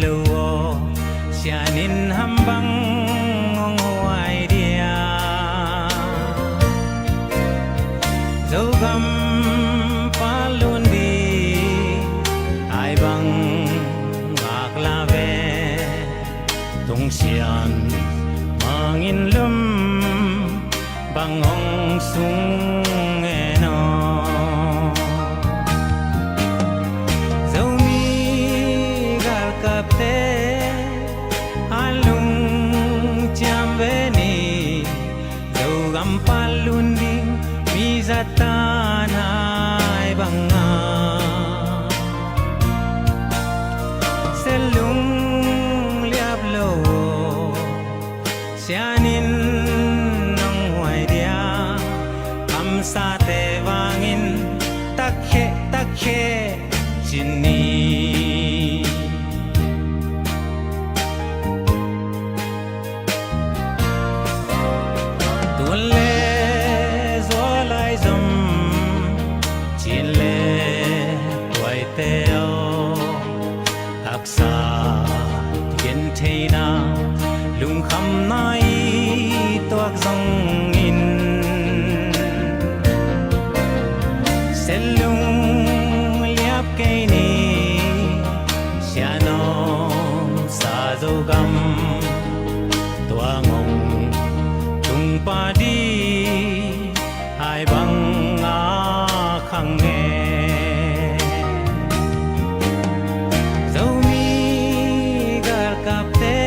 luo sianin hambang ngong huai dia dấu găm palun đi ai bang ngạc la ve tung xian mangin lum bang ong sung eno dấu mi gal kap te alung cham ve ni dấu gam palun đi mi zatan ai bang nga selung liap lo sianin nong huai dia am sa te wangin takhe chini tulle zolai zum chile wai teo aksa gen theina lung kham nai toak zong in selung liap ke ni sianom sa zo gam tuangong tung pa di ai bang a khang nghe dấu mi gal kap te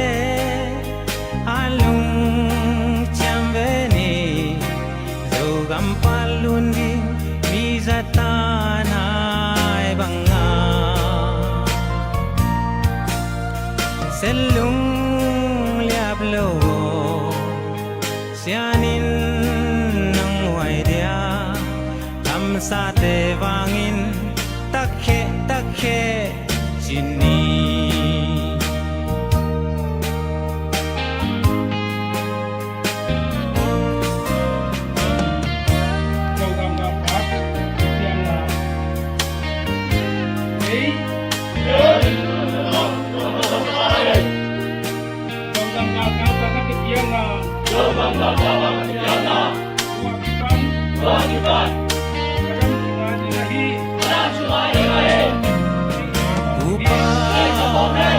alung cham ve ni dấu gam palun di mi zatan ai bang nga selung liap lo sianin nang huai dia am sa te wangin takhe chini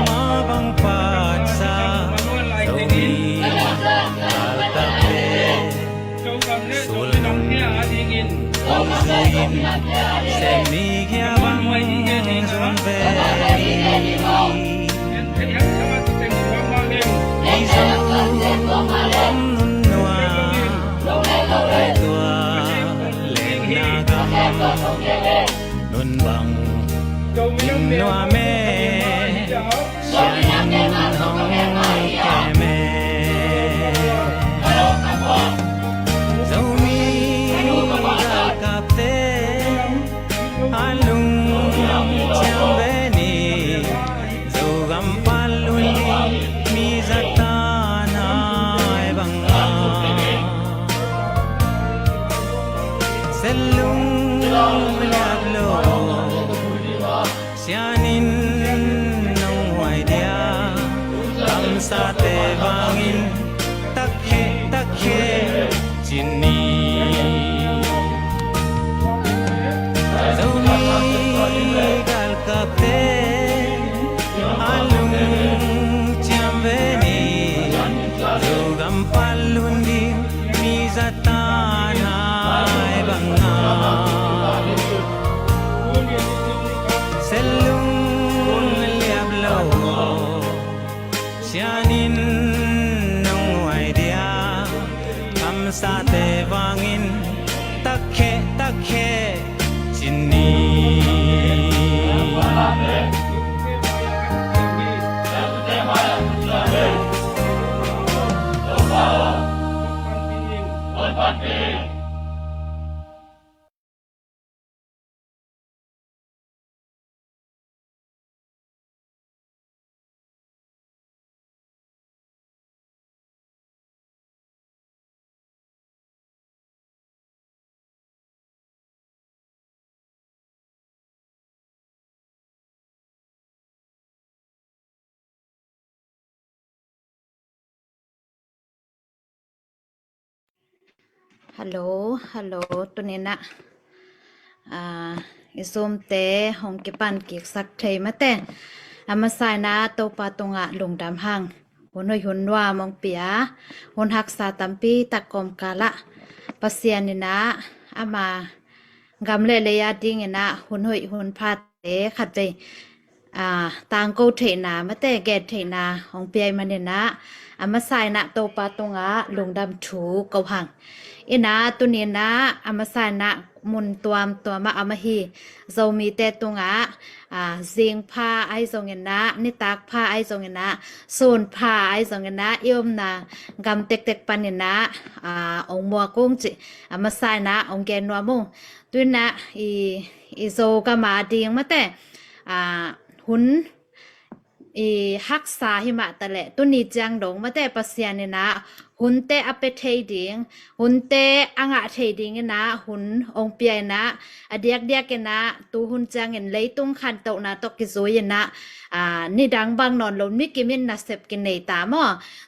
mabang patsa dấu mi gal kap te sulung suin sem mi kia bang zon ve ni zong om nun noa ai tua len na gam nun bang in noa me sianin hong ke me dấu mi gal kap te alung cham ve ni dấu gam palun di mi zatan ai bang nga selung liap lo sianin nong huai dia am sa te wangin takhe chini dấu mi gal kap te alung cham ve ni dấu gam palun di mi zatan ai bang nga selung liap lo sianin nong huai dia am sa te ฮัลโหลฮัลโหลตัวนี้นะอ่าอิซุมเตหงกิปันกิกสักเทยมะเตอามาใส่นะโตปาตงะลงดำหังหุนหอยหุนว่ามองเปียหุนหักษาตัมปีตะกอมกาละปัสยานินะอามากำเลเลยาดิงนะหุนหอยหุนพาเตขัดใจต่างกูเทนามะเตแกเทนาของเปียมันเนี่ยนะอามาใส่นะโตปาตงะลงดำถูกเอาหังอินะตัวนี้นะอามาใส่นะมุนตัวมาอามาฮีเรามีแต่ตรงเสียงผ้าไอทรงเงินนะนิตากผ้าไอทรงเงินนะโซนผ้าไอทรงเงินนะยมนะกำเต็กปันเงินนะองมัวกงจิอามาใส่นะองแกนัวมุงตัวนะอีโซกามาดีงมาแต่หุนฮักษาหิมะตะแหละตัวนี้จังดงมาแต่ปัสยานี่นะหุนเตอเปเทดิงหุนเตอ่างะเทดิงนะหุนองเปียนะอเดียกกันนะตูหุนจังเห็นเลยตุงขันโตนะตกกิโซยนะนี่ดังบางนอนลมมิกิมินนาเซบกินในตามอ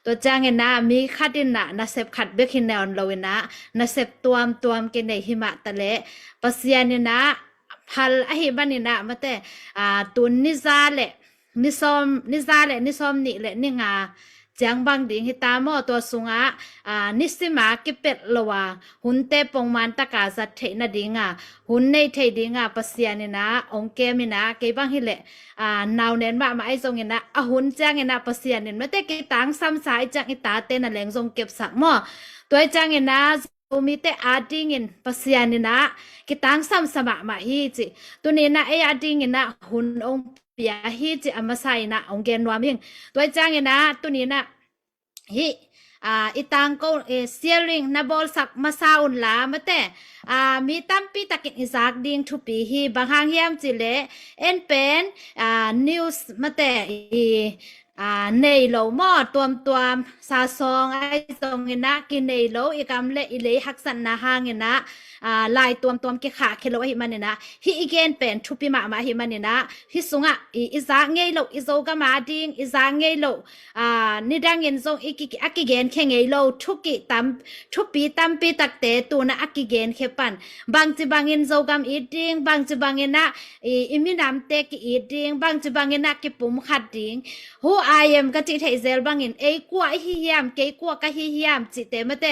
ตัวจังเห็นนะมีขัดดินนะนาเซบขัดเบกินแนอนโลวนะนาเซบตัวมกินในหิมะตะแหละปัสยานี่นะพัลอหิบันนี่นะมาแต่ตุนนิซาเละนิซอมนิซาเละนิซอมนี่เละนี่งาจังบางดิ่งฮิตามอตัวสุงนิสิมากิเป็ดลวาหุนเตปงมันตะกาสัตเทนดิ่งหุนในเทดิ่งปัสยานี่นะองเกมินะเกบังฮิเละนาวเน้นมาไอทรงเงินนะหุนจังเงินปัสยานี่ไม่แต่กีตังซ้ำสายจังอิตาเตนแหลงทรงเก็บสักมอตัวจังเงินนะมีแต่อาดิงินปัสยานี่นะกิตังซ้ำสมะมาฮีจิตัวนี้นะอาดิงินนะหุนองเปียฮีจิอามาใส่นะองเกนวามิงตัวจังเงินนะตัวนี้นะฮิอิตังก็เซียริงนาบอลสักมาซาอุนลามะแต่มีตั้มปีตะกินอิซักดิงทุปีฮีบางหางเฮียมจิเลเอ็นเป็นนิวส์มะแต่ในโลมอตัวซาซองไอตรงเงินนะกินในโลอีกำเละอิเลหักสันนาหางเงินนะลายตัวกิขาเคโลหิมันเนี่ยนะฮิอีเกนเป็นทุปีมาหิมันเนี่ยนะฮิสุงอิซาเงยโลอิโซกามาดิงอิซาเงยโลนี่ดังเงินทรงอักกิเกนแค่เงยโลทุกิทุปีปีตักเตตัวนะอักกิเกนแค่ปันบางจีบางเงินโซกามอีดิงบางจีบางเงินนะอิมินามเตกอีดิงบางจีบางเงินนะกิปุ่มขัดดิงฮูไอเอ็มก็จิเทเซลบางเงินกัวฮิยามเกกัวก็ฮิยามจิเตมเต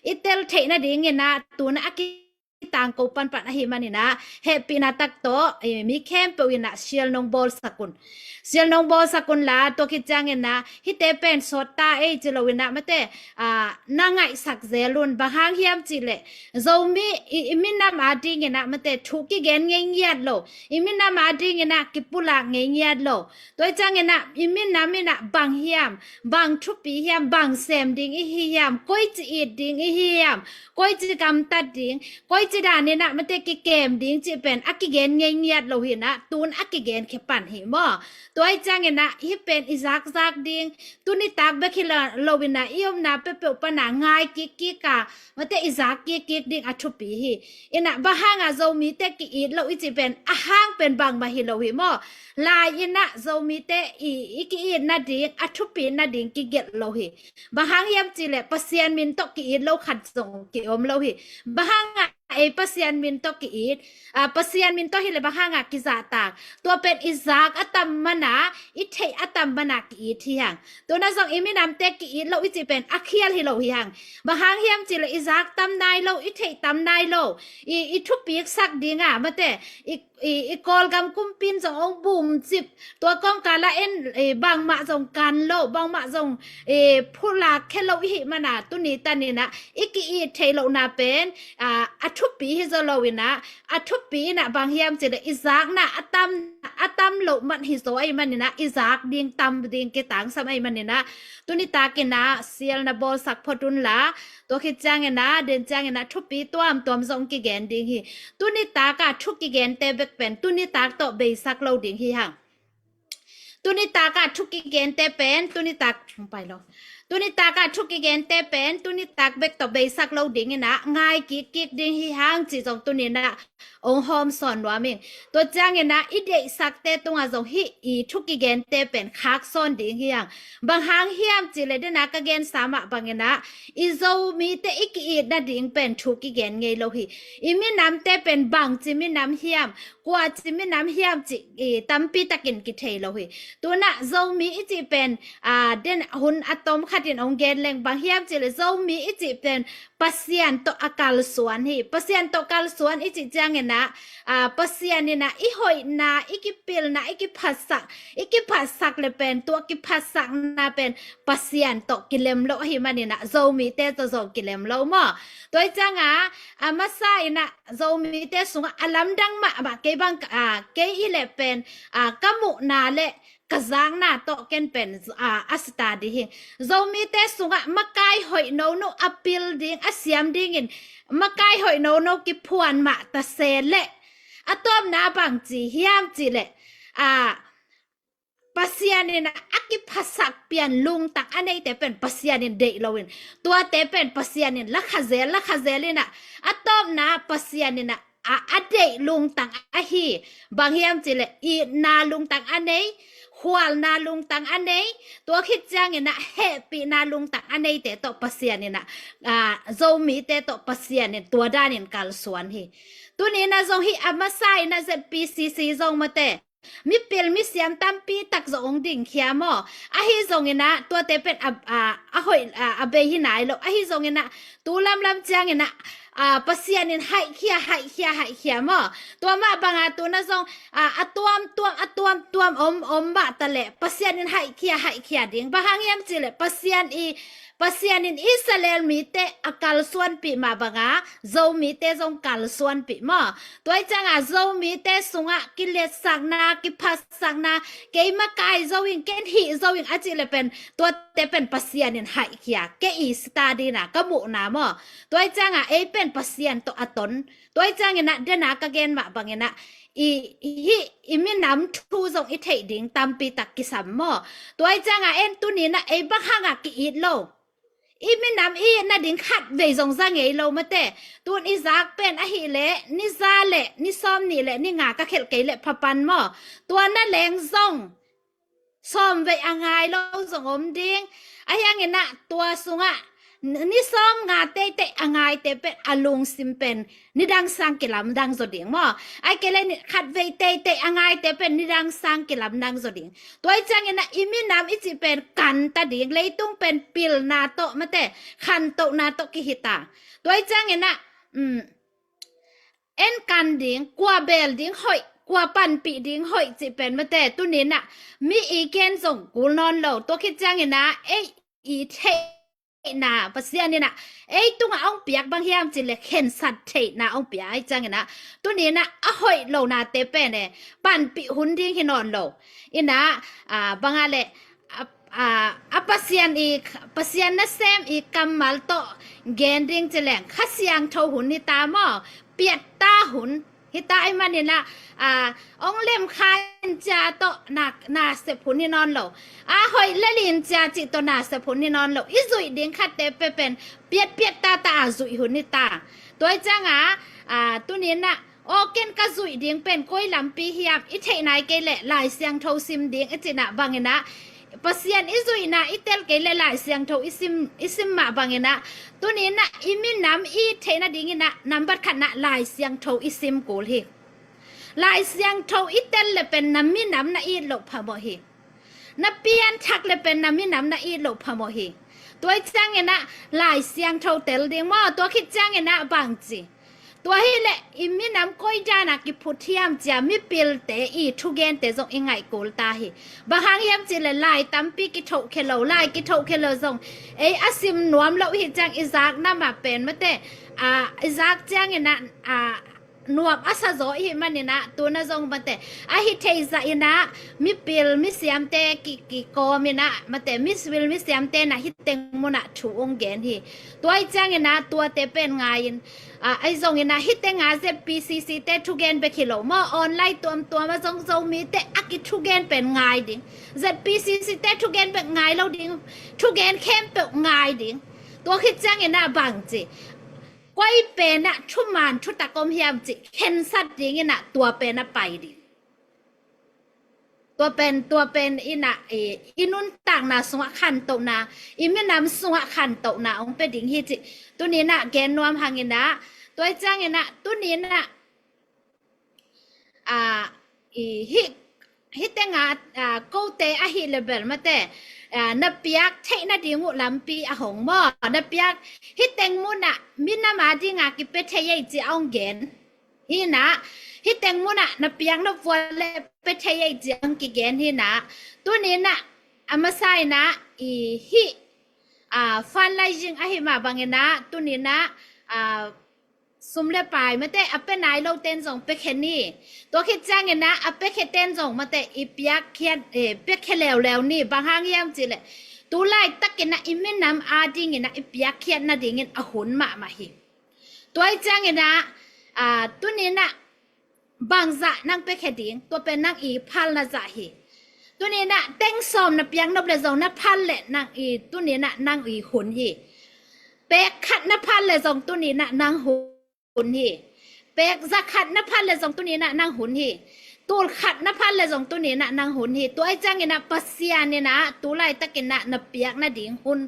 อิเตลเทนะดิงเงินนะตัวนะอักกิต่างกูปันอาหิมันนี่นะเฮปีนาตักโตมีเข้มเปวินะเชียลนองบอลสกุลเชียลนองบอลสกุลละตัวคิดจังเงินนะฮิเตเป็นสดตาจิลวินะมะเตนางไงสักเซลุนบางหางเฮียมจิเลโซมีอิมินามาดิเงินนะมะเตทุกิเกนเงียดโลอิมินามาดิเงินนะกิปุละเงียดโลตัวจังเงินนะอิมินามินะบางเฮียมบางทุปีเฮียมบางเซมดิงอิเฮียมก้อยจีอีดิงอิเฮียมก้อยจีกำตัดดิงก้อยจิดานี่นะมันเตกิเกมดิ้งจีเป็นอักกิเกนเงียดเราเห็นนะตูนอักกิเกนแค่ปั่นเห็นบ่ตัวไอ้จังเห็นนะฮิเป็นอิซักดิ้งตูนี่ตากเบคิลาเราวินะอียมนะเปเปปนะง่ายกิกะมันเตอิซักกิดิ้งอัชุปีฮีอินะบ้าหางอะเรามีเตกิอีเราอีจีเป็นอะหางเป็นบางมาฮิเราเห็นบ่ลายอินะเรามีเตอีกิอีนะดิ้งอัชุปีนะดิ้งกิเกตเราเห็นบ้าหางยามจีเล่ปัสยานมินตกิอีเราขัดส่งกิอมเราเห็นบ้าหางpasien min to ki it pasien min to hile bahanga ki za tak to pen izak atam mana I thei atam mana ki it hiang to na song iminam te ki it lo I pen akhial hi lo hiang bahang hiam chi le izak tam nai lo I thei tam nai lo I thu pi sak dinga mate I kol gam kumpin jong ong bum chip to kong kala en bang ma jong kan lo bang ma jong phula khelo hi mana tu ni tani na iki I thei lo na penทุปีฮิโซโลวินะทุปีนะบางเฮียมจะได้อิซักนะอัตัมโลมันฮิโซไอมันนี่นะอิซักดิ้งตัมดิ้งเกตังสมัยมันนี่นะตัวนี้ตากินนะเซียลนะบอลสักพอดุนละตัวคิดจังนะเดินจังนะทุปีตัวมทรงกิเกนดิ้งฮีตัวนี้ตากะทุกิเกนเตเบกเป็นตัวนี้ตาโตเบสักโลดิ้งฮีฮังตัวนี้ตากะทุกิเกนเตเป็นตัวนี้ตาไปแล้ว ตัวนี้ตากาทุกกิเกนเตเป็นตัวนี้ตากเบกต่อเบสักเราดิ่งนะง่ายกิกดิ่งฮิฮังจีจงตัวนี้นะองหอมสอนว่ามิงตัวจ้างนะอีเดสักเตตัวงาจงฮิอีทุกกิเกนเตเป็นคักซ้อนดิ่งฮิยังบางหางฮิยมจีเลยเดนะกะเกนสามะบางนะอีโซมีเตอีกอีนะดิ่งเป็นทุกกิเกนไงโลหิอีมิน้ำเตเป็นบางจีมิน้ำฮิยมกว่าจีมิน้ำฮิยมจีตั้มปีตะกินกิเทโลหิตัวน่ะโซมีอีจีเป็นเดนหุนอะตอมขัดยังองเกนเลงบางฮิยมจีเลยโซมีอีจีเป็นปัสยานโตอากาลสวนฮิปัสยานโตอากาลสวนอีจีจังเงนะปัสยานนี่นะอีหอยนะอีกิปิลนะอีกิพัสสักเลยเป็นตัวกิพัสสักนะเป็นปัสยานโตกิเลมโลหิมันนี่นะโซมีเตโตโซกิเลมโลมอตัวจังมาใส่นะโซมีเตสุงอลัมดังมาเกบังเกอีเลเป็นกะมุนาเลกะซังนาโตเกนเป็นอัสตาดิฮิโซมีเตสุงมะกายหอยโนโนอปิลดิงอเสียมดิงินมะกายหอยโนโนกิพวนมาตะเซเลอะตอมนาบังจีฮิยามจีเลpasyanin na aki pasak pian lung tak anay te pen pasyanin de lawin tua te pen pasyanin lakhazel na atom na pasyanin na ade lung tang ahi bangyam chile I na lung tang anay hwal na lung tang anay tua khit jangin na happy na lung tang anay te to pasyanin na zomi te to pasyanin tua danin kal suan hi tuni na zong hi amasai na zpcc zong mate mi pel mi siam tampi tak zong ding khia mo a hi zong ina to te pet a hoi a be hi nai lo a hi zong ina tu lam chang ina pasianin hai khia mo to ma banga tu na zong tuam om ba tale pasianin hai khia ding ba hang yam chile pasianin Israel mi te akal suan pi ma banga zo mi te zong kal suan pi mo toy changa zo mi te sunga kilet sakna ki phas sakna ke ma kai zo in ken hi zo in achile pen to te pen pasianin hai khia ke I study na ka mu na mo toy changa e pen pasian to aton toy changa na de na ka gen ma bangena I min nam thu zong I thei ding tampi tak ki sam mo toy changa en tu ni na e ba hanga ki it loอีมินำอีน่ะดิ่งขัดเวจงซะไงเรามาแต่ตูนอีซักเป็นอะหิเละนี่ซาเละนี่ซ้อมนี่แหละนี่งากะเข็ดไกเละพะปันหม้อตัวน่ะแรงซ่องซ้อมไว้อะไงเราสงมดิ่งอะยังไงน่ะตัวสุงะนี่ซ้อมงาเตอะไงเตเป็นอลุงซิมเป็นนี่ดังสังกิลำดังสดิ่งหม้อไอ้เกเลนี่ขัดไว้เตอะไงเตเป็นนี่ดังสังกิลำดังสดิ่งตัวจังไงน่ะอีมินำอีจิเป็นกันตะดิ่งเลยตุ้งเป็นปิลนาโตมาแต่คันโตนาโตกิฮิตาตัวจังไงน่ะเอ็นกันดิ่งกว่าเบลดิ่งหอยกว่าปันปีดิ่งหอยจิเป็นมาแต่ตัวนี้น่ะมีอีเกนส่งกูนอนโลตัวคิดจังไงน่ะเอ้อีเทna pasian ni na ei tunga ong piak bang hiam chile khen sat thei na ong pia ai chang na tu ni na a hoi lo na te pe ne pan pi hun ding hi non lo ina bangale pasian na sem I kamal to gending cheleng khasiang tho hun ni ta mo piat ta hun hita ai man na ong lem khan cha to na se phun ni non lo hoi lalin cha chi to na se phun ni non lo izui ding khat te pe pen piat ta zui hun ni ta toy changa tu ni na o ken ka zui ding pen koi lam pi hiam I thei nai ke le lai siang tho sim ding e china bangena pasian izui na itel ke le lai siang tho isim ma bangena tu ni na imin nam I thei na ding na number khat na lai siang tho isim kol hi lai siang tho itel le pen nammi nam na I lo pha mo hi na pian thak le pen nammi nam na I lo pha mo hiตัวจังเงนะลายเสียงเท่าเตลเดียงมอตัวคิดจังเงนะบางจีตัวให้แหละอิมินำก้อยจานักกิพุทธิยมจะมิปิลเตอีทุเกนเตจงอิงไงกูลตาหิบางครั้งยามจีเลยลายตั้มปีกิโถเคโลลายกิโถเคโลจงอาซิมนวมเราหิจังอิซักน่ามาเป็นมาแต่อิซักจังเงนะ นวบอาซาโซอีมันนี่นะตัวน่ะจงมันแต่อาฮิเทซะอินะมิปิลมิเสียมเตกิโกมินะมันแต่มิสวิลมิเสียมเตนะฮิเต็งมุนะถูองเกนฮีตัวไอ้จังอินะตัวเตเป็นไงไอ้จงอินะฮิเต็งอาเซปีซีซีเตทุเกนเบคิโลมอออนไลน์ตัวมาจงมีเตอากิทุเกนเป็นไงดิเซปีซีซีเตทุเกนเป็นไงเราดิทุเกนเข้มเป็นไงดิตัวคิดจังอินะบังจีก้อยเป็นน่ะชุมานชุตะกอมเฮียมจิเห็นสัตว์อย่างนี้น่ะตัวเป็นน่ะไปดิตัวเป็นอินะอินุนต่างน่ะสวะขันโตนะอิมินำสวะขันโตนะองเป็นดิ่งฮิจิตัวนี้น่ะแกนนวมหังอินะตัวจ้างอินะตัวนี้น่ะฮิตงากูเตอะฮิเลเบลมาเตนับเปียกเทนัดดิงูลำปีอะหงมอนับเปียกฮิตงมุนะมินามาดิงากิเปเทยจีอองเกนฮีนะฮิตงมุนะนับเปียกนับวัวเลเปเทยจีอองกิเกนฮีนะตัวนี้นะอามาไซนะฮิฟันไลจิงอะฮิมาบังเงนะตัวนี้นะสุมเลปายมาแต่อเปนายเราเต้นส่งเปเคนี่ตัวคิดจ้างเงินนะอเปเคเต้นส่งมาแต่อีเปียกเขียนเปียกเคแล้วนี่บางห้างยามจีเลยตัวไล่ตักเงินนะอีเมนน้ำอาดิเงินนะอีเปียกเขียนนะดิเงินอหุนมาหิตัวไอ้จ้างเงินนะตัวนี้นะบางจะนั่งเปเคดิ้งตัวเป็นนั่งอีพัลนะจะหิตัวนี้นะเต้งซ้อมนะเปียกนบเลยส่งนะพัลเลยนั่งอีตัวนี้นะนั่งอีหุนหิเป๊กขัดนะพัลเลยส่งตัวนี้นะนั่งหุนฮีเปกจะขัดนับพันเลยสองตัวนี้นะนางหุนฮีตัวขัดนับพันเลยสองตัวนี้นะนางหุนฮีตัวไอ้จังเงินนะปัสยานี่นะตัวไล่ตะกินนะนับเปียกนะดิ่งหุน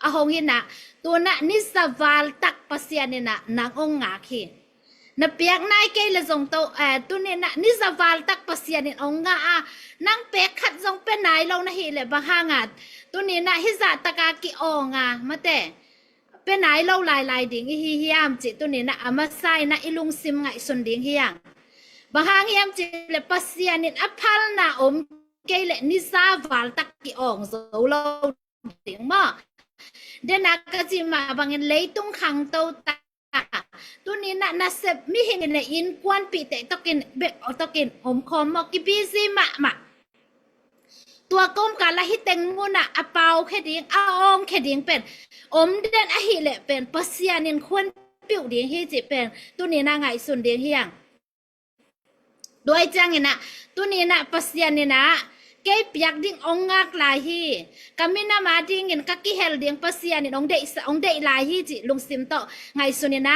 อะหงฮีนะตัวนะนิสวาลตักปัสยานี่นะนางองงาคีนับเปียกนายเกลสองตัวนี้นะนิสวาลตักปัสยานี่องงานางเปกขัดสองเป็นนายเรานะฮีเลยบางห้างตัวนี้นะฮิซาตะกากิองมาแต่เป็นไหนเล่าลายดิ่งฮิยามจิตัวนี้นะอามาไซนะอิลุงซิมไงสุนดิ่งฮิยังบางฮิยามจิเลปัสยานินอภัลนะอมเกลนิซาวาลตักกิอองโซโลดิ่งมาเดนักจิมาบางเงินเลยตุงขังโตตาตัวนี้นะนัสมีเห็นในอินควันปีเตตกินเบอตกินอมคอมมอกิบิซิมาตัวก้มกันละฮิตเต็งมุนะอเปาแค่ดิ้งอาองแค่ดิ้งเป็นอมเดนอะฮิเลเป็นปัสยานินควรปิวดิ้งฮิจิเป็นตัวนี้นะไงสุนดิ้งเฮียงด้วยจังเงินนะตัวนี้นะปัสยานินะเก็บอยากดิ้งองงักลายฮีกามินามาดิ้งเงินกักกิเฮลดิ้งปัสยานินองเดลายฮีจิลุงซิมโตไงสุนินะ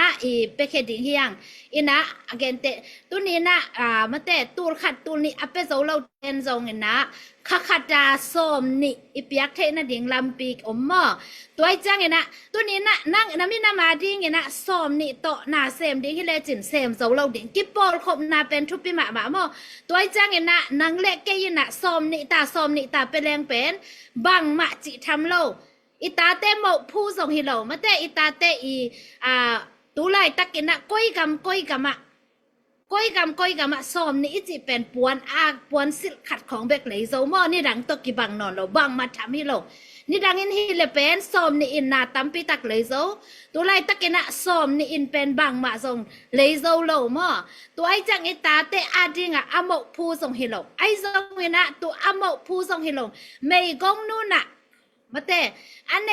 เปแค่ดิ้งเฮียงอินะอเกนเตตัวนี้นะมาแต่ตูลขัดตูลนี่อเปโซเราเต้นจงเงินนะขัดดาส้มนี่อีเปียกเทนะดิ่งลำปีกอมมอตัวไอ้จังเงนะตัวนี้นะนั่งนะมินามาดิ่งเงนะส้มนี่โตหน้าเซมดิ่งที่เลจินเซมโซเราดิ่งกิปโปลคบนาเป็นทุบปีหมาหมอตัวไอ้จังเงนะนั่งเล็กเกยนะส้มนี่ตาเป็นแรงเป็นบังมะจิทำโลอีตาเตหมกผู้ส่งฮิโลมาแต่อีตาเตตูไลตะกินนะก้อยกำซ้อมนี่จิเป็นปวนสิลขัดของเบกเลยโซมอนี่ดังตกิบังนอนเราบังมาทำให้เรานี่ดังอินฮีเลเป็นซ้อมนี่อินนาตัมปีตักเลยโซตัวไลตะกินนะซ้อมนี่อินเป็นบังมาส่งเลยโซเรามอตัวไอจังไอตาเตอาดิงอะอโมผู้ส่งให้เราไอส่งเวนะตัวอโมผู้ส่งให้เราไม่กงนู่นน่ะมาแต่อันไ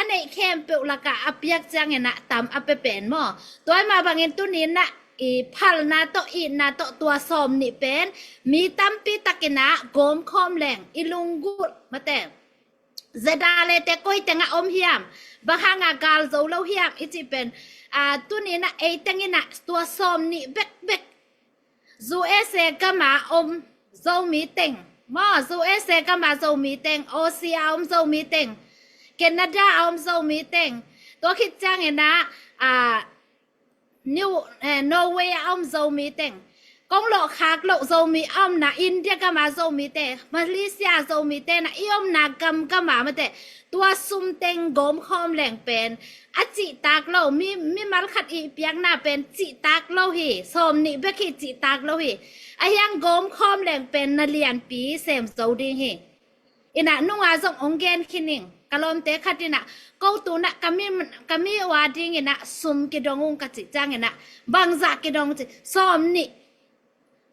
หนแคมเปลละกะอเปียกจังเงนะตามอเปเป็นมอตัวมาบางเงินตัวนี้นะพัลนาโตอีนาโตตัวซอมนี่เป็นมีตัมปีตะกินะโกมคอมแหลงอิลุงกุดมาแต่เจดาเลเตก้อยแต่งอมเฮียมบางหางากาลโซโลเฮียมอิจิเป็นตัวนี้นะแต่งนะตัวซอมนี่เบกซูเอเซกามาอมโซมีเต็งมอซูเอเซกามาโซมีเต็งโอเซียอมโซมีเต็งแคนาดาอมโซมีเต็งตัวคิดจังเห็นนะนิวนอร์เวย์อ้อมโซมีเต็งกงโลคากโลโซมีอ้อมนะอินเดียก็มาโซมีเตมาเลเซียโซมีเตนะอีอ้อมนากำก็มาเตตัวซุมเต็งโกมคอมแหล่งเป็นอจิตากโลมีมัลขัดอีเปียกหน้าเป็นจิตากโลฮีโซมนี่เบคิจิตากโลฮีไอยังโกมคอมแหล่งเป็นนาเลียนปีเซมโซดิงฮี ina nunga zong ongen kining kalom te khatina ko tu na kami wading ina sum ki dongung ka chi chang ina bangza ki dong chi som ni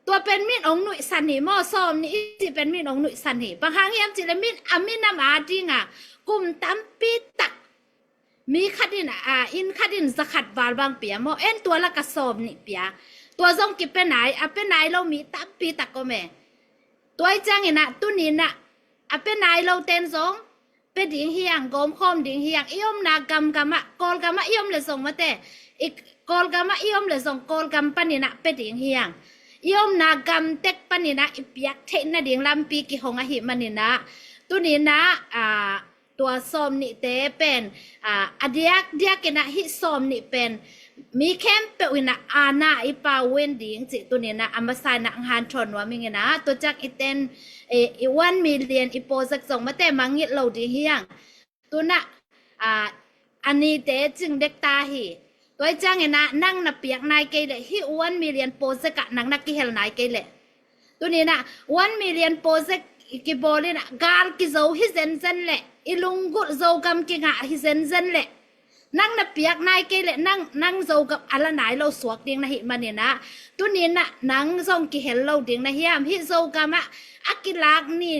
ตัวเป็นมีดองหนุ่ยสันนี่หม้อซ้อมนี่จิเป็นมีดองหนุ่ยสันนี่บางครั้งยามจิละมีดอามีน้ำอาดิงอ่ะกุมตั้มปีตักมีขัดินอินขัดินสกัดบาลบางเปียหม้อเอ็นตัวละกระสอบนี่เปียตัวซองกิเป็นไหนเป็นไหนเรามีตั้มปีตักก็แม่ตัวไอ้จังนี่นะตุนี่นะเป็นไหนเราเต้นซองเป็นดิ่งเฮียงกลมคอมดิ่งเฮียงอิยมนากำกำมะกอลกำมะอิยมเลยส่งมาแต่อีกกอลกำมะอิยมเลยส่งกอลกำปันนี่นะเป็นดิ่งเฮียงยมนากำเต็กปันนี่นะอิปยักเทนะเดียงลำปีกิหงอหิมันนี่นะตัวนี้นะตัวซอมนี่เตเป็นอเดียกกินะฮิซอมนี่เป็นมีแคมเปวินะอาณาอิปาเวนดิงจิตัวนี้นะอามาสายนะหันชนว่ามิงนะตัวจักอีเตน1 millionอีโปสักส่งมาแต่มังยิเราดีเฮียงตัวน่ะอันนี้เตจึงเด็กตาหีตัวจังเงนะนั่งนับเปียกนายเกลฮิ1 million โปสกะนังนักกิเฮลนายเกลตัวนี้นะ1 million โปสกกิโบเลนะกาลกิโซฮิเซนเซนเละอิลุงกุโซกัมกิงะฮิเซนเซนเละนั่งนับเปียกนายเกลนั่งโซกับอะไรไหนเราสวกเดียงนะฮิมันเนี่ยนะตัวนี้นะนั่งส่งกิเฮลเราเดียงนะฮิมฮิโซกัมะอากิลากนี่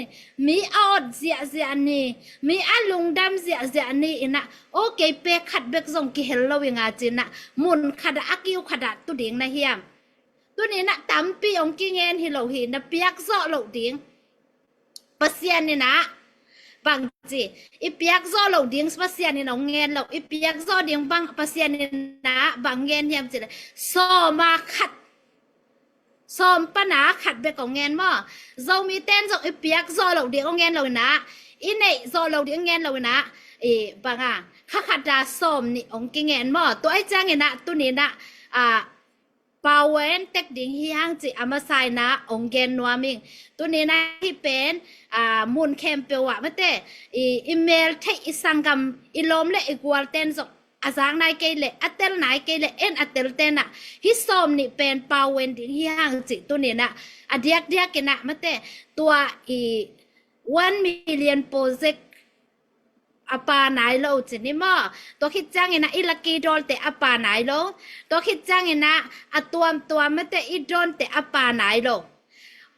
มีออดเสียนี่มีอาลุงดำเสียนี่อินะโอเคเปขัดเบกส่งกิเฮลเราอย่างอาจินะมุนขัดอากิวขัดตัวเดียงนะฮิมตัวนี้นะตั้มปีองกิเงินฮิเราเห็นนะเปียกโซเราเดียงปัสยานี่นะบางจีอีเปียกโซเราเดียงปัสยานี่น้องเงินเราอีเปียกโซเดียงบางปัสยานี่นะบางเงินฮิมจีเลยโซมาขัดซอมปนาขัดเบกของเงินมั่เรามีเต้นส่งไอเปียกโซเราเดียงของเงินเรานะอินไอโซเราเดียงเงินเรานะบางข้าขัดดาซอมนี่องกิเงินมั่ตัวไอจ้างเงินนะตัวนี้นะปาเวนเต็กดิ่งฮีฮังจีอามาไซนะองเกนนัวมิงตัวนี้นะที่เป็นมูลแคมเปวะไม่เตอีเมลเทอิสังกัมอีลมเลอีกวอลเตนส่งอาจารย์นายเกลเลอัตเตลนายเกลเลเอ็นอัตเตลเตนะฮิซอมนี่เป็นปาเวนดิ่งฮีฮังจีตัวนี้นะเดียกกันนะไม่เตตัว1 million โปรเจกอปาไหนโลจินี่มั่ตัวคิดจังเงินะอีลักกี้ดอลเตอปาไหนโลตัวคิดจังเงินะตัวไม่แต่อีดอนเตอปาไหนโล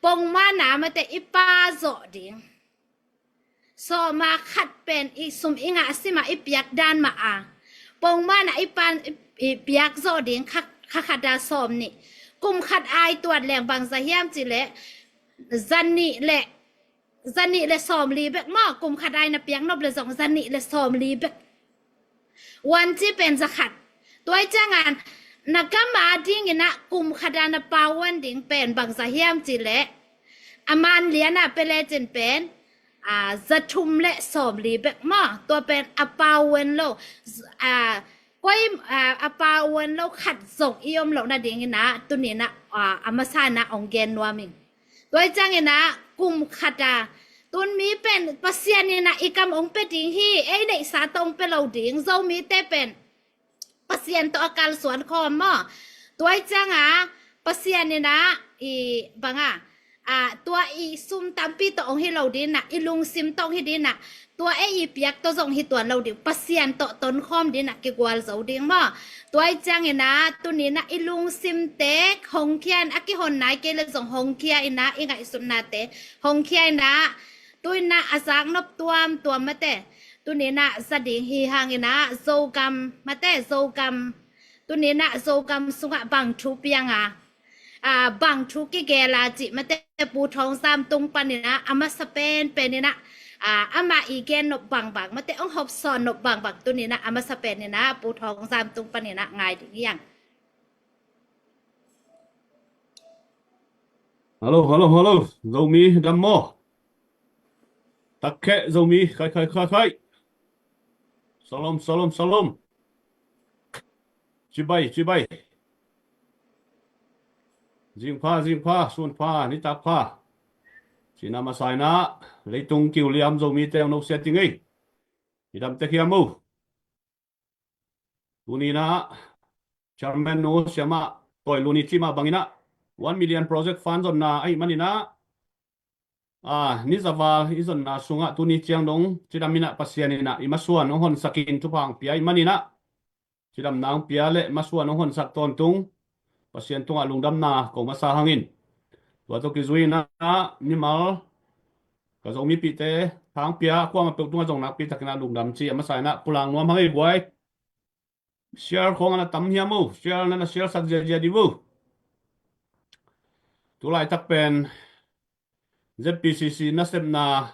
ปงมาหนาไม่แต่อีปาโซดิงโซมาขัดเป็นอีสุมอิงะสิมาอีเปียกด้านมาปงมาหนาอีปานอีเปียกโซดิงขัดดาซอมนี่กุมขัดไอตัวแหลงบางสะเฮียมจิเละจันนี่แหละจันนี่เลยสอมลีเบกมอกลุ่มขัดไอนะเปียงนบเลยสองจันนี่เลยสอมลีเบกวันที่เป็นสขัดตัวจ้างงานนักมาดิ้งนะกลุ่มขัดานปาวันดิ้งเป็นบางสะเฮียมจิเละอามันเลียนะเป็นเลจินเป็นจะชุมและสอมลีเบกมอตัวเป็นอปาวันโลก้อยอปาวันโลขัดส่งอียมเหล่านั้นดิ้งนะตัวนี้นะอามาซานะองเกนนัวมิงตัวจ้างนะกุมขัดตุนมีเป็นปัสยานี่นะอีกำองเป็นดิ่งฮีไอ้ในสาตรงเป็นเราดิ่งเจ้ามีแต่เป็นปัสยานตัวอาการสวนคอมอตัวจังปัสยานี่นะอีบังตัวอีซุ่มตามปีตัวองให้เราดินนะอีลุงซิมต้องให้ดินนะตัวไอ้อีเปียกตัวส่งให้ตัวเราดิ่งปัสยานตัวต้นคอมดินนะเกี่ยวกับเราดิ่งมอตัวจังนะตัวนี้นะอีลุงซิมเตะหงเคียนอากิหอนไหนเกลือส่งหงเคียนนะอีไงสุนนาเตะหงเคียนนะตัวน่ะอาศักนบตัวมาแต่ตัวนี้น่ะสดิ่งฮีหางนะโซกัมมาแต่โซกัมตัวนี้น่ะโซกัมสุขบังทุเปียงบังทุกิเกลาจิมาแต่ปูทองสามตุงปันนี่นะอามาสเปนเป็นนี่นะอามาอีเกนนบบังมาแต่องหอบซอนนบบังตัวนี้นะอามาสเปนนี่นะปูทองสามตุงปันนี่นะง่ายถึงยังฮัลโหลเรามีดัมโมตักแค่เรามีใครสลมจิบไปจิงพาส่วนพานิตาพาสินามาสายนะเลยตรงกิวเลียมเรามีแต่นกเซตติ้งไงที่ทำแต่เขียมูตัวนี้นะชาร์แมนโนเสียมาต่อยลูนิชิมาบังอินะ1 million project fund จนนะไอ้มันนี่นะ ni zawal izon na sunga tuni chiang dong chidam mina pasianina imasuan ong hon sakin tupang pia imanina chidam nang pia le masuan ong hon sak ton tung pasian tunga lungdam na ko masa hangin tua to ki zui na ni mal ka zo mi pi te thang pia kwa ma pe tunga jong nak pi takina lungdam chi ama sai na pulang nuam hangai buai share khong ana tam hiamu share na share sak je je di bu tu lai tak pen ZPCC na sem na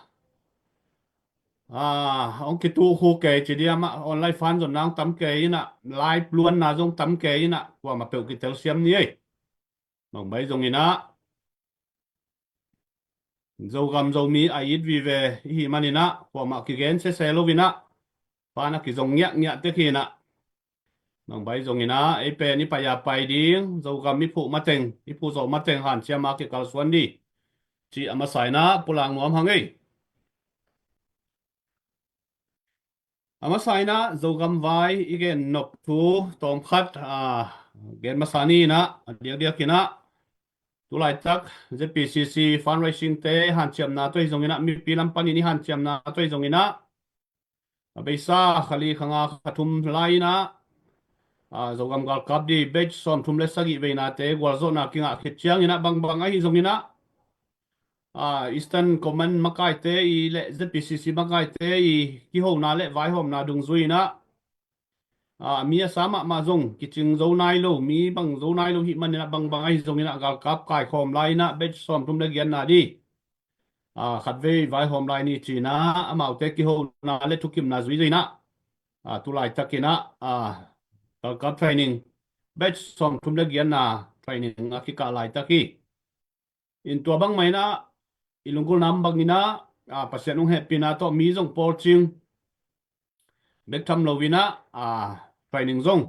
ông cái tu khu kề chỉ đi mà online fan rồi nang tắm kề na live luôn na giống tắm kề na qua mà biểu cái tel xem như ấy mong mấy giống như na dâu gầm dâu mi ai ít vì về hi mà na qua mà cái gen sẽ lo vì na pa na cái giống nhẹ nhẹ tới khi na mong mấy giống như na ấy pe ni pa ya pai đi dâu gầm mi phụ mà tên mi phụ dâu mà tên hàn chia mà cái cal xuân đi chỉ ama sai na pulang nuam hang ấy ama sai na zogam vai igen nok thu tom khat gen masani na dia dia kina tulai tak ZPCC fundraising te han chiam na toi zongina mi pilam pani ni han chiam na toi zongina abeisa khali khanga khathum lai na zogam gal kap di bech som thum le sagi ve na te gwal zo na kinga khichiang ina bang bang ai zongina Eastern Command makai te I le ZPCC makai te I ki ho na le vai hom na dung zui na mi sama ma zong ki ching zo nai lo mi bang zo nai lo hi man na bang bang ai zong ina gal kap kai khom lai na bech som tum le gian na di khat ve vai hom lai ni chi na amau te ki ho na le thukim na zui zui na tu lai takina gal kap training bech som tum le gian na training ki ka lai taki in tua bang mai na ilungkul nam bangina pasianung happy na to mi zong porching bektham lovina training zong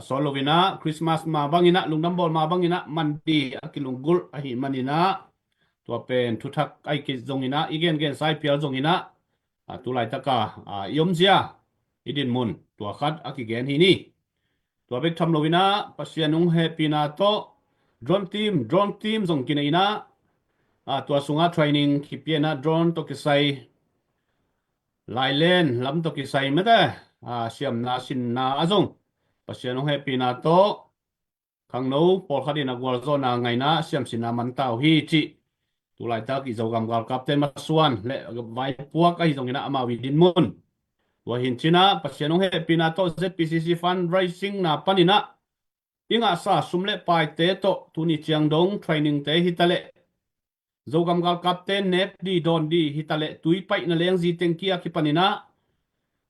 so lovina Christmas ma bangina lungdam bol ma bangina mandi akilungul ahi manina to pen thuthak ai ki zongina igen gen sai pial zongina tulai taka yomzia idin mun to khat akigen hi ni to bektham lovina pasianung happy na to drone team zong kinaina tua sunga training ki piana drone to ki sai lailen lam to ki sai mata siam na sin na azong pasian ho happy na to khang no por khadina gwal zo na ngai na siam sin na man tau hi chi tu lai ta ki zogam gal captain masuan le vai puak ai zong ina ama wi din mun wa hin china pasian ho happy na to ZPCC fundraising na panina inga sa sumle pai te to tuni chiang dong training te hitale zogam gal captain nep di don di hitale tui pai na leng ji tengkia ki panina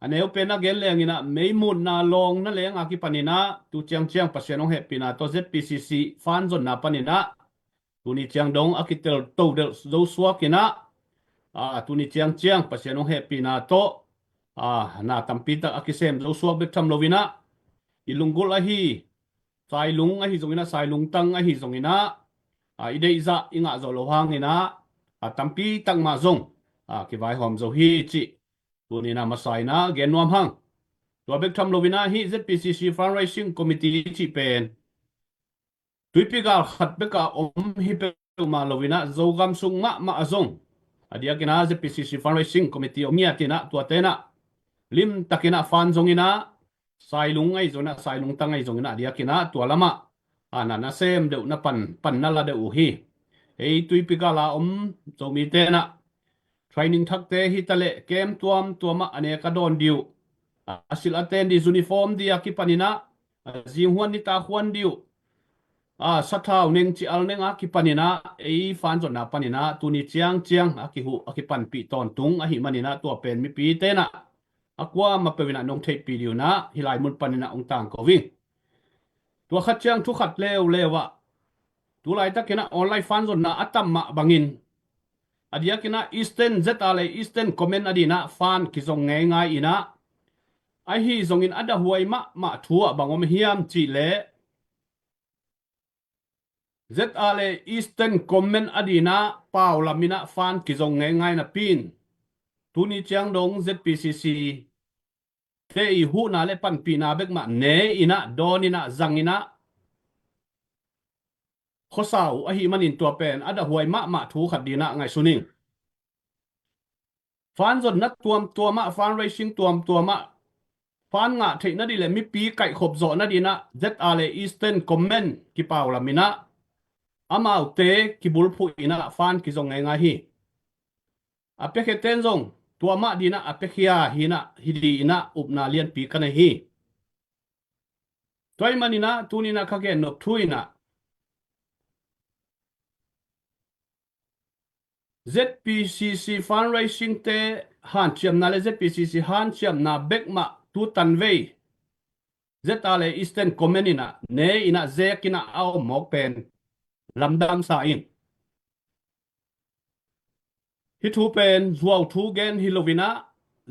aneu pena gel leng ina meimun na long na leng aki panina tu chiang chiang pasianong happy na to ZPCC fan zon na panina tuni chiang dong akitel to del zo swa kina tuni chiang chiang pasianong happy na to na tampita akisem zo swa bektham lovina ilunggul ahi sai lung ahi zongina sai lung tang ahi zongina idei za inga zo lo hang ina tampi tang ma zong ki vai hom zo hi chi tuni na masai na gen nuam hang to bek tham lovina hi ZPCC fundraising committee chi pen tuipi gal khat beka hi pe ma lovina zo gam sung ma azong adia kina ZPCC fundraising committee omia tina to tena lim takina fan zongina sai lung ai zona sai lung tang ai zongina adia kina to lama na sem de na pan na la de hi ei tui pikala zo mi te na training thak te hi tale kem tuama ane ka don diu asil aten di uniform di akipanina jinghuan ni ta huan diu sathau neng chi al neng akipanina ei fan zo na panina tuni chiang akihu akipan pi ton tung ahi manina to pen mi pi te na akwa ma pewina nong thei pi diu na hilai mun panina ong tang ko wi tua khat chiang thu khat lewa tu lai ta kena online fan zon na atam ma bangin adia kena eastern comment adina fan ki zong ngai ina ai hi zong in ada huai ma thua bangom hiam chi le ZLA eastern comment adina paula mina fan ki zong ngai na pin tuni chiang dong ZPCC te I hu na le pan pi na bek ma ne ina don ina zang ina khosau ahi manin tua pen ada huai ma thu khat dina ngai suning fan zon na tua ma fan racing tua ma fan nga thei na di le mi pi kai khop zo na di na ZRA Eastern Comment ki paw la mina amau te ki bul phu ina fan ki zong ngai hi apeke ten zong tua ma di na apekia hina hidi ina upna lian pi kana hi toy manina tunina khage nop thuina ZPCC fundraising te han chiam na le ZPCC han chiam na bekma tu tanwei ZRA Eastern Comenina ne ina zekina au mok pen lamdam sa in hi thu pen zuaw thu gen hilovina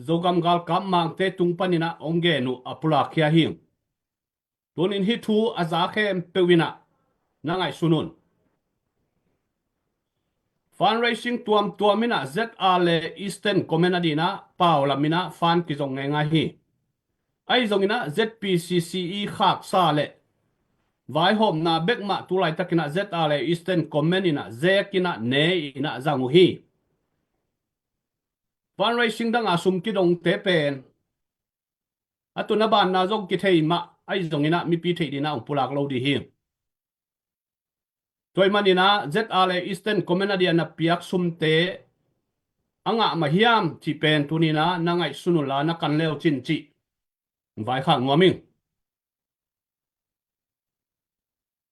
zogam gal kam mang te tungpanina onge nu apula khia hing tunin hi thu aza khem pewina nangai sunun fundraising tuamina ZRA Eastern Comenadina paula mina fan ki zong ngai hi ai zongina ZPCCE khak sa le vai hom na bekma tulai takina ZRA Eastern Comenina zekina ne ina zangu hi fundraising dang asum ki dong te pen atuna ban na zong ki thei ma ai zongina mi pi thei dina pulak lo di hi toy manina ZRA Eastern Comenadia na piak sumte anga mahiam chi pen tunina nangai sunula na kan leo chin chi vai kha ngoming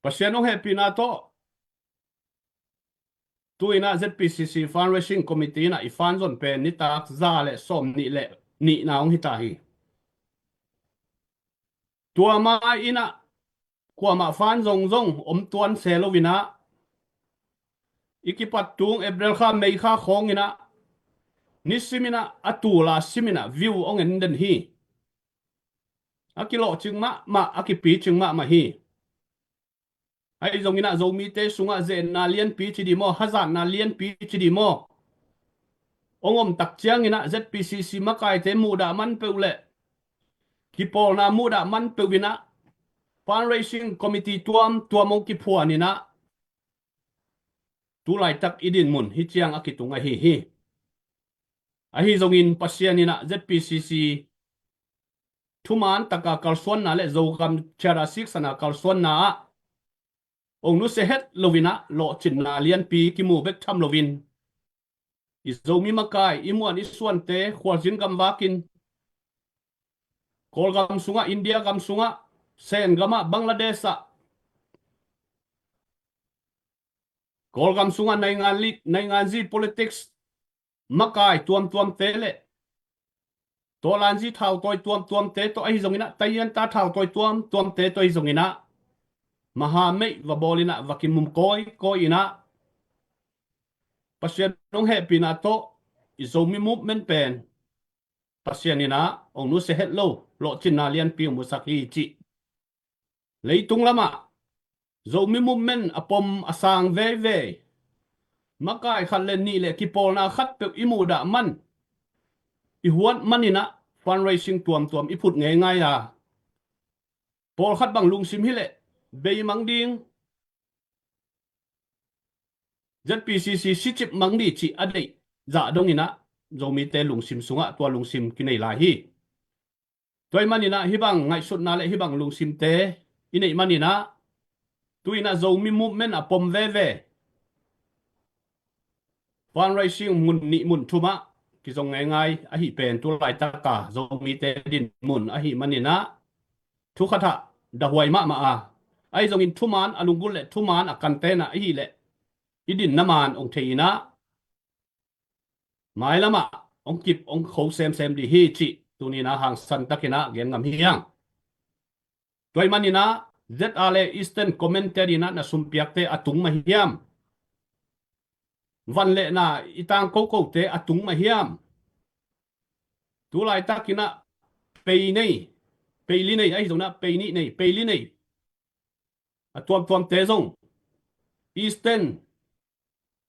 pasiano happy na to tuina ZPCC fundraising committee na ifan zon pen ni tak za le som ni na ong hita hi tua ma ina kwa ma fan zong om tuan selovina ikipat tung April kha May kha khong ina nisimina atula simina view ong en den hi akilo chingma akipi chingma ma hi ai zongina zomi te sunga zen na lian pi chi di mo hazan na lian pi chi di mo ongom tak chiang ina ZPCC makai te muda man peule kipol na muda man pewina fundraising committee tuamong ki phuanina tulai tak idin mun hi chiang akitunga hi ahi zongin pasianina ZPCC thuman taka kalson na le zogam chara sik sana kalson na ong nu se het lovina lo chin na lian pi ki mu bek tham lovin izomi makai imuan iswan te khwaljin gam wakin kolgam sunga India gam sunga sen gama Bangladesh kolgam sunga naingan zi politics makai tuam tele to lanji thau toy tuam te to ai zongina tayan ta thau toy tuam te to ai zongina maha me wa bolina wakimum koi ina pasien nong happy na to izomi movement pen pasianina ong nu se het lo chin na lian pi musaki chi leitung lama zomi movement apom asang ve makai khallen ni le kipol na khat pe imuda man i huan manina fundraising tuam iput ngai ya pol khat bang lung sim hi le be mang ding ZPCC sichip mang di chi adei za dongina zomi te lung sim sunga tua lung sim kinai la hi toy manina hibang ngai sut na le hibang lung sim te inei manina tuina zomi movement apom ve fundraising mun thuma ki zong ngai a hi pen tu lai ta ka zomi te din mun a hi manina thu khatha da huai ma a ai zong in thuman alungul le thuman akan te na hi le idin naman ong theina mai lama ong kip ong kho sem di hi chi tunina hang san takina gen ngam hiang toy manina ZRA Eastern Commentary na sumpiak te atung ma hiam van le na itang ko te atung ma hiam tulai takina peili nei ai zona peili nei atuam te zong Eastern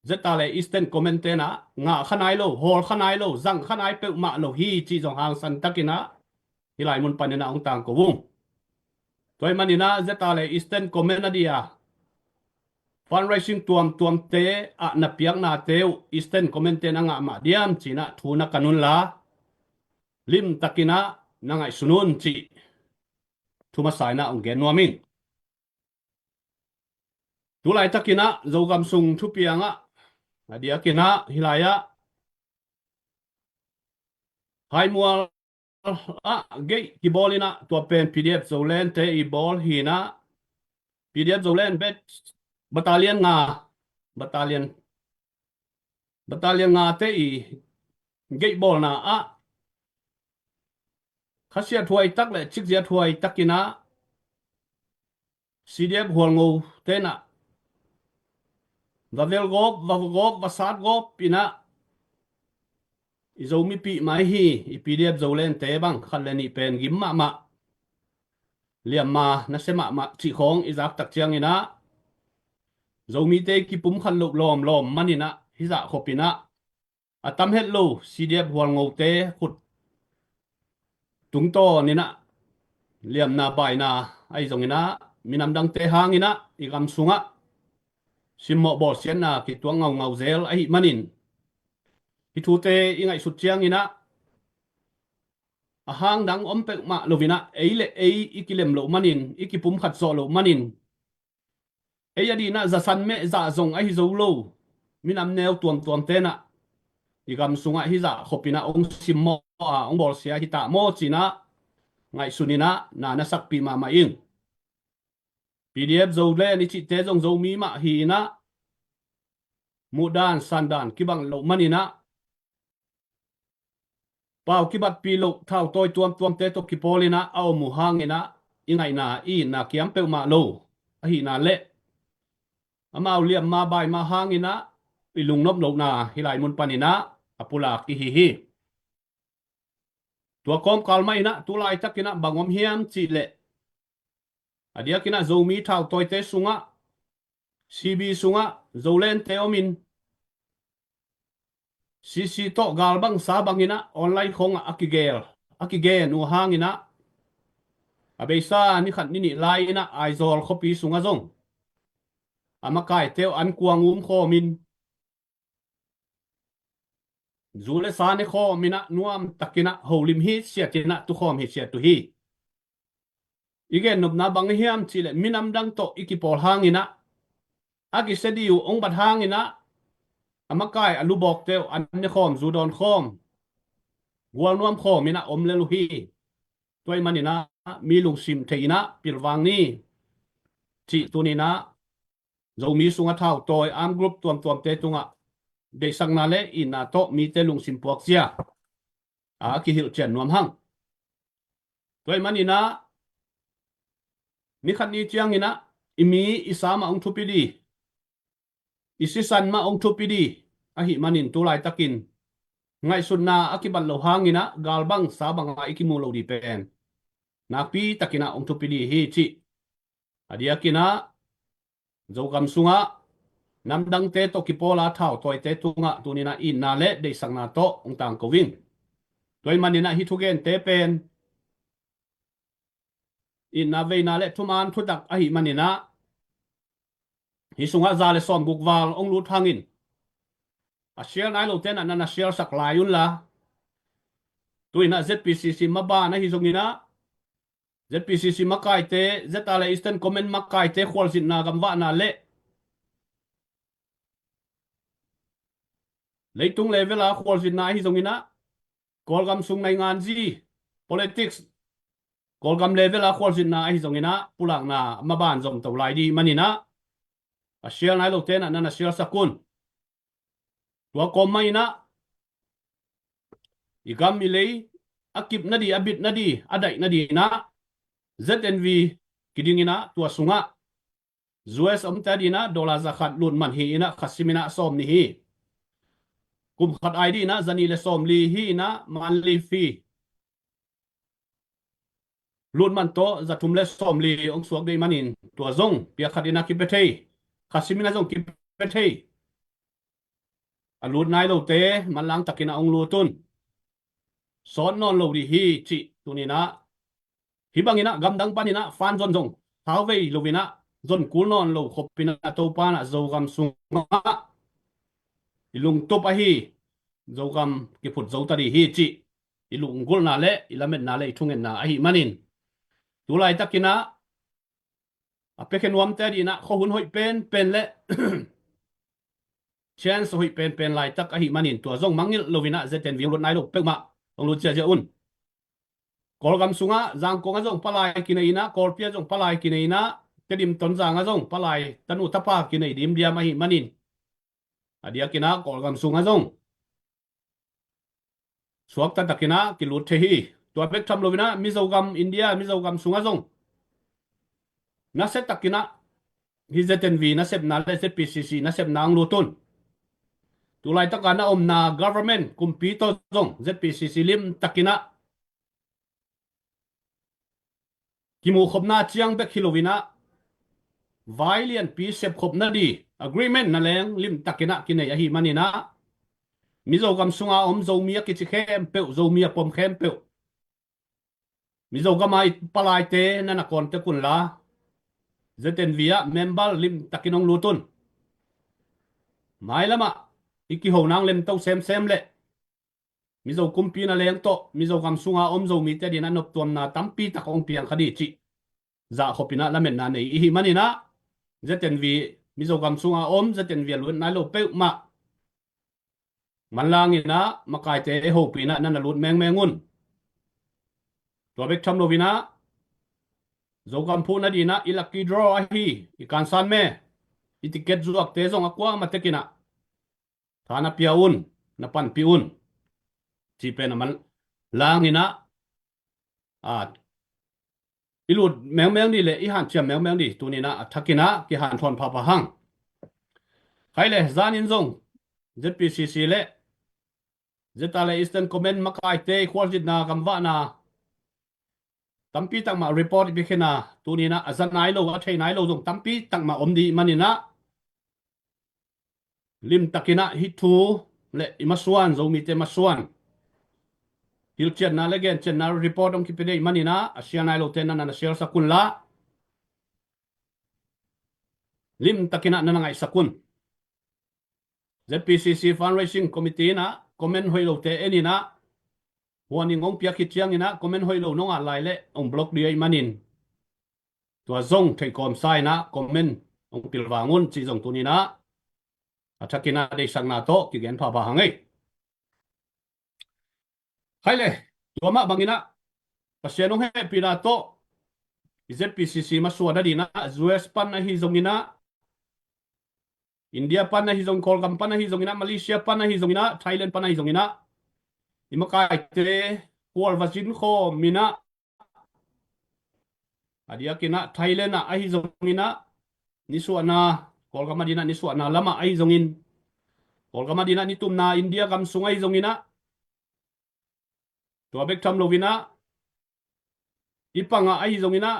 ZRA Eastern Commentena nga khanai lo hol khanai lo zang khanai pe ma lo hi chi zong hang san takina hilai mun panena ong tang ko wung toy manina ZRA Eastern Comenadia fundraising tuam te a na piak na teu Eastern comment te na nga ma diam china thuna kanun la lim takina na ngai sunun chi thuma sai na ong gen nuaming tulai takina zogam sung thu pianga adia kina hilaya hai mual a gei ki bolina to pen PDF zolen te I bol hina PDF zolen bet battalion nga battalion nga te I gei bol na a khasia thuai tak le chik zia thuai takina CDF hual ngô te na vavel gop vasat gop pina izomi pi mai hi I PDF zolen te bang khaleni pen gim ma liam ma na sema ma chi khong izak tak chiang ina zomi te ki pum khan lo lom manina hiza khopina atam het lo CDF hual ngô te khut tung to ni na liam na bai na ai zong ina minam dang te hang ina igam sunga simmo bol sian na ki tuang ngau zel ai manin ki thu te ingai sut chiang ina a hang dang om pe ma lovina eile ei ikilem lo manin ikipum khat zo lo manin ei adi na za san me za zong ai zo lo minam neu tuam te na igam sunga hi za khopina ong simmo ong bol sia hi ta mo china ngai sunina na na sak pi ma ing PDF zo le ni chi te zong zo mi ma hi na mudan sandan kibang lo manina pau kibat pi lo thau toy tuam te to kipolina au mu hangina ingai na I na kiam pe ma lo a hi na le amau liam ma bai ma hangina ilung nop lo na hilai mun panina apula ki hi tua kom kalma ina tulai takina bangom hiam chi le adia kina zomi thau toy te sunga CB sunga zolen te omin CC to galbang sabangina online khong akigel nu hangina abeisa ni khat ni lai ina aizol khopi sunga zong amakai teo an kuangum kho min zule sa ne kho mina nuam takina holim hi siatina tu khom hi siat tu hi igen nop na bang hiam chile minam dang to ikipol hangina agi sediu ong bat hangina amakai alubok teo an ne khom zudon khom gwal nuam khom mina om le lu hi toy manina mi lung sim theina pilwang ni chi tunina zomi sunga thau toy am group tuam te tunga de sang na le ina to mi te lung sim puak sia a ki hil chen nuam hang toy manina ni khat ni chiang ina imi isama ong thupidi isisan ma ong thupidi a hi manin tulai takin ngai sunna akiban lo hangina galbang sabanga ikimu lo di pen napi takina ong thupidi hi chi adia kina zogam sunga namdang te to kipola thau toy te tunga tunina in na le de sangna to ong tang ko wing toy manina hi thugen te pen in na ve na le thuman thudak a hi manina hi sunga za le som bukwal ong lut hangin a share nai lo ten na share sak layun la tuina ZPCC maba na hi zongina ZPCC makai te zetale Eastern comment makai te khwal sin na gamwa na le leitung level a khwal sin na hi zongina kolgam sung nai ngan ji politics kolgam level a khwal sin na hi zongina pulang na maban zong to lai di manina a share nai lo ten na share sakun tua komai na igam milei akip nadi abit nadi adai nadi na ZNV kidingina tua sunga zues amtadina dola zakat lun man hi ina khasimina som ni hi kum khat ID na zani le som li hi na manli fi lun man to zatum le som li ong suak dei manin tua zong pia khatina ki bethei khasimina zong ki bethei alut nai lo te malang takina ong lutun son non lo di hi chi tunina hibangina gamdang panina fan zon zong thawei lovina zon kul non lo khopina to pa na zo gam sunga ilung top a hi zo gam ki phut zo ta di hi chi ilung gul na le ilamet na le thungen na a hi manin tulai takina apeken wam te di na kho hun hoi pen le chance hoi pen lai tak a hi manin tua zong mangil lovina zeten vi lot nai lo pekma ong lu chia un kol gam sunga jang kong a zong palai kineina kol pia zong palai kineina tedim ton jang a zong palai tanu tapa kinei dim dia ma hi manin adia kina kol gam sunga zong suak ta takina kilut the hi tua pek tham lovina mizogam India mizogam sunga zong na set takina hi zeten vi na sep na le PCC na sep nang lutun tulai takana om na government kumpito zong ZPCC lim takina kimu khopna chiang bek hilovina violent peace sep khopna di agreement na leng lim takina kinai a hi manina mizogam sunga om zo mia ki chi khem pe zo mia pom khem pe mizogam ai palai te na na kon te kun la zeten via member lim takinong lutun mai lama iki ho nang lem to sem le mizo kumpi na leng to mizo gam sunga om zo mi te din anop tuam na tampi tak ong piang khadi chi za khopina lamen na nei hi manina zeten vi mizo gam sunga om zeten vi lun na lo pe ma manlangina makai te ho pina na lut mengun to bek tham lovina zo gam phu na dina ilaki draw a hi ikan san me itiket zuak te zong akwa matekina thana piaun na pan piun chi pe na man langina ilut meng ni le i han chiam meng ni tunina athakina ki han thon pha pa hang khaile zanin zong ZPCC le zetale Eastern Comment makai te khwaljit na gamwa na tampi tak ma report bi khena tunina azan nai lo wa thai nai lo zong tampi tak ma omdi manina lim takina hi thu le imasuan zo mi te masuan hilchen na legen chen na report om kipede manina asia nai lo ten na share sakun la lim takina na ngai sakun ZPCC fundraising committee na comment hoilo te enina warning ong pia khichiang ina comment hoilo nonga lai le ong block di manin tua zong thei kom sai na comment ong pilwangun chi zong tunina athakina de sangna to ki gen pha ba hangai haile tuama bangina pasianong he pina to ZPCC masua dina US pan na hi zongina India pan na hi zong Kolgam pan na hi zongina Malaysia pan na hi zongina Thailand pan na hi zongina imakai te kual vacin kho mina adia kina Thailand na hi zongina nisuana Kolgam madina nisuana lama hi zongin Kolgam madina nitumna India gam sungai zongina tua bek tham lovina ipanga ai zongina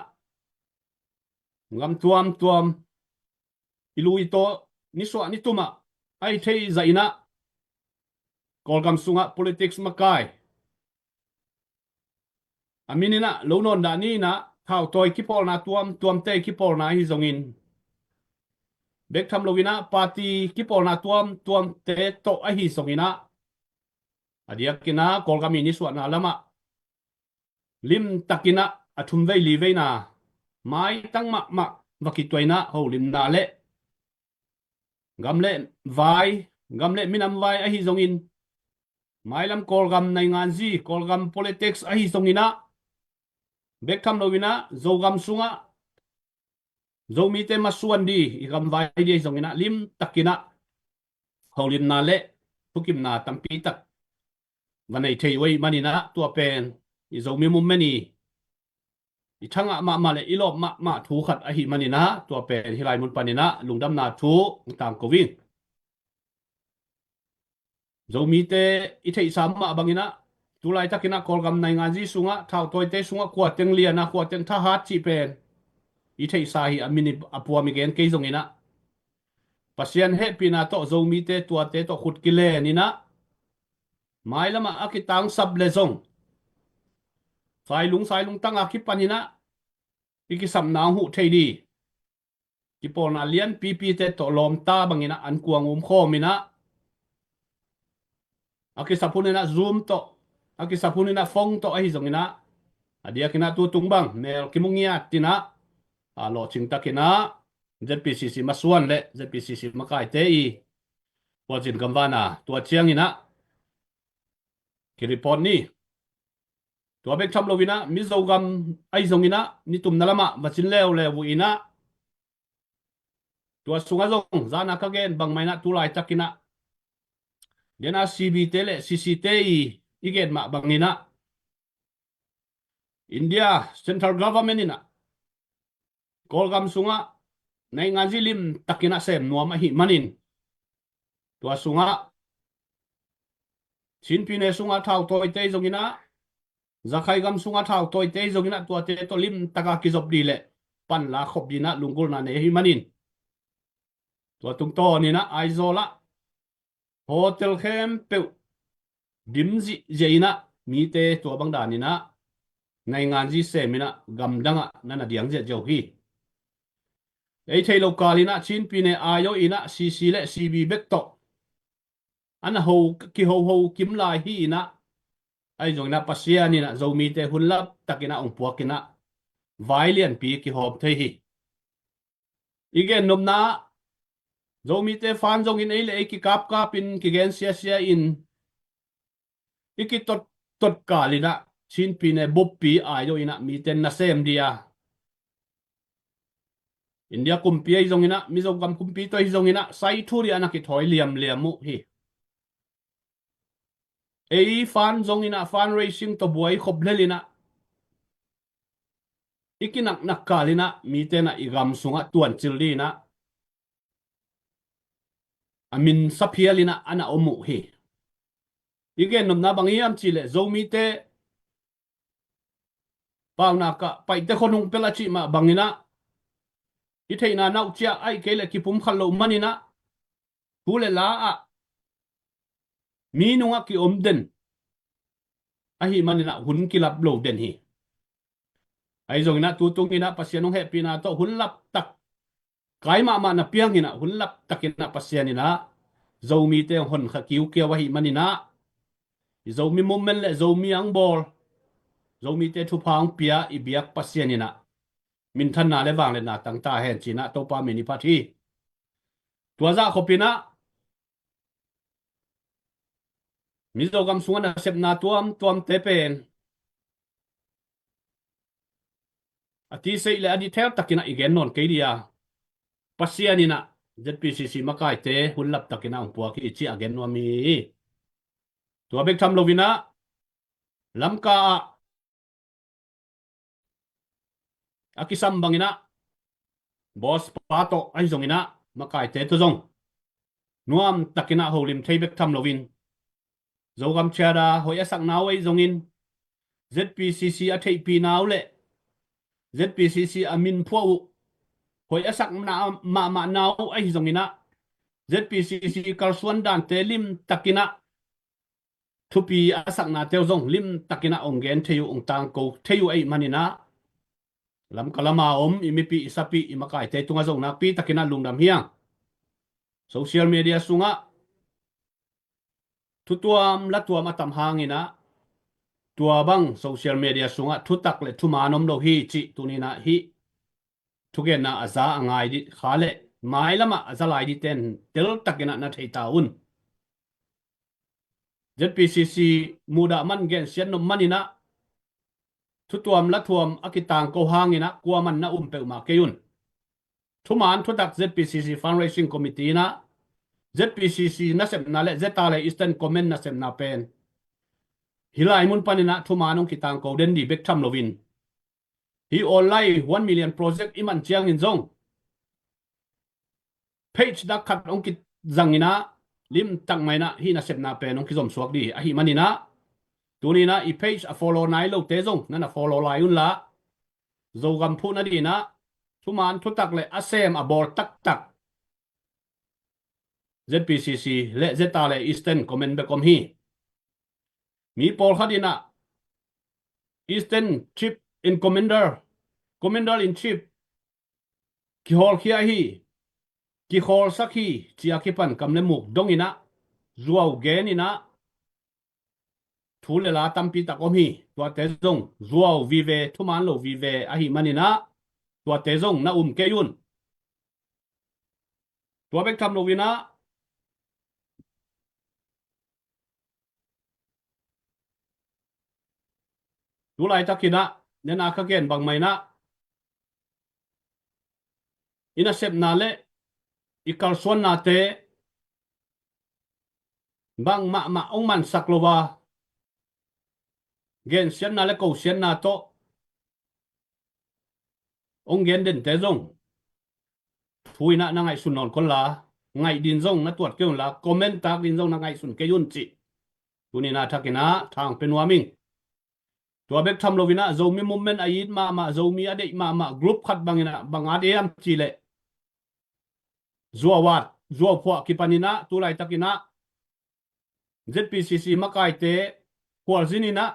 ngam tuam ilui to niswa nituma ai thei zaina kolgam sunga politics makai aminina lonon da ni na thau toy kipol na tuam te kipol na hi zongin bek tham lovina party kipol na tuam te to ai hi zongina adia kina kolgami niswa na lama lim takina athum vei li vei na mai tang ma vakitwaina ho lim na le gamle minam vai a hi zongin mai lam kolgam nai ngan ji kolgam politics a hi zongina bek tham lovina zogam sunga zomi te masuan di igam vai di zongina lim takina ho lim na le tukim na tampi tak vanai thei wei manina tua pen izomi mumeni ithanga ma le ilop ma thu khat a hi manina tua pen hilai mun panina lungdam na thu tang kovin zomi te ithei sam ma bangina tulai takina kolgam nai ngaji sunga thau toy te sunga kwa teng lia na kwa teng tha hat chi pen ithei sa hi amini apua mi gen ke zongina pasian he pina to zomi te tua te to khut kile nina mai lama akitang sab le zong sai lung tang akipanina iki sam na hu thei di ki pol na lian pp te to lom ta bangina an kuang khomina aki sapunina zoom to aki sapunina phong to ai zongina adia kina tu tungbang mel kimungia tina a lo ching takina ZPCC masuan le ZPCC makai te I wajin gamvana tua chiang ina ki report ni tua bek tham lovina mizogam ai zongina ni tum nalama machin leo le wu ina tua sunga zong zana kagen bang maina tulai takina dena CB tele CCTI igen ma bangina India central government ina kolgam sunga nay ngaji lim takina sem nuam hi manin tua sunga chinpine sunga thau toy te zongina zakhai gam sunga thau toy te zongina tua te to lim taka kizob dile pan la khop dina lungul na ne hi manin tua tung to ni na aizola hotel khem pe dimzi jeina mi te tua bang da ni na nay ngan ji semina gamdanga nana diang je jo hi ei thei lokalina chinpine ayo ina CC le CB bek to ana ho ki ho kim lai hi ina ai jong na pasia ni na zomi te hunlap takina ong puakina vailian pi ki hop thei hi igen nomna zomi te fan jong in ei le ki kap kapin ki gen sia in iki tot kalina chinpine boppi ayo ina mi ten na sem dia India kumpi ai zong ina mizogam kumpi to hi zong ina sai thuri anaki thoi liam mu hi ei fan zong ina fundraising to buai khop lelina ikinak nakalina mi tena igam sunga tuan chilina amin sapialina ana omu hi igen nom na bangiam chile zomi te pauna ka paite khonung pelachi ma bangina itheina nau chia ai kele ki pum khallo manina hule la a minunga ki omden ahi manina hun kilap lo den hi ai zong na tutung ina pasianong happy na to hunlap tak kai ma na piang ina hunlap takina pasianina zomi te hon kha kiu ke wa hi manina zomi moment le zomi ang bol zomi te thu phang pia I biak pasianina min than na le wang le na tang ta hen china to pa mini phathi tua za khopina mizogam sunga sep na tuam te pen ati sei le adi thel takina igen non ke dia pasianina ZPCC makai te hunlap takina ong puaki chi again no mi tua bek tham lovina lamka akisam bangina boss pato ai zongina makai te to zong nuam takina holim thei bek tham lovin zogam chara hoya sak naw ai zongin ZPCC a thei pi naw le ZPCC amin phu hoya sak na ma naw ai zongina ZPCC kalsuan dan te lim takina thupi asak na teo zong lim takina ongen theyu ong tang ko theyu ai manina lam kalama imipi isapi imakai te tunga zong nakpi takina lungdam hiang social media sunga tutuam latuam atam hangina tua bang social media sunga thutak le thumanom lo hi chi tunina hi thugena aza angai di khale mai lama azalai di ten tel takina na thei taun ZPCC muda man gen sian no manina thutuam latuam akitang ko hangina kuaman na pe ma keun thuman thutak ZPCC fundraising committee na ZPCC na sep na le zetale eastern comment na sep na pen hilai mun panina thumanong kitang ko den di bek tham lovin hi online 1 million project iman chiang in zong page da khat ong kit zangina lim tang maina hi na sep na pen ong kizom suak di a hi manina tunina I page a follow nai lo te zong nana follow lai un la zogam phu na di na thuman thutak le asem abor tak ZPCC le zetale eastern comment be kom hi mi pol khadina eastern chief in commander in chief ki hol khia hi ki hol sakhi chia ki pan kam le muk dong ina zuaw gen ina thu le la tampi tak om hi tua te zong zuaw vi ve thu man lo vi ve a hi manina tua te zong na ke yun tua bek tham lo wina tu lai takina nena ka gen bang mai na ina sep na le ikal son na te bang ma ong man saklova gen sian na le ko sian na to ông gen den te zong thui na ngai sun non kon la ngai din zong na tuat kêu la comment tak din zong na ngai sun ke yun chi tu ni na thakina thang penwa ming tua bek tham lovina zomi movement ait ma zomi ade ma group khat bangina bangade am chi le zuwa wat zuwa phwa ki panina tu lai takina ZPCC makai te kwal zinina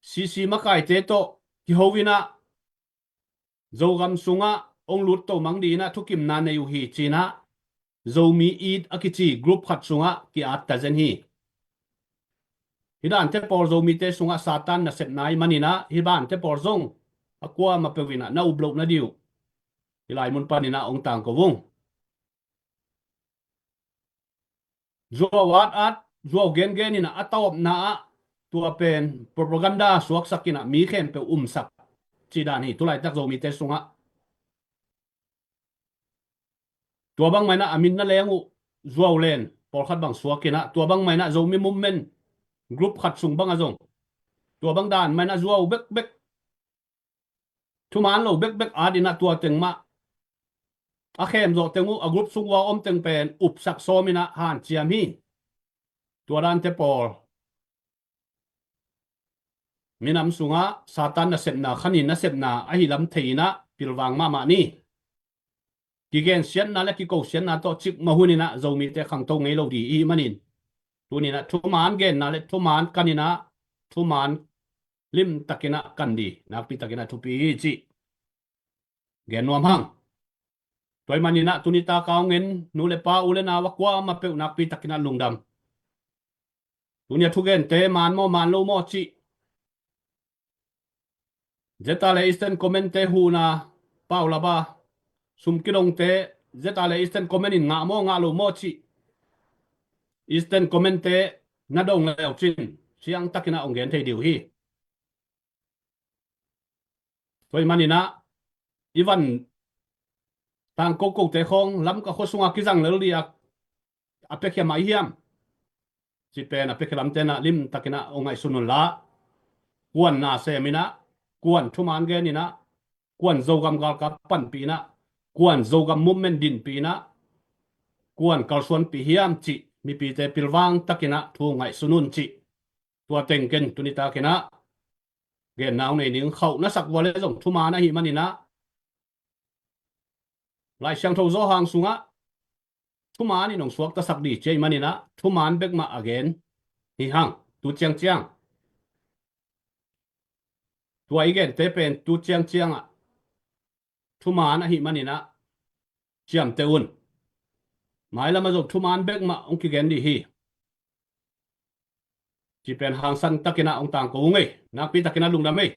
CC makai te to ki hovina zogam sunga ong lut to mangdi na thukim na ne yu hi china zomi eat akichi group khat sunga ki at ta zen hi hidan te por zomi te sunga satan na set nai manina hiban te por zong akwa ma pewina na ublok na diu hilai mun panina ong tang ko wung zo wat at zo gen gen ina atawp na tua pen propaganda suak sakina mi khem pe sak chidan hi tulai tak zomi te sunga tua bang mai na amin na lengu zuaw len por khat bang suakina tua bang mai na zomi movement group khat sung bang azong tua bang dan mai na zuaw bek thu man lo bek adina tua tengma a khem zo tengu a group sung wa om teng pen up sak somina han chiam hi tua dan te por minam sunga satan na sep na khanin na sep na a hi lam theina pilwang ma ni ki gen sian na le ki ko sian na to chik mahunina zomi te khang to ngei lo di i manin tunina thu man gen na le thu man kanina thu man lim takina kandi nakpi takina thu pi chi gen nuam hang toy manina tunita kaungen nu le pa ule na wakwa ma pe nakpi takina lungdam tunia thu gen te man lo mo chi zeta le eastern comment te hu na paula ba sum kidong te zeta le eastern comment in nga lo mo chi eastern comment te na dong le chin siang takina ongen thei diu hi toy manina ivan tang ko te khong lam ka khosunga ki jang le lia apekya mai hiam si pen apekya lam te na lim takina ongai sunun la kuan na se mina kuan thuman ge ni na kuan zogam gal ka pan pi na kuan zogam movement din pi na kuan kalsuan pi hiam chi mi pi te pilwang takina thu ngai sunun chi tua tengken tunita kena gen naw nei ning khau na sak wale jong thuma na hi manina lai siang tho zo hang sunga thuma ni nong suak ta sak di chei manina thuman bek ma again hi hang tu chiang tua igen te pen tu chiang a thuma na hi manina chiam te un mai lama jong thuman bek ma ong ki gen di hi chỉ pen hàng san takina ông tang ko ngai nak pi takina lungdam ei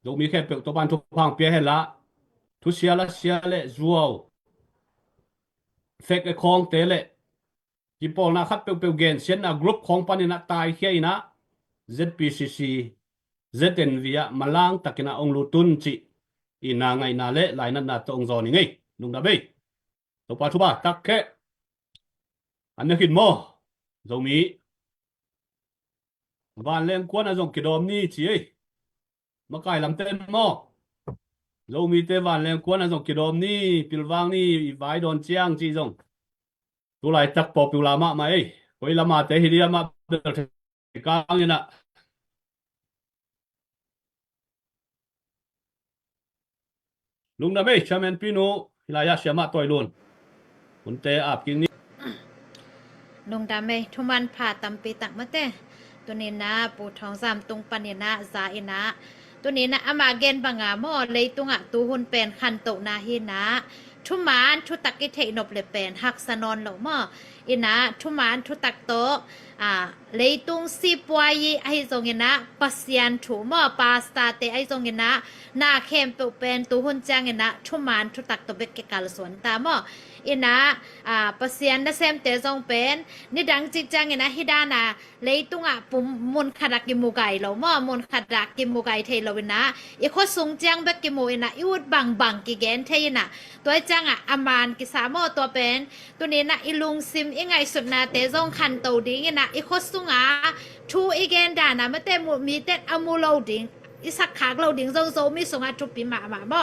do mi khe pe to ban thu phang pe he la thu sia le zuaw fek e khong te le chỉ pol na khat pe gen sen na group khong panina tai khia ina ZPCC ZNVia malang takina ong lutun chi ina ngai na le lai na to ong zo ni ngai lungdam ei to pa thu ba tak khe an kin mo zo mi van lên quân là dùng cái đom ni chỉ ấy mà cài làm tên mò dâu mi tê van lên quân là dùng cái đom ni pilvang ni vài đòn chiang chỉ dùng tu lại tập bộ piu lama mà ấy quay lama tê hi mà được cái như nè lúc đó mấy chairman pinu là ya xem mà tôi luôn muốn tê áp kinh ni nung dame thuman pha tampi tak mate tunina pu thong zam tung panina za ina ตัวนี้นะอามาเกนบังอาหม้อเลยตุงอ่ะตูหุนเป็นคันโตนาฮินะทุมานทุตักกิเทนบเลยเป็นหักสนอนหลหม้ออินะทุมานทุตักโตเลยตุงซีปวายไอซงเงนะปัสยันถูหม้อปาสตาเตไอซงเงนะนาเข้มเป็นตูหุนจังเงนะทุมานทุตักโตเบกเกกาลสวนตาหม้ออินะปัสยันนะเซมเตซงเป็นนี่ดังจิจังเงนะฮิดานาเลยตุงอ่ะปุ่มมุนขดักกิมูไกหลหม้อมุนขดักกิมูไกเทลวินะอีโคสุงจังเบกกิมูอินะยูดบังกิเกนเทยนะตัวจังอ่ะอามานกิสามอตัวเป็นตัวนี้นะอีลุงซิมอีไงสุดนาเตซงคันโตดิ้งนะอีโคสุงอ่ะทูอีเกนดานะไม่เต็มมีเต็มอมูโลดิ้งอีสักขากเราดิ้งโซมีสงอาทุปีมาบ่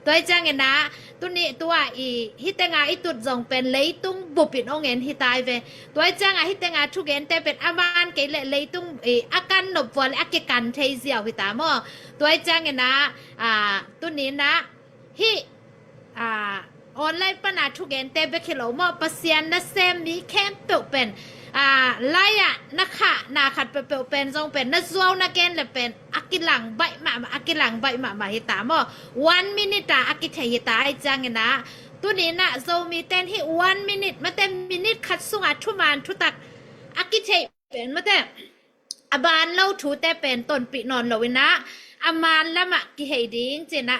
ตัวจังเงนะตัวนี้ตัวอีฮิตงาอีตุดจงเป็นเลยตุงบุปินองเงินฮิตายเวตัวจังอ่ะฮิตงาทุกเงินแต่เป็นอามานเกลเลยตุงอาการหนบวันอากิกันเทเซียวฮิตามอตัวจังเงนะตัวนี้นะฮิออนไลน์ปนาทุกเงินแต่เบคิโลมอปัสยันนะเซมมีแคมเปลเป็นไล่นะคะนาขัดเปลเป็นทรงเป็นนะซวนะเกนเลยเป็นอากิหลังใบมาอากิหลังใบมาฮิตามอ1 minute อากิเทฮิตาไอจังนะตัวนี้นะโซมีเต้นที่1 minute มาเต้นมินิคัดสุงอาทุมานทุตักอากิเทเป็นมาเต้นอบานเล่าถูแต่เป็นต้นปีนอนเลวินะอามานละมะกิเฮดิ้งเจนะ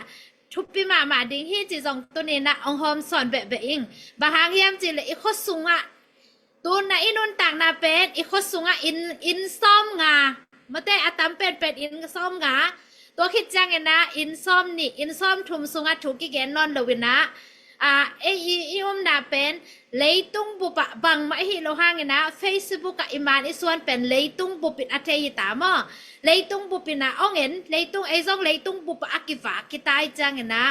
ทุบปีมาดิ้งที่จีจงตัวนี้นะองหอมสอนแบบอิงบางเฮียมจีเลยอีโคสุงอะตัวน่ะอินุนต่างนาเป็นอีโคสุงอะอินซ้อมงามาแต่อาตามเป็นอินซ้อมงาตัวคิดจังเงนะอินซ้อมนี่อินซ้อมทุมสุงอะถูกกิเกนนอนเลวินะอีนาเป็นเลยตุงบุปะบังมาฮิโลหางเงนะเฟซบุ๊กกับอิมานอีส่วนเป็นเลยตุงบุปินอัตยิตามอเลยตุงบุปินะอ้องเห็นเลยตุงไอซองเลยตุงบุปะอักิฝากิตายจังเงนะ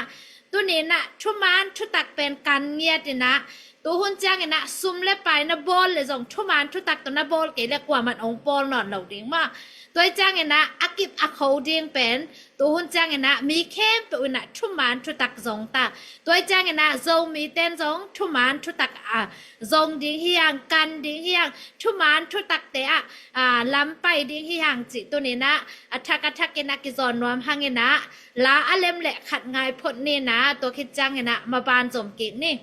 ตัวนี้นะชุมานชุตักเป็นกันเงียดนะตัวหุ่นจังเงนะซุ่มเล็บไปนะบอลเลยส่งชุมานชุตักตัวนะบอลเกลี่ยกว่ามันองบอลหนอนเหล่าดิ้งมาตัวจังเงนะอักิบอักเขาดิ้งเป็นตัวหุ่นจังเงนะมีเข้มเป็นนะชุมานชุตักสงตาตัวจังเงนะโซมีเต้นสงชุมานชุตักซงดิ้งเฮียงกันดิ้งเฮียงชุมานชุตักเตะลำไปดิ้งเฮียงจิตัวนี้นะทักเกนะกิจอนนวมหังเงนะลาอเลมแหละขัดไงพดนี่นะตัวคิดจังเงนะมาบานจมกินี่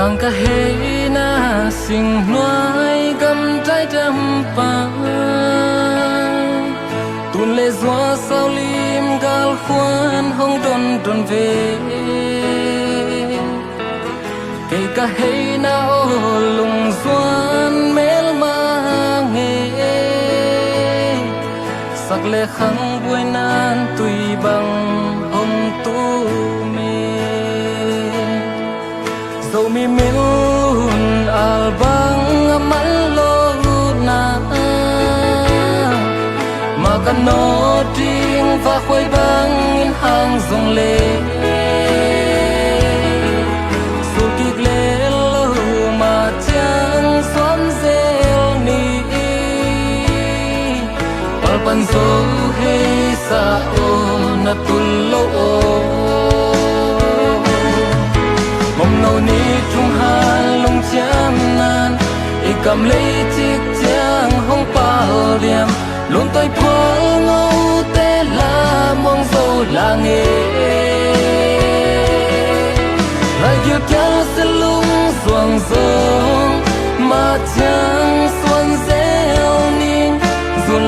ต่างก็เห็นสิ่งน้อยกำใจจำปาตุนเลสวาสาวลิมกาลควันห้องดนเวเกยก็เห็นโอลุงสวนเมลมาเงสักเลขังบวยนานตุยบังห้องตูเมDẫu mi milun albang malona mà căn nó trinh và khôi băng in hàng dòng lệ dù kịch lệ lâu mà chẳng xoắn rêu ni palpan dâu hay sa o na tullo mong nâu ni trung hà lông chém nan y cầm lấy chiếc chang hông bao điểm luôn tôi phó ngâu tê la mong dâu là nghề lại yêu kéo sẽ lung ruộng rồng mà chẳng xuân rêu ninh dù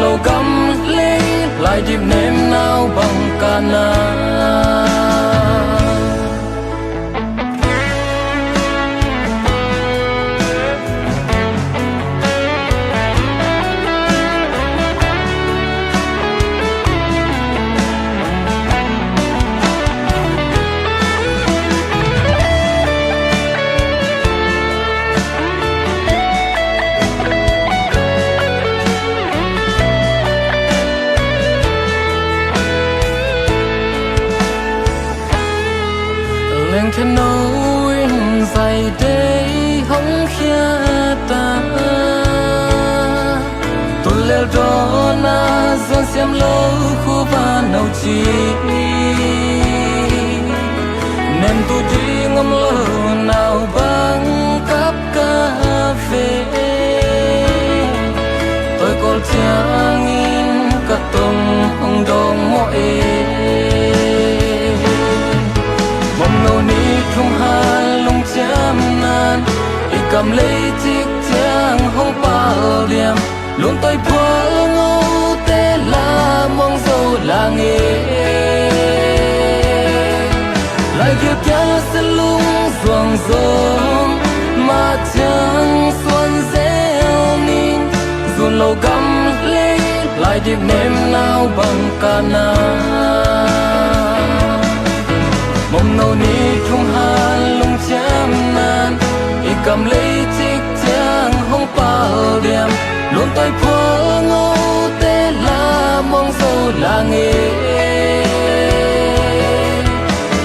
kana lên thiên nối dài đây hông khia ta tu leo đó na dọn xem lâu khu ba nấu chi nên tu đi ngâm lâu nào bằng cắp cà phê tôi còn chẳng in cả tông hồng đông mỏi mong nâu ni không hà lung chém nan y cầm lấy chiếc chang hông bao điểm luôn tôi phơ ngô tê là mong dâu là nghề lại kiếp cha sẽ lung ruộng rộn mà chẳng xuân rêu ninh dùn lâu găm lấy lại điệp nêm nào bằng ca na mong nâu ni không hà lung chém nan y cầm lấy chiếc chang hông bao điểm luôn tôi phơ ngô tê là mong dâu là nghề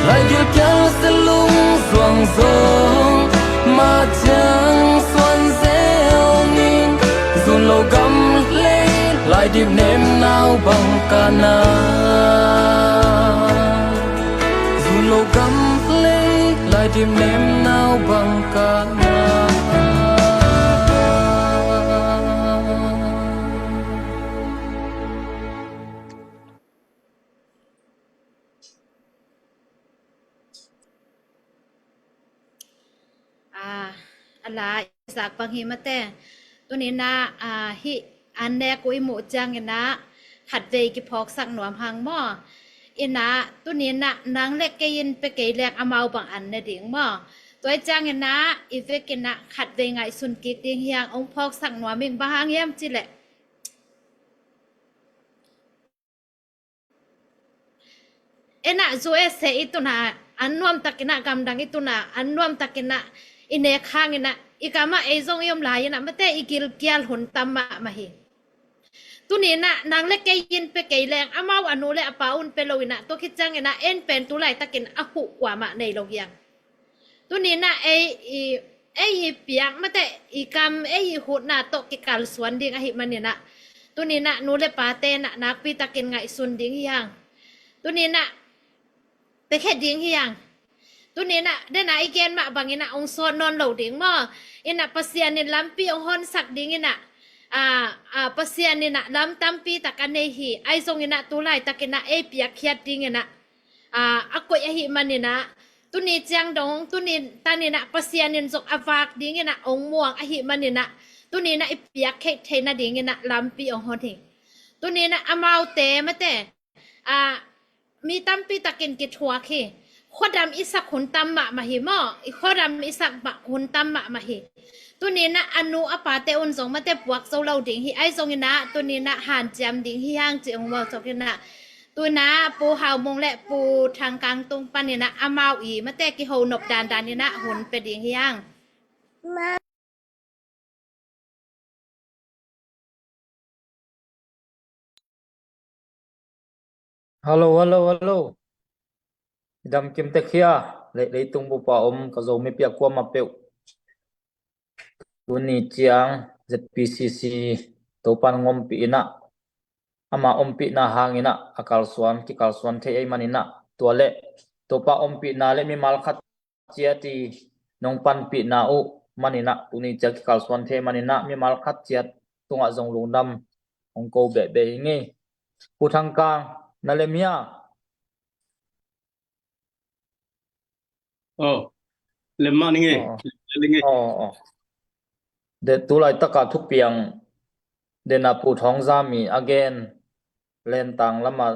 lại kiếp cha sẽ lung ruộng rộn mà chẳng xuân rêu ninh dùn lâu găm lấy lại điệp nêm nào bằng ca na dùn lâu găm lấy lại điệp nêm nào bằng ca na ala isak panghimate tunina hi anne ko imu changina hatve ki phok sak nuam hang mo ina tunina nang le kein pe ke lek amau bang anne ding mo toy changina ifekina khatve ngai sun ki ting hiang ong phok sak nuam ming bahang yam chile ena zoe se ituna annuam takina gamdang ituna annuam takina ine khangina ikama ezong yom layina mate ikil kyal hun tamma mahi tunina nang le keyin pe keileng amau anu le apaun pelowina to kichangina en pen tulai takin ahu kwa ma nei logyang tunina hi piak mate ikam hi hut na to ki kal swan ding ahi manina tunina nu le pate na nakpi takin ngai sun ding yang tunina te khe ding hiang tunina dena igen ma bangina ong son non lo ding mo ina pasian ni lampi ong hon sak ding ina pasian ni na lam tampi takane hi ai song ina tulai takina e piak khiat ding ina akoi a hi manina tuni chang dong tuni tanina pasian nin jok awak ding ina ong muang a hi manina tunina i piak khe theina ding ina lampi ong hon hi tunina amau te mate mi tampi takin ki thua khi khodam isak hun tamma mahi mo I khodam isak ba hun tamma mahi tunina anu apate un jong mate puak zo lo ding hi ai jong ina tunina han jam ding hi hang chi ong mo chokina tuna pu hau mong le pu thang kang tung panina amau I mate ki ho nop dan danina hun pe ding hi hang Hello. Dam kim te khia le tung bu pa ka zo mi pia kwa ma pe uni chiang ZPCC topan ngom pi ina ama pi na hangina akal swan ki kal swan the ai manina toale topa pi na le mi mal khat chiati nong pan pi na u manina uni cha ki kal swan the manina mi mal khat chiat tunga jong lungdam ong ko be nge pu thang kang na le mia lemma ni nge linge de tulai taka thuk piang de na pu thong za mi again len tang lama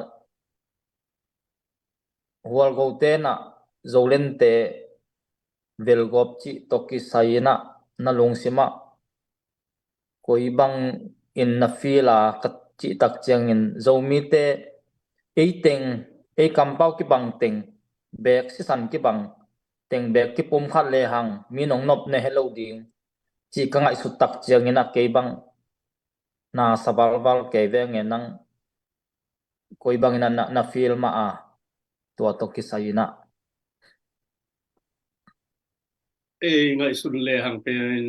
hual go te na zolen te velgop chi toki sayina na lungsima koi bang in na fila kat chi tak chiang in zomi te eiteng e kampau ki bang teng bek si san ki bang teng bek ki pum khat le hang mi nong nop ne hello ding chi ka ngai su tak chiang in a ke bang na sabal bal ke ve nge nang koi bang in na feel ma a tua toki sayina ngai sun le hang pen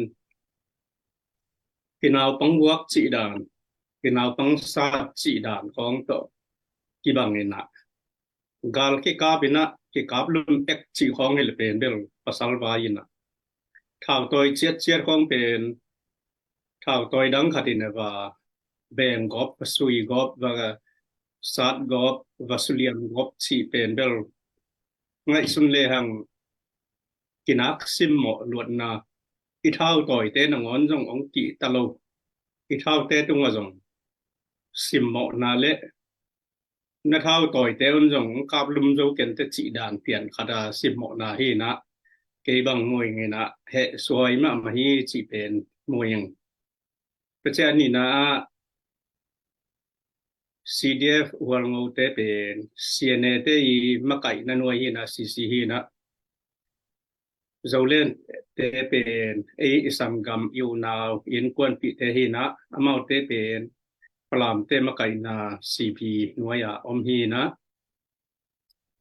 kinau pang wak chi dan kinau pang sa chi dan kong to ki bang ina gal ki ka bina ki kap lum ek chi kong hel pen bel pasal ba ina thao toi chiat chiat kong pen thao toi dang khatin ba beng gop sui gop và sát gop và sulian gop chi pen bel ngai sun le hang kinak sim mo luat na i thao toi te na ngon jong ong ki talo i thao te tung a jong sim mo na le na thao toi te un jong kap lum jo ken te chi dan pian khada sim mo na hi na ke bang ngoi nge na he soi ma hi chi pen moyang pe cha ni na CDF wal ngau te pen CNA te i makai na noi hi na CC hi na zolen te pen e isam gam yu naw in kwan pi te hi na amau te pen palam te makai na CP noya om hi na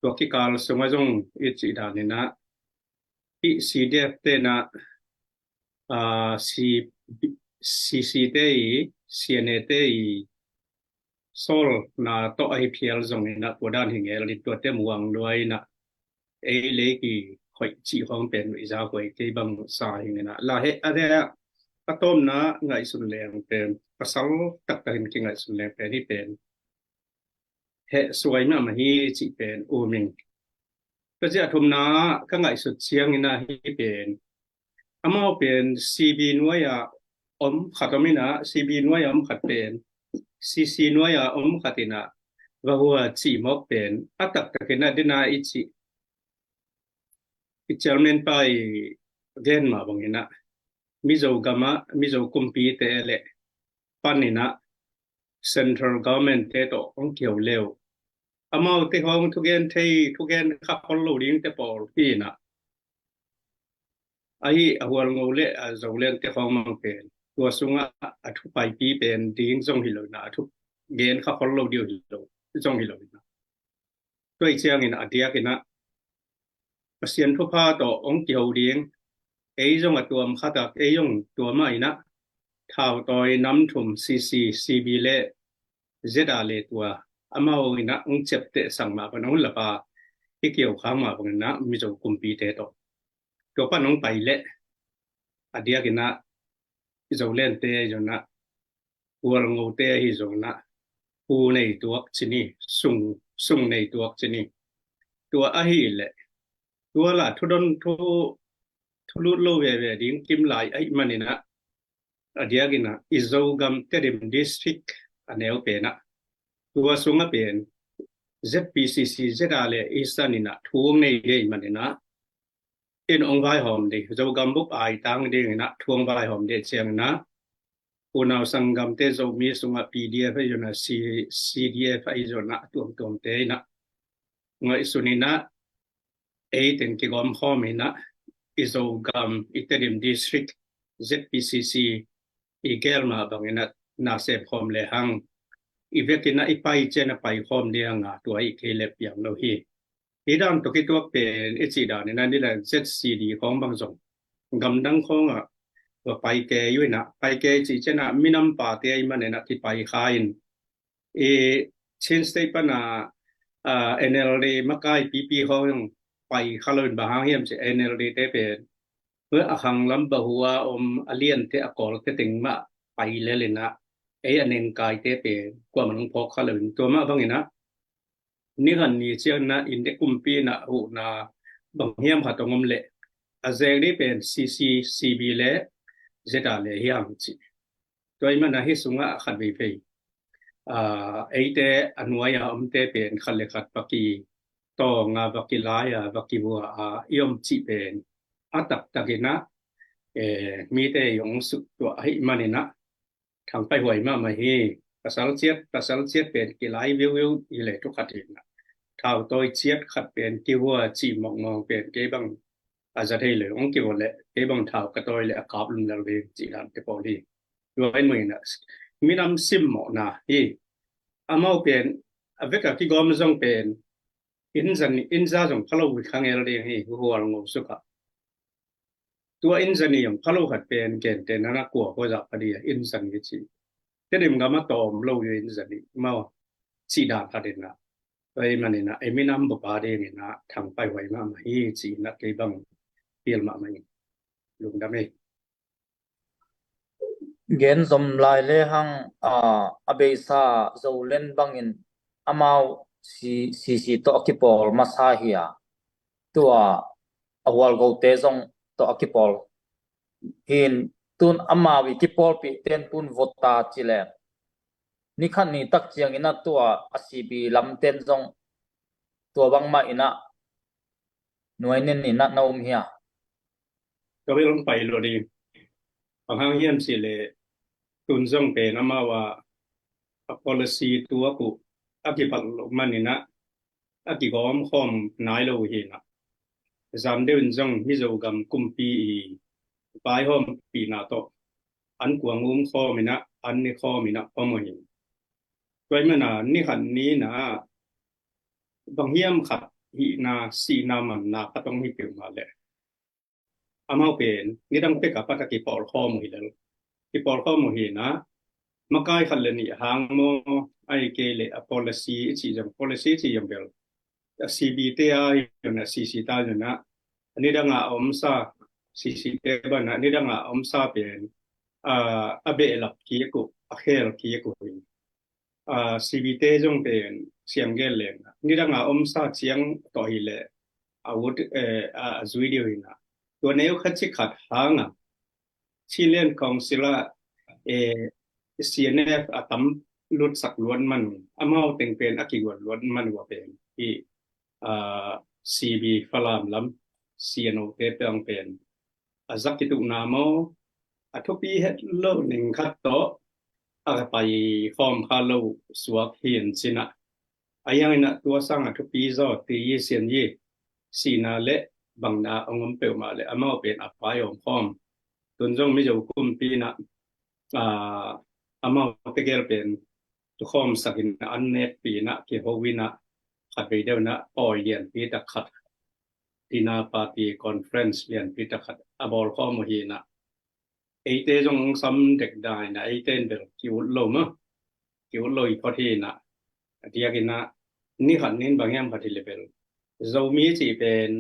to ki kal songa jong i chi da ni na i CDF te na C CC te i CNA te i sol na to IPL jong ni na podan hi ngel ni to te muang loi na e le ki khoi chi hong pen wi za khoi ke bang sa hi na la he ade atom na ngai sun leng pen pasal tak takin ki ngai sun leng pen ni pen he suai na ma hi chi pen u ming ka ja thum na ka ngai su chiang ina hi pen amao pen CB nuaya om khatomina CB nuaya om khat pen CC nuaya om khatina wa huwa chi mok pen atak takina dina ichi chairman pai gen ma bangina mizo gama mizo kumpi te le panina central government te to ong kiau leo amao te hong thugen thei thugen kha follow ding te por pi na ai awal ngole a zolen te hong mang pen tua sunga athu pai pi pen ding jong hilo na athu gen kha follow dio hilo jong hilo na toi chiang in atia kina pasien thu pha to ong kiau ding ei jong atuam khata ei jong tua mai na thao toi nam thum CC CB le zeda le tua amao ina ong chep te sang ma panong la pa ki kiau khang ma bang na mi zo kumpi te to pa nong pai le adia kina zo len te jo na wal ngo te hi zo na pu nei tuak chini sung sung nei tuak chini tua a hi le tua la thu don thu thu lu lo ve ding kim lai ai manina adia kina izo gam terim district anel pe na tua sunga pen ZPCC zedale isanina thuang nei ge manina in ong vai hom de zo gam buk ai tang de na thuang vai hom de cheng na unaw sanggam te zo mi sunga PDF yo na CDF ai zo na tuam te na ngai sunina e ten ki gom hom ina izo gam iterim district ZPCC igelma bangina na se hom le hang ivekina ipai chena pai hom de anga to ai ke le piang lo hi idam to ki tuak pen ichi da ni na ni la ZCD khong bang zong gam dang khong a wa pai ke yu na pai ke chi chena minam pa te ai man na ki pai khain e chin state pa na NLD makai PP khong pai khalon ba hang hiam che NLD te pen มื่ออังลำบะหัวอมอเลียนเตะกอลเตติงมาไปเลยนะไอ้อันเองกายเตะเปกว่ามันพอเขาเลยตัวมาบางอย่างนะนี่กันนี่เชียงนะอินเดกุมปีนะหูนะบางเฮียมขัดตรงมเละอาเซรีเป็นCCCBเละเจตาเละเฮียมจีตัวมันนะฮิสุงะขัดไปไอ้เตะอันวายอมเตะเป็นขัดเละขัดปากี to nga vakilaya vakiwa iom chi pen atak takina mi te yong su to hi manina thang pai hoi ma hi pasal chiat pen kilai viu ile to khatina thao tôi chiat khat pen kiwa chi mong pen ke bang azathe le ong kiwa le ke bang thao ka tôi le kap lum le ve chi dan te poli rồi mình là mi nam sim mo na hi amau pen aveka ki gom zong pen in za zong phalo wi khang el de hi hu al ngom su ka tua in zani yong phalo khat pen ken te na ko ko za pa dia in zan gi chi te dim ga ma tom lo yu in zani ma chi da pa de na ai mani na ai mi nam ba de ni na thang pai wai ma hi chi na ke bang piel ma mai lung da me gen zom lai le hang abesa zo len bangin amau si to akipol masahia tua awal go te zong to akipol hin tun amawi kipol pi ten pun vota chile ni khan ni tak chiang ina tua asibi lam ten zong tua bang ma ina noinen ni na naum hiaก็ไม่ลงไปโลดีบางครั้งเฮียนสิเลยตุนซ่งเป็นอามาว่า policy ตัวกูอากิปักลงมันนี่นะอากิกอมคอมนายโลเฮนะจำเดินซ่งมิโซกัมกุมปีปลายห้อมปีนาโตอันกวางุ้มข้อมินะอันนี้ข้อมินะพ่อมหินด้วยมันนะนี่ขันนี้นะบางเฮียมขัดหินาสีนามันนาก็ต้องให้เกี่ยวมาเลยอามาเป็นนี่ต้องไปกับปากกิปอลข้อมือเลยกิปอลข้อมือนะมาใกล้ขันเลยนี่หางโมไอเกลอะ policy ที่จะ policy ที่ยังเบล CBTI อยู่นะ CC ตาอยู่นะอันนี้ดังอาอมซา CC เตบ้านนะนี่ดังอาอมซาเป็นอาเบลับกี้กูอาเคลกี้กูCBT จงเป็นเสียงเกลเลยนะนี่ดังอาอมซาเสียงต่อหิเลอาวุธจุดเดียวนะตัวนี้เขาจะขัดหางชิเลนของศิลาCNF ตั้มลุดสักล้วนมันอามาเอาแต่งเป็นอากิวนล้วนมันว่าเป็นที่CB ฟลามล้ำ CNO เตเปองเป็นจักกิตุนามอทุปีเฮ็ดโลหนึ่งคัดโตไปฟอร์มคาโลสวกเฮียนสินะอายังนะตัวสร้างทุปีจอตีเสียนยี่สีนาเละบางนาองค์เปลมาเลยอามาเป็นอภัยองพร้อมตุนจงไม่จะคุมปีนะอามาไปเกลเป็นทุกข้อมสักินอันเนตปีนะเกี่ยววินะขัดไปเดียวนะปอยเรียนปีตะขัดทีนาปาร์ตี้คอนเฟรนซ์เรียนปีตะขัดอบอลข้อมหีนะไอเตจงซ้ำเด็กได้นะไอเต้นเป็นกิวโลมะกิวโลอีพอทีนะที่ยากินนะนี่ขัดนี้บางอย่างพอทีเลเวลเรามีจีเป็น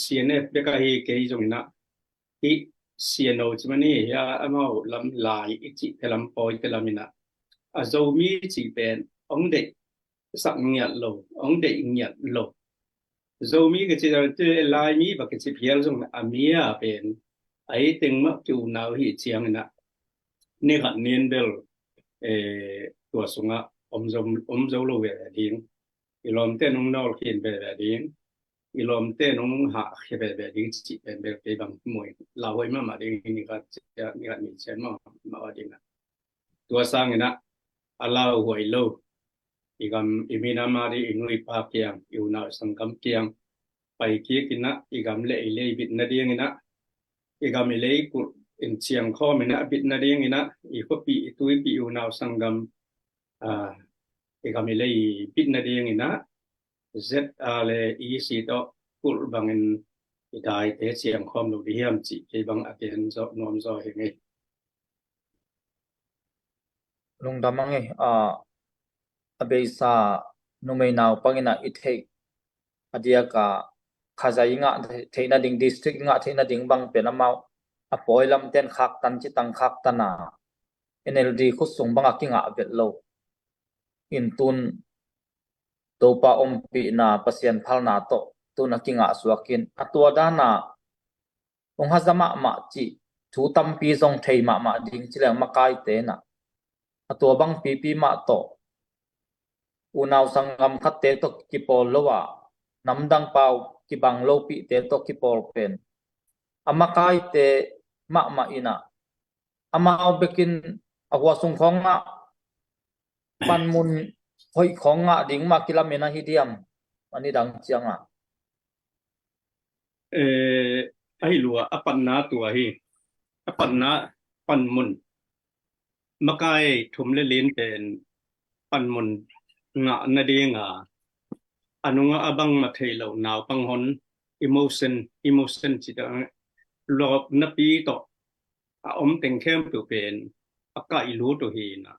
CNF เบกาฮีเกย์จงนะที่ CNO จิมันนี่ยาอามาลำลายอีจีเป็นลำปอยเป็นลำมินะเรามีจีเป็นองเด็กสักเงียดโลองเด็กเงียดโลเรามีก็จะลายมีบักจะเพียรจงอามีเป็นไอตึงมักจูนาวหีเชียงนะนี่ขัดเนียนเบลตัวสงะอมจโลเวรดิ้งอีลอมเต้นงนอลเขียนเวรดิ้งอีลอมเต้นงหาเขียนเวรดิ้งจีเป็นเบลไปบางมวยลาวไว้มาดิ้งนี่ก็จะนี่ก็มีเช่นมาดิ้งนะตัวสร้างนะอาลาวหวยโลอีกอีมีนามาดีอิงลิปาเกียงอยู่นาสังกัมเกียงไปเกี่ยกินนะอีกเล่บิดนาเดียงนะอีกเล่กุอินเชียงข้อมันนะบิดนาเดียงนะอีกปีตุยปีอยู่นาสังกัมอีกเล่บิดนาเดียงนะเซตอะไรอีสีโตกุลบังอินอีได้เตเชียงข้อมลูกเฮียมจีไอบางอาเกนโซนอมโซเฮงลุงดำมังabesa numei naw pangina ithei adia ka khazai nga theina ding district nga theina ding bang penamau apoilam ten khak tan chi tang khak tana NLD khusung banga kinga betlo intun topa ompi na pasien phalna to tuna kinga suakin atwa dana ong hazama ma chi thu tampi zong thei ma ding chilang makai te na atwa bang pp ma to unaw sangam khatte to ki pol lowa namdang pau ki banglo pi te to ki pol pen amakai te ma ina amao bekin ahwa sung khonga panmun hoi khonga ding ma kilamena hidiam ani dang chianga ai lua apan na tua hi apan na pan mun makai thum le lin pen pan mun nga na de nga anunga abang ma thei lo naw pang hon emotion chi da lop na pi to a om teng khem tu pen akai lu to hi na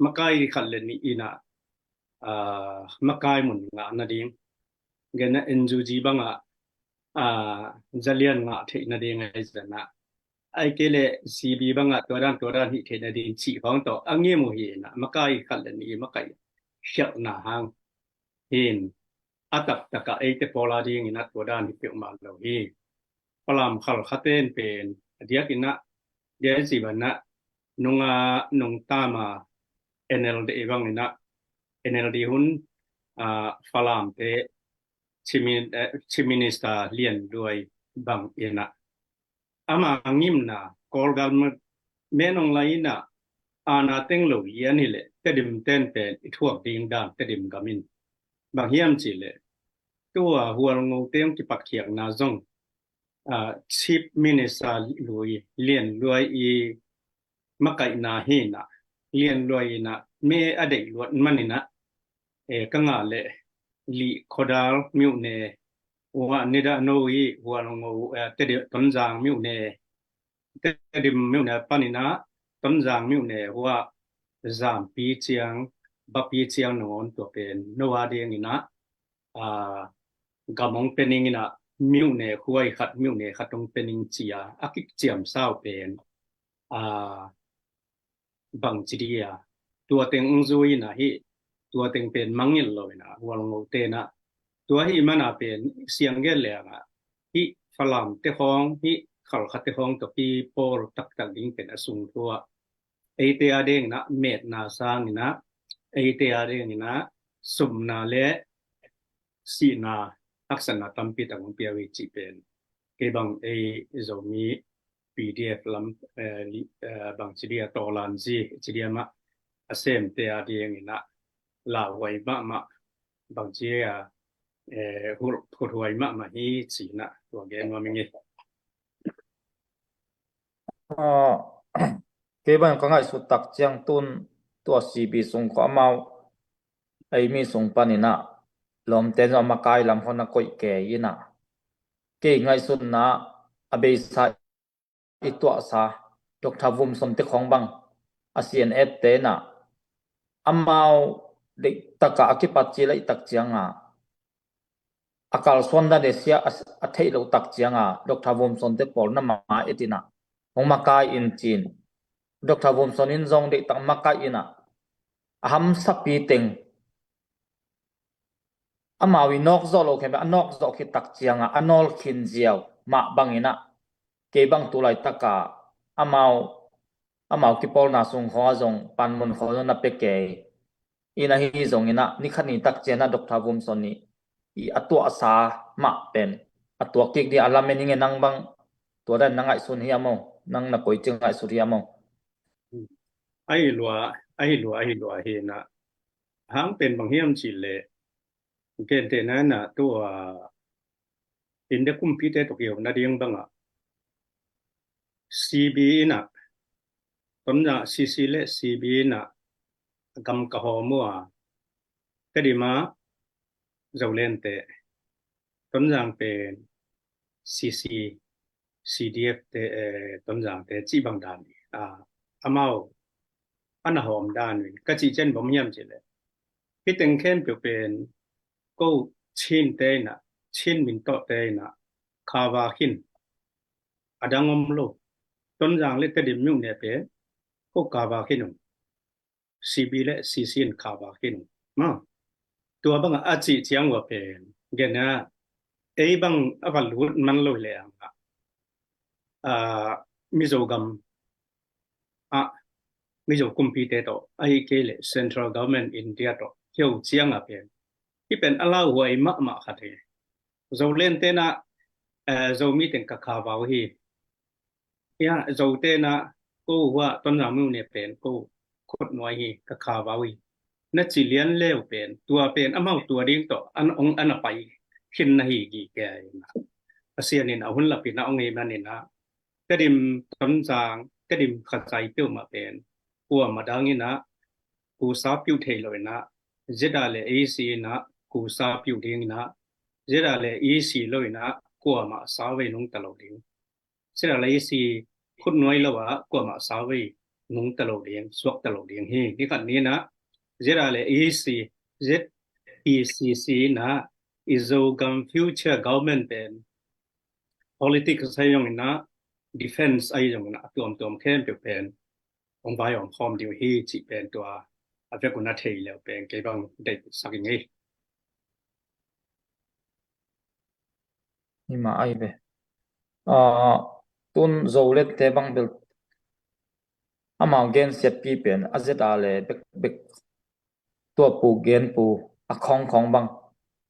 makai khal le ni ina makai mun nga na ding gena enju ji banga jalian nga thei na ding ai zana ai kele cb banga toran hi thei na ding chi phang to ange mu hi na makai khal le ni makai shak na hang hin atak taka ai te pola ding ina toran hi pe ma lo hi palam khal khaten pen dia kina dia si bana nunga nung tama nld bang ina nld hun falam te chiminista lian duai bang ina ama ngim na kolgal menong laina ana tenglo yani le tedim ten pen ithuak ding dan tedim gamin bang hiam chi le tua hual ngo tem ki pak khiak na zong chief minister lui lian lui i makai na hi na lian lui na me adei luat manina kanga le li khodal miu ne wa nida no yi hual ngo tedi tonjang miu ne tedim miu ne panina tonjang miu ne wa zam pi chiang ba pi chiang non to pen no wa ding ina gamong pening ina miu ne huai khat miu ne khatong pening chia akik chiam sao pen bang chidia tua teng zui na hi tua teng pen mangil lo na wal ngo te na tua hi mana pen siang ge le nga hi falam te hong hi khal khat te hong to pi por tak tak ding pen asung tua ei te adeng na met na sang na ei te adeng na sum na le si na aksana tampi tang piawi chi pen ke bang ei zomi pdf lam bang chidia tolan ji chidia ma asem te adeng ina la wai ma bang chia hul huai ma hi chi na to gen ma mingi ke ban ka ngai su tak chiang tun tua cb sung ko mau ai mi sung panina lom ten ma kai lam hona koi ke ina ke ngai sun na abe sa itwa sa dr vum som te khong bang asian et te na amau de taka akipat chi lai tak chianga akal sonda de sia athei lo tak chianga dr vum som te pol na ma etina hong makai in chin dr vum son in zong de tak makai ina aham sapi teng amawi nok zo lo khem anok zo khi tak chianga anol khin jiao ma bangina ke bang tulai taka amau ki pol na sung kho zong pan mun kho na pe ke ina hi zong ina ni khani tak chena dr vum son ni i atwa sa ma pen atwa kik di alamen nge nang bang to dan nangai sun hi amo nang na koi ching ai su hi amo ai lua hi na hang pen bang hiam chi le gen te na na tua in de kum pi te to kyo na ding banga cb na tomna cc le cb na gam ka ho mo ka di ma zaulen te tomjang pen cc cdf te tomjang te chi bang dan amao ana hom dan win ka chi chen bom hiam chi le pi teng khem pyo pen ko chin te na chin min to te na khawa hin adangom lo tomjang le te dim nyu ne pe ko khawa hin cb le cc in khawa hin ma tua bang a chi chiang wa pen gen na ei bang aval lut man lo le anga mizogam mizo kumpite to ai ke le central government india to hiểu chiang à bên cái bên Allah huay mà khát thế dầu lên tên à dầu mi tên cả khá vào hi ya dầu tên à cô hoa tuần nào mu nè bên cô khuất nói hi cả khá vào hi nó chỉ liên leo bên tua bên amau tua điên to ông anh phải khiến na hi gì cái ASEAN nên ông là bên ông ấy mà nên cái điểm tuần giang cái điểm khát trái tiêu mà bên của mà đang như cú sa phiêu thay rồi giết ra lệ AC cú sa phiêu điên giết ra lệ AC rồi của mà sa về nông tàu điên giết ra lệ AC khôn nói lâu của mà sa về nông tàu điên suốt tàu điên hi cái phần này giết ra lệ AC giết ECC Izogam future government pen politics hay yung defense ay yung tuom khen pen ông vai ông form điều hi chỉ pen tua à việc của nó thì là pen cái bằng để sao cái nhưng mà ai về tun zolet te bang bil ama gen set pi pen azeta le bek bek tua pu gen pu a khong bang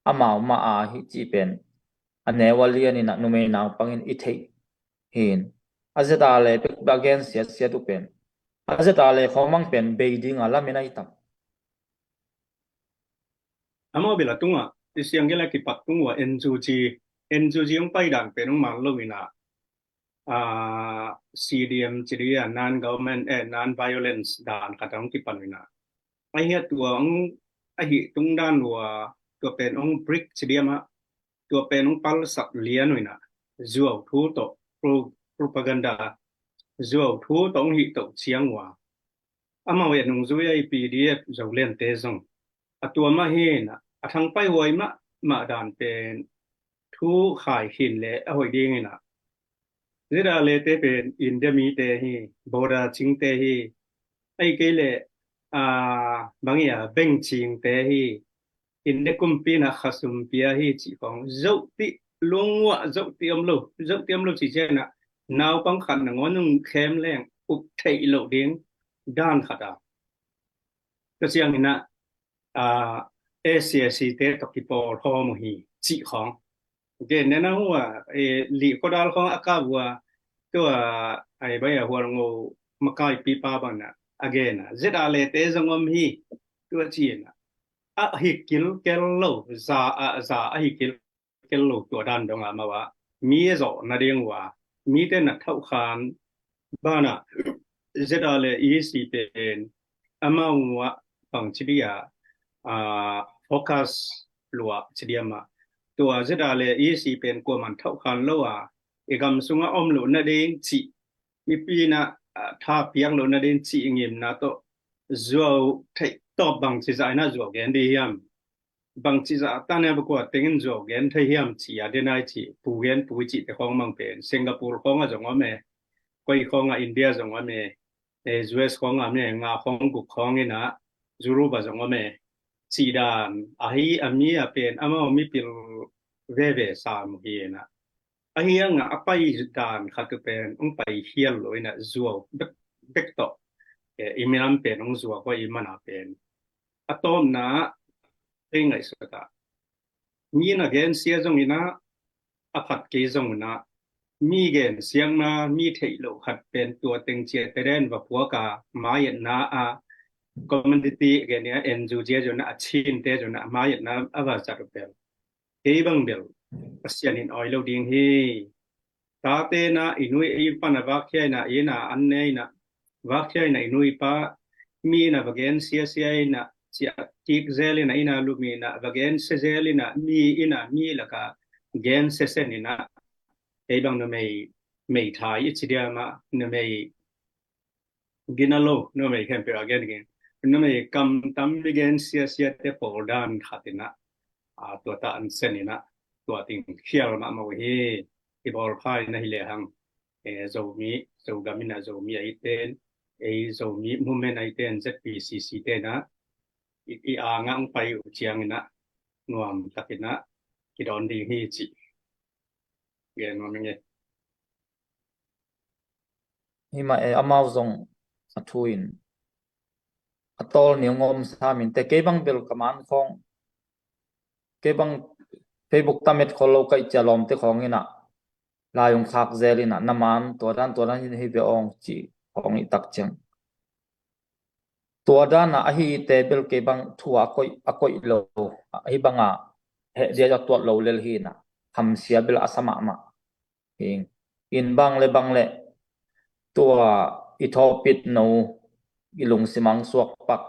ama ma a hi chi pen ane walian ina nume na pangin ithei hin azeta le bek ba gen set tu pen azeta le khong mang pen beiding ala menai tam amo bila tunga isiang gela ki pak tungwa NUG yung pai dan pe nung mang lo ina CDM jadi non government non violence dan katang ki pan ina ai hiat tua ang ai tung dan wa tua pen ong brick jadi ma tua pen ong pal sak lian ina zuaw thu to propaganda zuaw thu to ong hi to chiang wa ama we nung zui ai PDF zo len te zong atua ma he thang pai hoi ma dan pen thu khai hin le a hoi ding ina zira le te pen indemi te hi bora ching te hi ai ke le bangia beng ching te hi in de kum pi na khasum pia hi chi kong zau ti lungwa zau tiam lo chi chen naw pang khan na ngon khem leng up thei lo ding dan khata ka siang ina ACC te to ki por ho mo hi chi khong ke ne na huwa li ko dal khong akabwa to ai ba ya huwa ngo makai pi pa ba na again zeta le te zongom hi to chi na a hi kil kel lo za a hi kel lo to dan dong ma wa mi zo na ding wa mi te na thau khan ba na zeta le EC pen among wa pang chi dia focus lua chidiama tua zeta le EC pen ko man thau khan lo egam sunga om lo na ding chi mi pi na tha piang lo na ding chi ngim na to zuaw thai to bang chi za na zuaw gen di hiam bang chi za ta ne ba ko tengin zuaw gen thai hiam chi ya de nai chi pu gen pu chi te khong mang pen Singapore khong a jong me koi khong India jong me US khong me nga khong gu khong ina zuru ba jong me chỉ đàn ấy ami apen ama mi pil veve sa mu hiena ahi nga apai dan khatupen ong pai hial loina zuo bek to imiram pen ong zuo ko imana pen atom na ngai sota ni na gen sia jong ina aphat ke jong na mi gen siang na mi thei lo khat pen tua teng che teren wa puaka mai na community again ya NGO jo na achin te jo na ma yat na ava cha ro bel ke bang bel asian in oil ding hi ta te na inui e pa na va khya na e na an nei na va khya na inui pa mi na vagen cia na chia tik zel na ina lu mi na vagen se zel na mi la ka gen se se ni na e bang no mei thai chi dia ma no mei ginalo no mei khem pe again nó mới cầm tấm cái gen sia te por dan khatina tua ta an senina tua ting khial ma mo hi i bol phai na hi le hang zo gamina zo mi ai ten zo mi movement ai ten ZPCC te na i ngang pai u chiang na nuam takina ki don ding hi chi gen ma menge hi ma amao zong athuin atol ni ngom samin te ke bang bel kaman khong ke bang Facebook tamet kholo kai chalom te khong ina la yung khak zelina naman to dan hi be ong chi ong i tak chang tua dan na hi te bel ke bang thua akoi lo hi banga he dia ja tuat lo lel hi na ham sia bel asama ma hing in bang le tua i thopit no ilung simang suak pak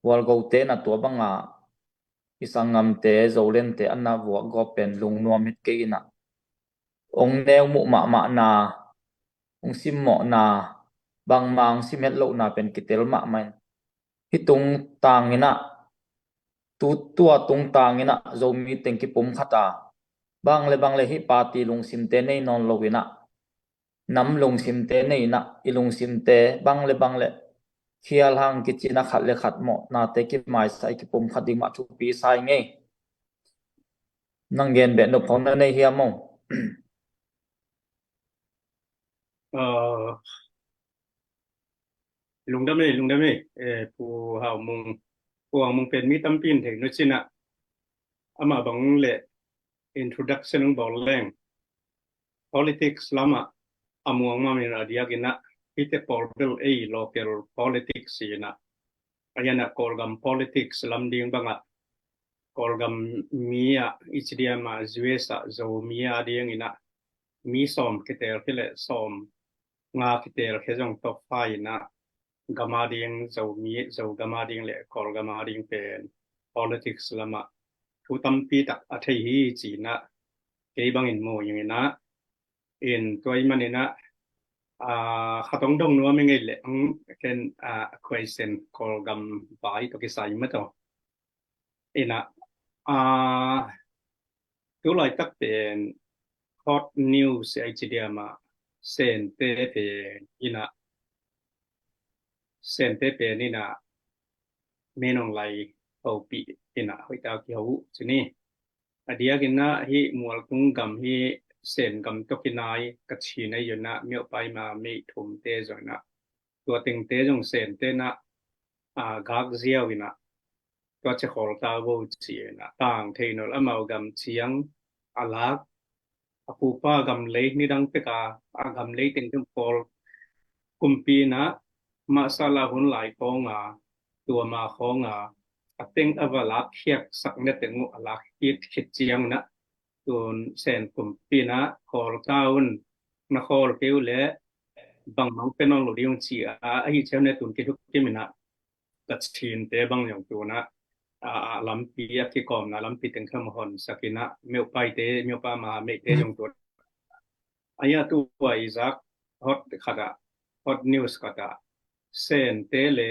wal go te na tua banga isangam te zolen te anna wo go pen lung nuam hit ke ina ong neu mu ma na ong sim mo na bang mang sim het lo na pen kitel ma man hitung tang ina tua tung tang ina zo mi teng ki pum khata bang le hi party lung sim te nei non lo ina nam lung sim te nei na ilung sim te bang le khial hang ki china khat le khat mo na te ki mai sai ki pum khat ding ma thu pi sai nge nang gen be no phong na nei hiam mo lung đam mê phù hào mùngเป็นมีตั้มปีนถึงนึกชินะอามาบังเละ introduction บอกแรง politics ลำอามัวมามีนาเดียกินะที่จะ political local politics สินะอันนั้น kolgam politics ลำดิ่งบังkolgam มีอิจเดียมาZwesa โจมีเดียงอินะมีสอมคิดเตอร์ที่เละสอมงาคิดเตอร์แค่จงตกไฟนะgamading zo gamading le kor gamading pen politics lama thu tampi tak athei hi chi na ke bang in mo yin na in toy manina khatong dong no me ngei le ken question kor gam bai to ki sai ma to ina tu lai tak pen hot news ai chi dia ma sen te pe ina sen te pe ni na menong lai au pi ina hoi ta ki hu chini adia gina hi mual kung gam hi sen gam to kinai ka chi na yona myo pai ma me thum te zona tua ting te jong sen te na gak ziaw ina tua che khol ta wo chi na tang the no amau gam chiang alak apu pa gam le ni dang pe ka gam le ting tum pol kumpi na masala hun lai khong tua ma khong ateng avalak khiak sakne tengu alak hit khit chiang na tun sen kumpi na khol taun na khol peu le bang mang penong lo diong chi hi chene tun ki thuk ki mina kat thin te bang yong tu na lampi ki kom na lampi teng kham hon sakina meu pai te meu pa ma me te yong tu aya tu wa izak hot khada hot news kata sen te le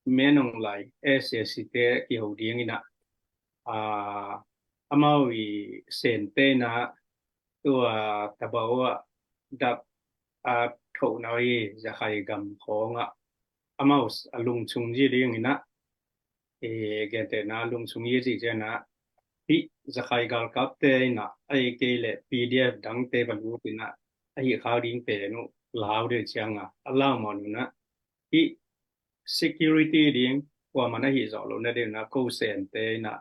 menong lai SSC te ki ho ding ina amawi sen te na tua tabawa dap tho noi za khai gam khonga amaus alung chung ji ding ina gen te na lung chung ye ji je na hi za khai gal kap te na ai ke le PDF dang te balu ina ai khaw ding pe no law de chang alaw mon na hi security ding qua mà nó hiện rõ luôn là đều là câu sen te na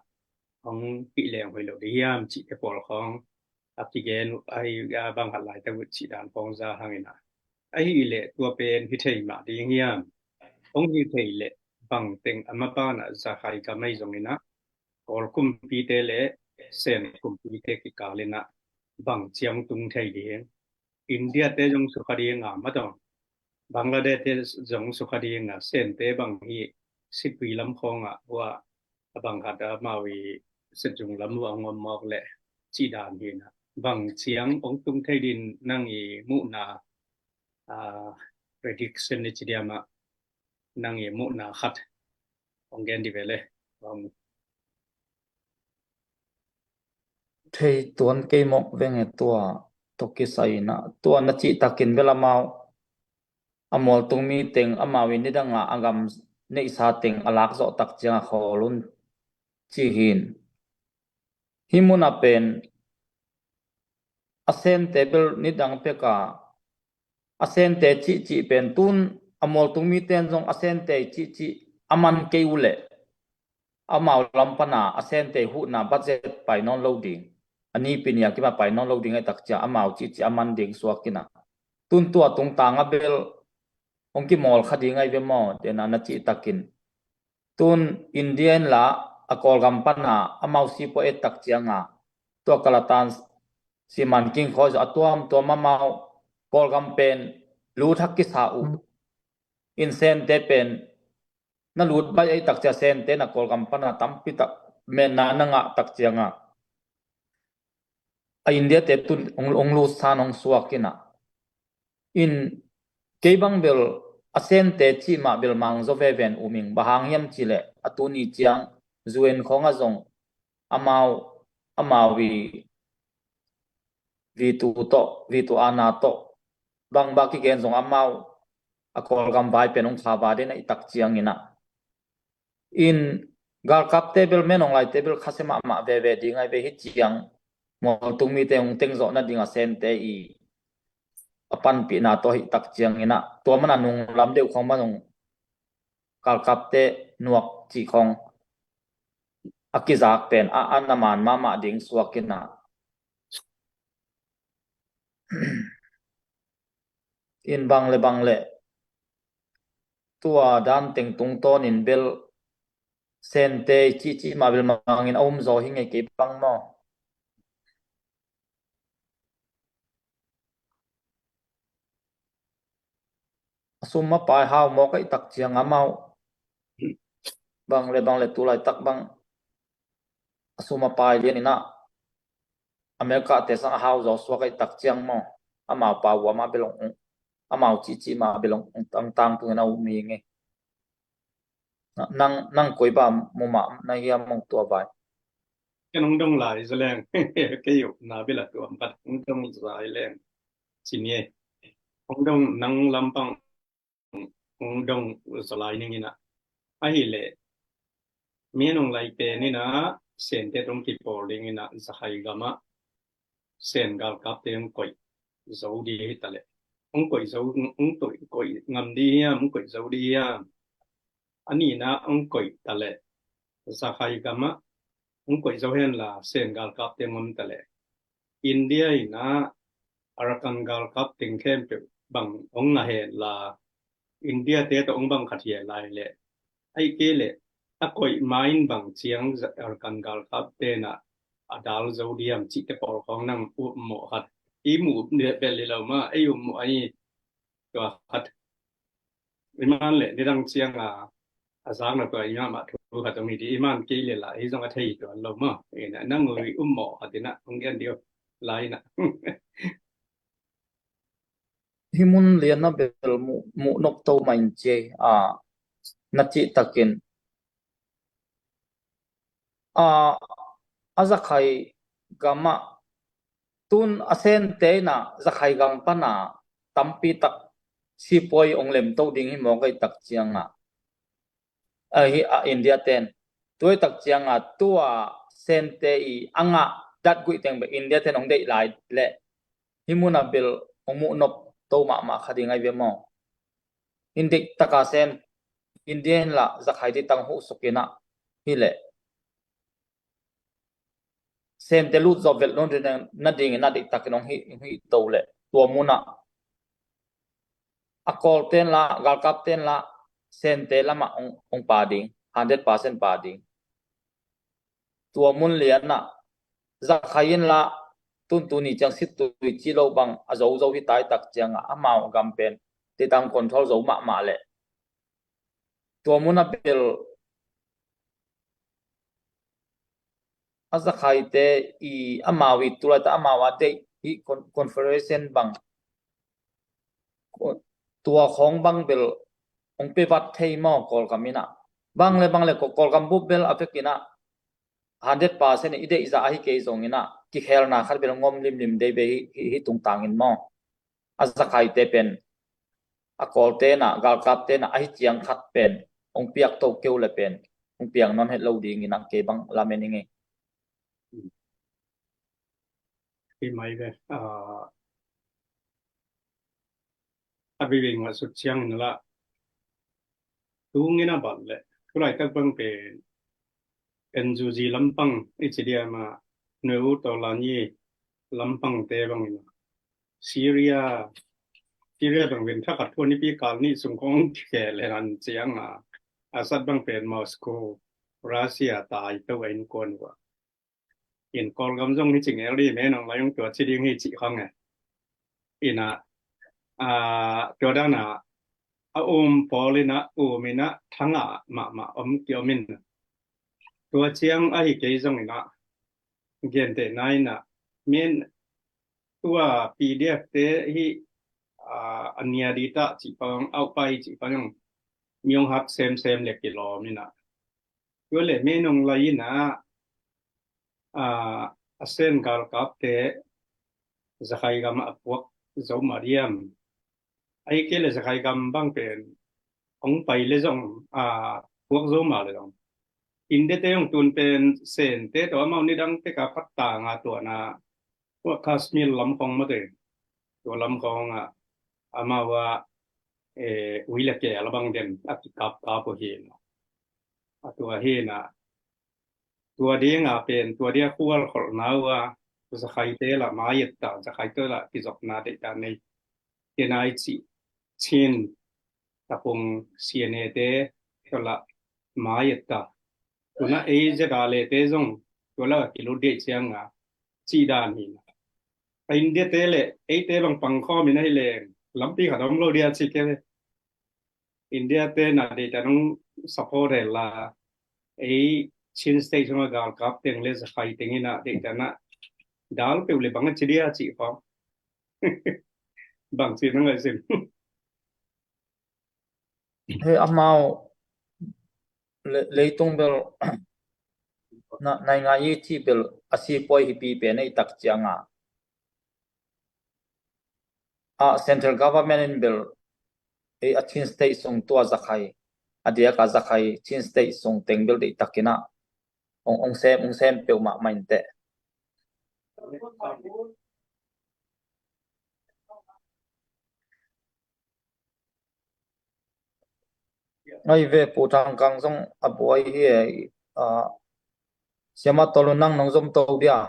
ông bị lèng hồi đầu đi am chỉ cái bỏ không áp chỉ gen ai bằng hạt lại ta vượt chỉ đàn phong ra hàng na ai lệ tua pen hi thầy mà đi hiam ông hi thầy lệ bằng tiếng amapa na za khai ka mai zong na or kum pi te lệ sen kum pi te ki ka le na bằng chiang tung thầy đi India te jong su khadi nga ma to Bangladesh te jong su khadi nga sen te bang hi sikwi lam khong wa bang hada mawi sejung lam wa ngom mok le chi dan hi na bang chiang ong tung thai din nang i mu na prediction ni chidiama nang i mu na khat ong gen di vele thei tuan ke mok venge tua to ki sai na tua na chi takin bela mau amol tung mi teng amawi ni danga agam nei sa teng alak zo tak chang kholun chi hin himuna pen asen table ni dang pe ka asen te chi pen tun amol tung mi ten jong asen te chi aman ke ule amau lampana asente hu na budget pai non loading ani pinia ki ma pai non loading ai tak cha amau chi chi aman ding suakina tun tua tung tanga bel ongki mol khadi ngai be mo de na chi takin tun indian la akol gampana amau si po e tak chianga to kalatan siman king khoj atuam to mamau kol gampen lu thak ki sa u in sen te pen na lut bai ai tak cha sen te na kol gampana tampi tak men na nga tak chianga a india te tun ong lu san ong suakina in keibang bel asen te chi ma bel mang zo ve ven uming bahang yam chile atuni chiang zuen khonga zong amau vi tu ana to bang ba ki gen zong amau akol gam bai penong kha ba de na itak chiang ina in gal kap table menong lai table khasema ma ve ve dingai ve hi chiang mo tung mi te ong teng zo na dinga sen te i apan pi na to hi tak chiang ina to man anung lam deu khong manung gal kap te nuak chi khong akizak pen a anaman mama ding suakina in bang le tua dan teng tung ton in bel sen te chi ma bel mangin om zo hi ngai ke pang mo summa pai hau mo kai tak chiang amau bang le tu lai tak bang summa pai lian ina america te sang hau zo so kai tak chiang mo amau pa wa ma belong amau chi ma belong tang tu na u mi nge nang koi ba mu ma na hi among tua bai cái nông đông lại rồi lên cái dục nào biết là tụi ông bắt nông đông lại lên chỉ nghe ông đông năng làm bằng ông đông rồi lại như na ai lệ miền ông lại bênนี่นะเส้นเตตรงที่ปอลิงนี่นะจะให้กามาเส้นกาลกับเตงก่อยจะดีแต่ละองก่อยจะองตัวก่อยงามดีอ่ะองก่อยจะดีอ่ะอันนี้นะองก่อยแต่ละจะให้กามาองก่อยจะเห็นละเส้นกาลกับเตงมันแต่ละอินเดียนะอารักันกาลกับเตงเข้มเปบังองน่ะเห็นละอินเดียเตตองบังขัดเหียลายเลยไอ้เกลako'y main bang chiang kan gal kap te na adal zodiam chi te por khong nang u mo khat i mu ne bel le ma ai u mo ai to khat iman le ni dang chiang azang na to ai ma thu khat mi di iman ke le la ai zong a thei to lo ma e na nang ngui mo khat na ong gen dio lai na himun lian na bel mu nok to main che na chi takin azakhai gama tun asen te na zakhai gam pana tampi tak sipoi onglem to ding hi mo kai tak chianga hi india ten toi tak chianga tua sen te i anga dat gui teng be india ten ong dei lai le himuna bil omu nop to ma khadi ngai be mo indik taka sen indian la zakhai ti tang hu sukina hi le sen te lut zo vel non na ding na dik takinong hi to le tua muna akol ten la gal kap ten la sen te lama ong pa ding 100% pa ding tua mun lian na za khayin la tu ni chang sit tu chi lo bang a zo hi tai tak chang amao gam pen te tang control zo ma le tua muna bel asa khai te i amawi tulata amawa te hi confederation bang tua khong bang bel ong pe wat thei mo kol kamina bang le kol kam bu bel afekina 100% ide iza hi ke zongina ki khel na khar bel ngom lim de be hi tung tangin mo asa khai te pen akol te na gal kap te na hi chiang khat pen ong piak to keu le pen ong piang non het lo ding ina ke bang la meninge khi mai về abi về mà xuất chiang nữa là tu nghe na bận lệ ก็เลยตั้งบังเป็นจูจีลำปังอิจเดียมาเนื้อตัวลานี่ลำปังเตบังอินะซีเรียบางเป็นถ้าขัดทวนนี่ปีการนี่สงครามแก่เลยนันเจียงอาซัดบางเป็นมอสโกรัสเซียตายตัวเองก่อนว่าเห็นกอลกำจงที่จริงเอลี่แม่น้องไรยงตัวที่ดิ้งให้จีข้างไงอินะตัวด้านพอเลยนะมินะทั้งมาเกี่ยวมินตัวเชียงเกยจงนะเกียนเตนายนะมินตัวPDFเตที่อันเนียดีตาจีปังเอาไปจีปังยังมีองหักเซมเล็กกิโลมินะตัวเลยแม่น้องไรนะเส้นกาลกับเตจะใครกำพวกเจ้ามาเรียมเกลจะใครกำบ้างเป็นองไปเลยจงพวกเจ้ามาเลยจงอินเดียเตยงตุนเป็นเซนเตตัวมานี่ดังเตกับพัตตางตัวน่ะพวกคาสมีลำของมาเตตัวลำของมาว่าวิลเกะละบางเดนกิกับพวกเฮนตัวเฮนะตัวเดียงเป็นตัวเดียคู่กับคนน้าว่าจะใครเตละมาเยตตาจะใครเตละที่จบนาเดตาในเกณฑ์จีชินตะพงเสียเนเตละมาเยตตาตัวน่ะจะกาเลเตจงตัวละกิโลเดชยังจีดานีนะอินเดียเตเลเตบังปังข้อมีนะให้เลงลำปีขัดมโลเดียชิเกเลอินเดียเตน่ะเดตาน้องสปอร์เรลล่าชินสเตชันว่ากาลกับเต็งเลสไฟเต็งนี่นะเด็กแต่นะดาลไปเลยบางทีเดียจีฟ้าบางทีนั่งเลยสิ อามาเลยตรงเบลในงานยี่ที่เบลอาศัยปอยฮิปีเป็นในตักจังcentral government bil chin state song tua zakai adia ka zakai chin state song teng bil de takina ong sem pe ma mainte ngai ve pu thang kang song aboi hi siama tolu nang nong zom to dia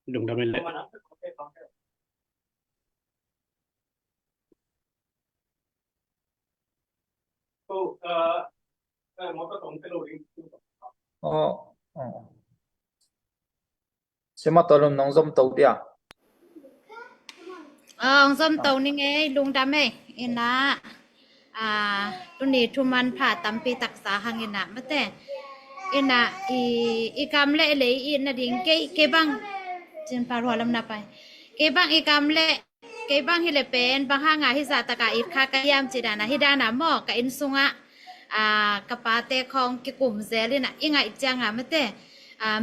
đừng đâm lên lệ siama tolu nong zom to dia ông dâm tàu ni nghe lung đam ấy ina tu ni thu man pha tam pi tak sa hang ina mate ina i kam le le ina ding ke bang jin paru alam na pai ke bang i kam le ke bang hi le pen bang hanga hi za ta ka i kha ka yam chi dana hi dana mo ka in sunga ka pa te khong ki kum zelina inga i changa mate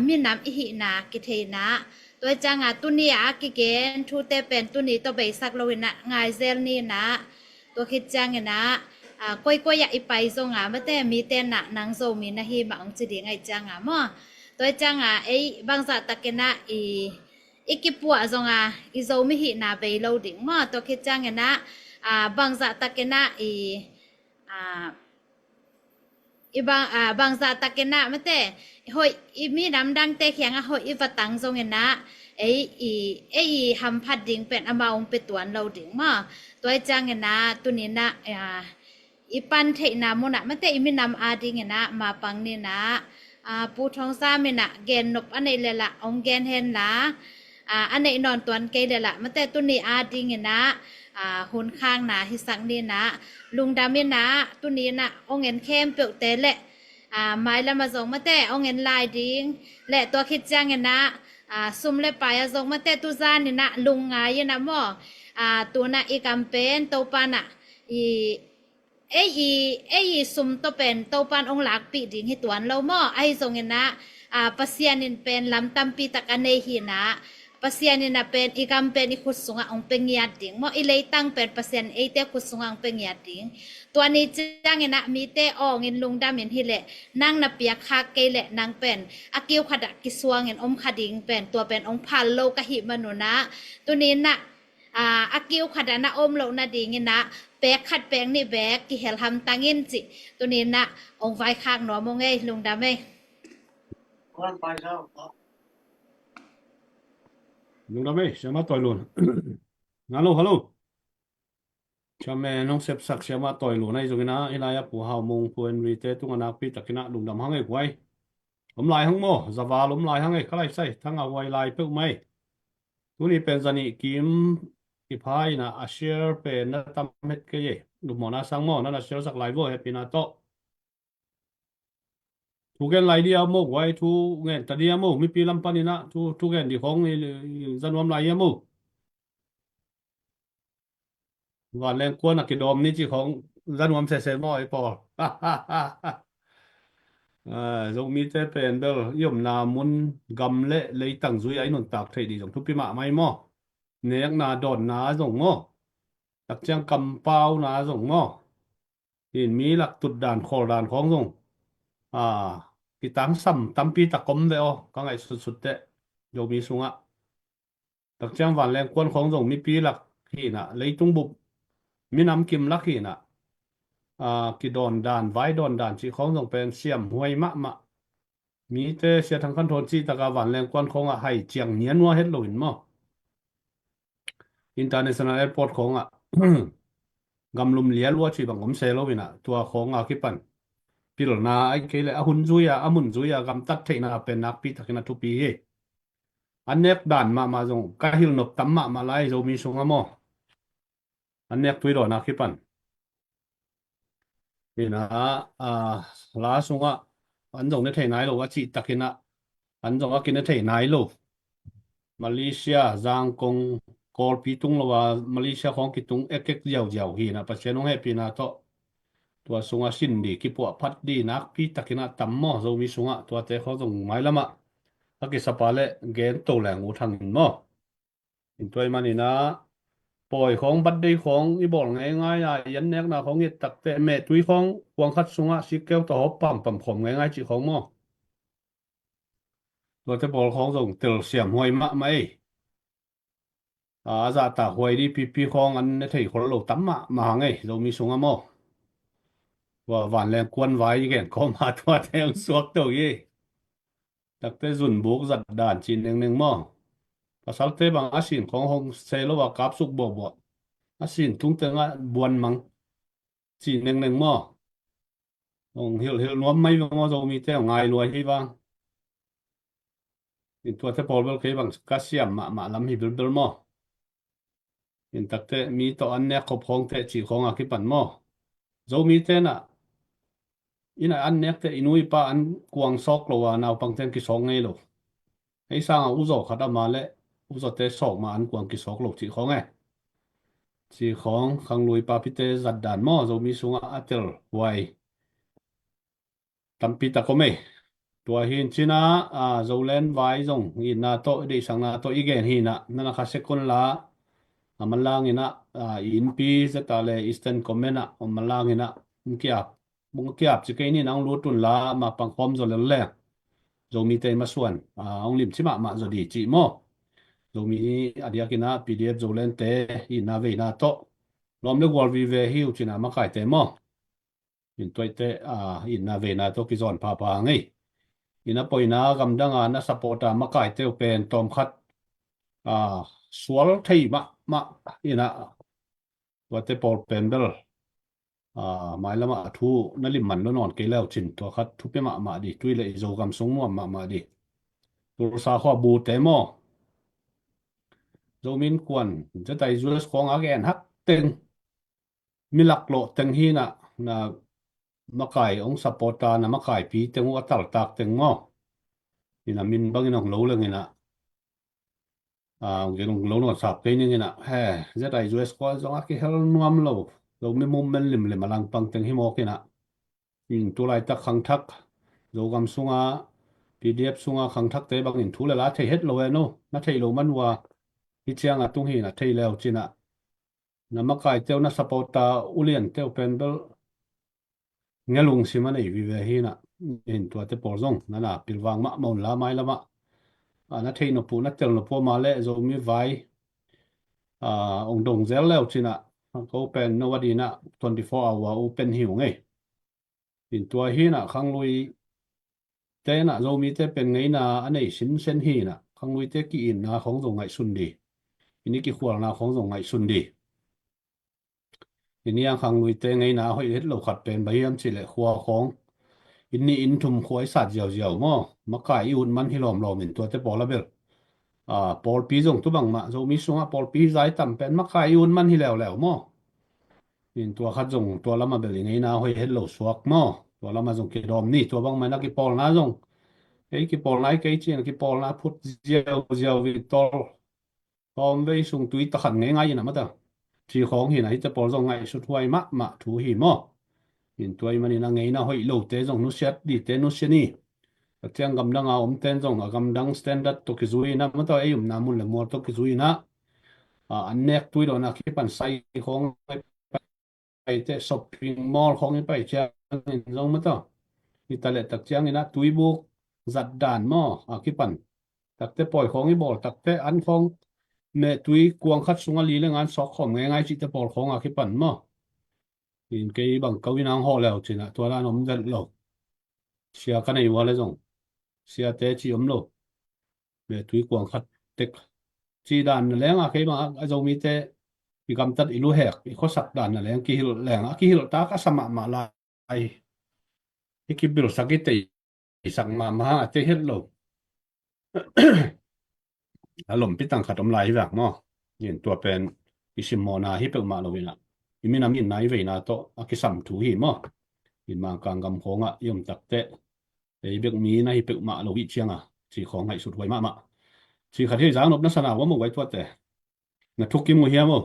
min nam i hi na ki the naตัวจังตุนีกิเกนทูเตเป็นตุนีตัวใบสักโลวินะงายเซลนี่นะตัวคิดจังนะก้อยอยากไปทรงไม่แต่มีเต้นนางโซมีนะฮีบังจีดีไงจังมั่วตัวจังบางสัตตะเกนะอีกิปัวทรงอีโซมีหินาไปโลดิ่งมั่วตัวคิดจังนะบางสัตตะเกนะบางสัตตะเกนะไม่แต่หอยมีน้ำดังเตะเขียงหอยวัดตังทรงเงินนะหำพัดดิ่งเป็นอามาองเป็นตัวเราดิ่งมาตัวจังเงินนะตัวนี้นะปันเทนามุนะไม่แต่มีน้ำอาดิ่งเงินนะมาปังนี่นะปูทองซ้ามีนะเกณฑ์นบอันไหนเลยละองเกณฑ์เห็นละอันไหนนอนตัวเกย์เลยละไม่แต่ตัวนี้อาดิ่งเงินนะหุ่นข้างนะฮิสังนี่นะลุงดามินะตัวนี้นะองเงินเข้มเปลือกเตะเละไม้ละมาส่งมาแต่เอาเงินลายดิ้งและตัวคิดจังเงินนะซุ่มเล็บไปส่งมาแต่ตุจานนี่นะลุงไงนะหม้อตัวน่ะอีกำเป็นตัวปานะซุ่มตัวเป็นตัวปานองหลักปีดิ้งให้ตัวเราหม้อส่งเงินนะปัสยานินเป็นลำตำปีตะกันในหินะไป pasien ina pen ikam pen ikut sunga ong pengiat ding mo ilay tang pen pasien ate kut sunga ong pengiat ding tua ni chang ina mi te ong in lungdam in hile nang na piak kha ke le nang pen akiu khada kiswang in khading pen tua pen ong phal lo ka hi manuna tu ni na akiu khada na lo na ding ina pek khat peng ni bek ki hel ham tangin chi tu ni na ong vai khang no mo ngei lungdam ei Lung đam ấy xem mà tội luôn alo hello cha mẹ nông xếp sặc xem mà tội luôn này rồi na ina ya pu hao mong pu en vi te tung anak pi takina lung đam hang ấy quay lại hang mo zava lại hang ấy khai sai thang à quay lại pe mai tu ni pen zani kim iphai na ashir pe na tam het ke ye lu mo na sang mo na share sak lai vo he pina to thu gen lai dia mo quay thu ngen ta dia mo mi pi lam panina thu gen di khong ni zan wam lai ya mo và lên quân là cái đom ní chỉ không dân nhóm sẽ mọi bỏ giống mi thế bên đó yếm là muốn gầm lệ lấy tầng dưới ấy nón tạc thấy đi giống thuốc mạ may mò nếu là đòn ná giống mò đặc trang cầm bao ná giống mò thì mi lạc tụt đàn khóng giống à cái táng sầm tắm pi tạc cấm vậy ô có ngày sụt sụt tệ giống mi xuống ạ đặc trang vạn lên quân khóng giống mi pi lạc thì nè lấy tung bụng mi nắm kim lắc thì nè cái đòn đàn vái đòn đàn chỉ không dùng bên xiêm huay mạ mạ mi te sẽ thằng khăn thôn chi ta cả vạn lên quan không hay chẳng nhớ mua hết rồi mà international airport không gam lum lia lúa chỉ bằng gom xe lo nè tua không cái pan pil na ai cái lẽ hun zuya amun zuya gam tắt thế na pen nak pi takina tu pi he anh nếp đàn mà dùng cái hil nộp tắm mà lại rồi mi sung amo anh nếp tuy đó na cái pan thì nó lá sung anh dùng cái thể này rồi chị takina anh dùng cái thể này rồi Malaysia giang công call pi tung lo Malaysia khong ki tung ek ek giàu giàu hi na pasien ong happy na to tua sunga sin di ki po phat di nak pi takina tammo zo mi sunga tua te kho zong mai lama aki sapale gen to lang u thang mo in toy mani na poi khong bat dei khong i bol ngai ngai ya yan nek na khong i tak te me tui khong kwang khat sunga si keu to hop pam khom ngai ngai chi khong mo tua te bol khong zong tel siam hoi ma mai dạ ta huay đi pi pi khong anh thấy khó lâu tắm mà hàng ấy rồi mi xuống âm mô và vạn lên quân vái như kẹn có mà thoa theo suốt đầu ye đặc tế dùn buộc giật đàn chín neng neng mò và sau tế bằng asin không hông xe lo và cáp súc bộ bộ asin tung tiếng buồn măng chín neng neng mò ông hiểu hiểu nó mấy mò rồi mi theo ngài lùi hi vang thì tua thế bol bel cái bằng cá xiêm mà làm hi bel bel mò hiện thực tế mi to anh nè khop hong te chỉ khong cái bản mò dấu mi te na ina anh nè te inui pa anh quang sok lo wa nào bằng tên cái song ngay lo ấy sang uzo khát mà lệ uzo te sok mà anh quang cái sok lo chỉ khong ngay chỉ khong khang lui pa pi te giật đàn mò dấu mi sung atel wai tam pi ta có mày tua hin china dấu lên vai rong in na to đi sang na to igen hin na khá sẽ con lá amalangina inpi zetale eastern komena amalangina kiap chikaini nang lutun la ma pangkhom zo le zomi te maswan ong lim chima ma zo di chi mo zomi adiakina pdf zo len te ina ve na to lom le wal vi ve hiu china ma kai te mo in toi te ina ve na to ki zon pa ngai ina poina gam danga na supporta ma kai te pen tom khat sual thei ma ina wate pol pendel mai lama thu na lim man non ke leo chin to khat thu pe ma di tui le zo gam sung ma di tur sa kho bu te mo zo min kwan je tai jules khong again hak teng milak lo teng hi na makai ong supporta na makai pi teng wa tal tak teng mo ina min bangin ong lo leng ina cái lồng nó sập cái như nè hè rất là US có giống cái hell nuam lâu lâu mới mồm men lim lim mà lang băng tiếng hi mò cái nè nhưng tôi lại tắc khăng thắc rồi gam sung PDF sunga khang thak te bang in thu la thei het lo no na thei lo man wa hi chiang a tung hi na thei leo china na makai teu na sapota ulian teu pen bel ngelung sima nei vi ve hi na in tua te por zong na na pilwang ma mon la mai lama na thei no pu na tel no po ma le zo mi vai ong dong zel leo china ko pen no wadi na 24 hour open hi ngai in tua hi na khang lui te na zo mi te pen ngai na anei sin sen hi na khang lui te ki in na khong zo ngai sun di ini ki khwal na khong zo ngai sun di ini yang khang lui te ngai na hoi het lo khat pen bai am chi le khwa khong ini in thum khoi sat jiao jiao mo ma kai un man hi lom lom in tua te pol la bel pol pi zong tu bang ma zo mi sunga pol pi zai tam pen ma kai un man hi leo leo mo in tua khat zong tua lama bel ngai na hoi het lo suak mo tua lama zong ki dom ni tua bang ma na ki pol na zong ấy ki pol nai cái chi ki pol na phut jiao jiao vi tol tom vei sung tui ta khan ngai ngai na ma ta chi khong hi na hi te pol zong ngai su thuai ma thu hi mo in tuai mani na ngai na hoi lo te zong nu set di te nu se ni tiang gam dang a om ten zong a gam dang standard to ki zui na ma ta ei na mun le mo to ki zui na an nek tui do na ki pan sai khong ai te shopping mall khong ai pai cha zong ma ta ni ta le tak chiang ina tui bu giặt đàn mo ki pan tak te poi khong i bol tak te an khong mẹ tui kuang khát sunga li le ngan sok khom ngai ngai chi te pol khong ki pan mo in cái bằng câu in ang ho leo chi na tua la nom dal lo sia ka nei wa le zong sia te chi om lo mẹ tui kuang khát tek chi dan le nga cái ma a zo mi te i kam tat i lu hek i kho sak dan na le ki hil le nga ki hil ta ka sama ma la ai ki bil sakite sak ma te het lo lom pi tang khat om lai vak mo yin tua pen isim mo na hi pe ma lo wina imi nam in nai ve na to akisam thu hi mo in ma kang gam khonga yom tak te ei bek mi na hi pe ma lo wi chianga chi khong hai sut hoi ma chi khat hi jang nop na sana wa mo wai tuat te na thuk ki mu hiam mo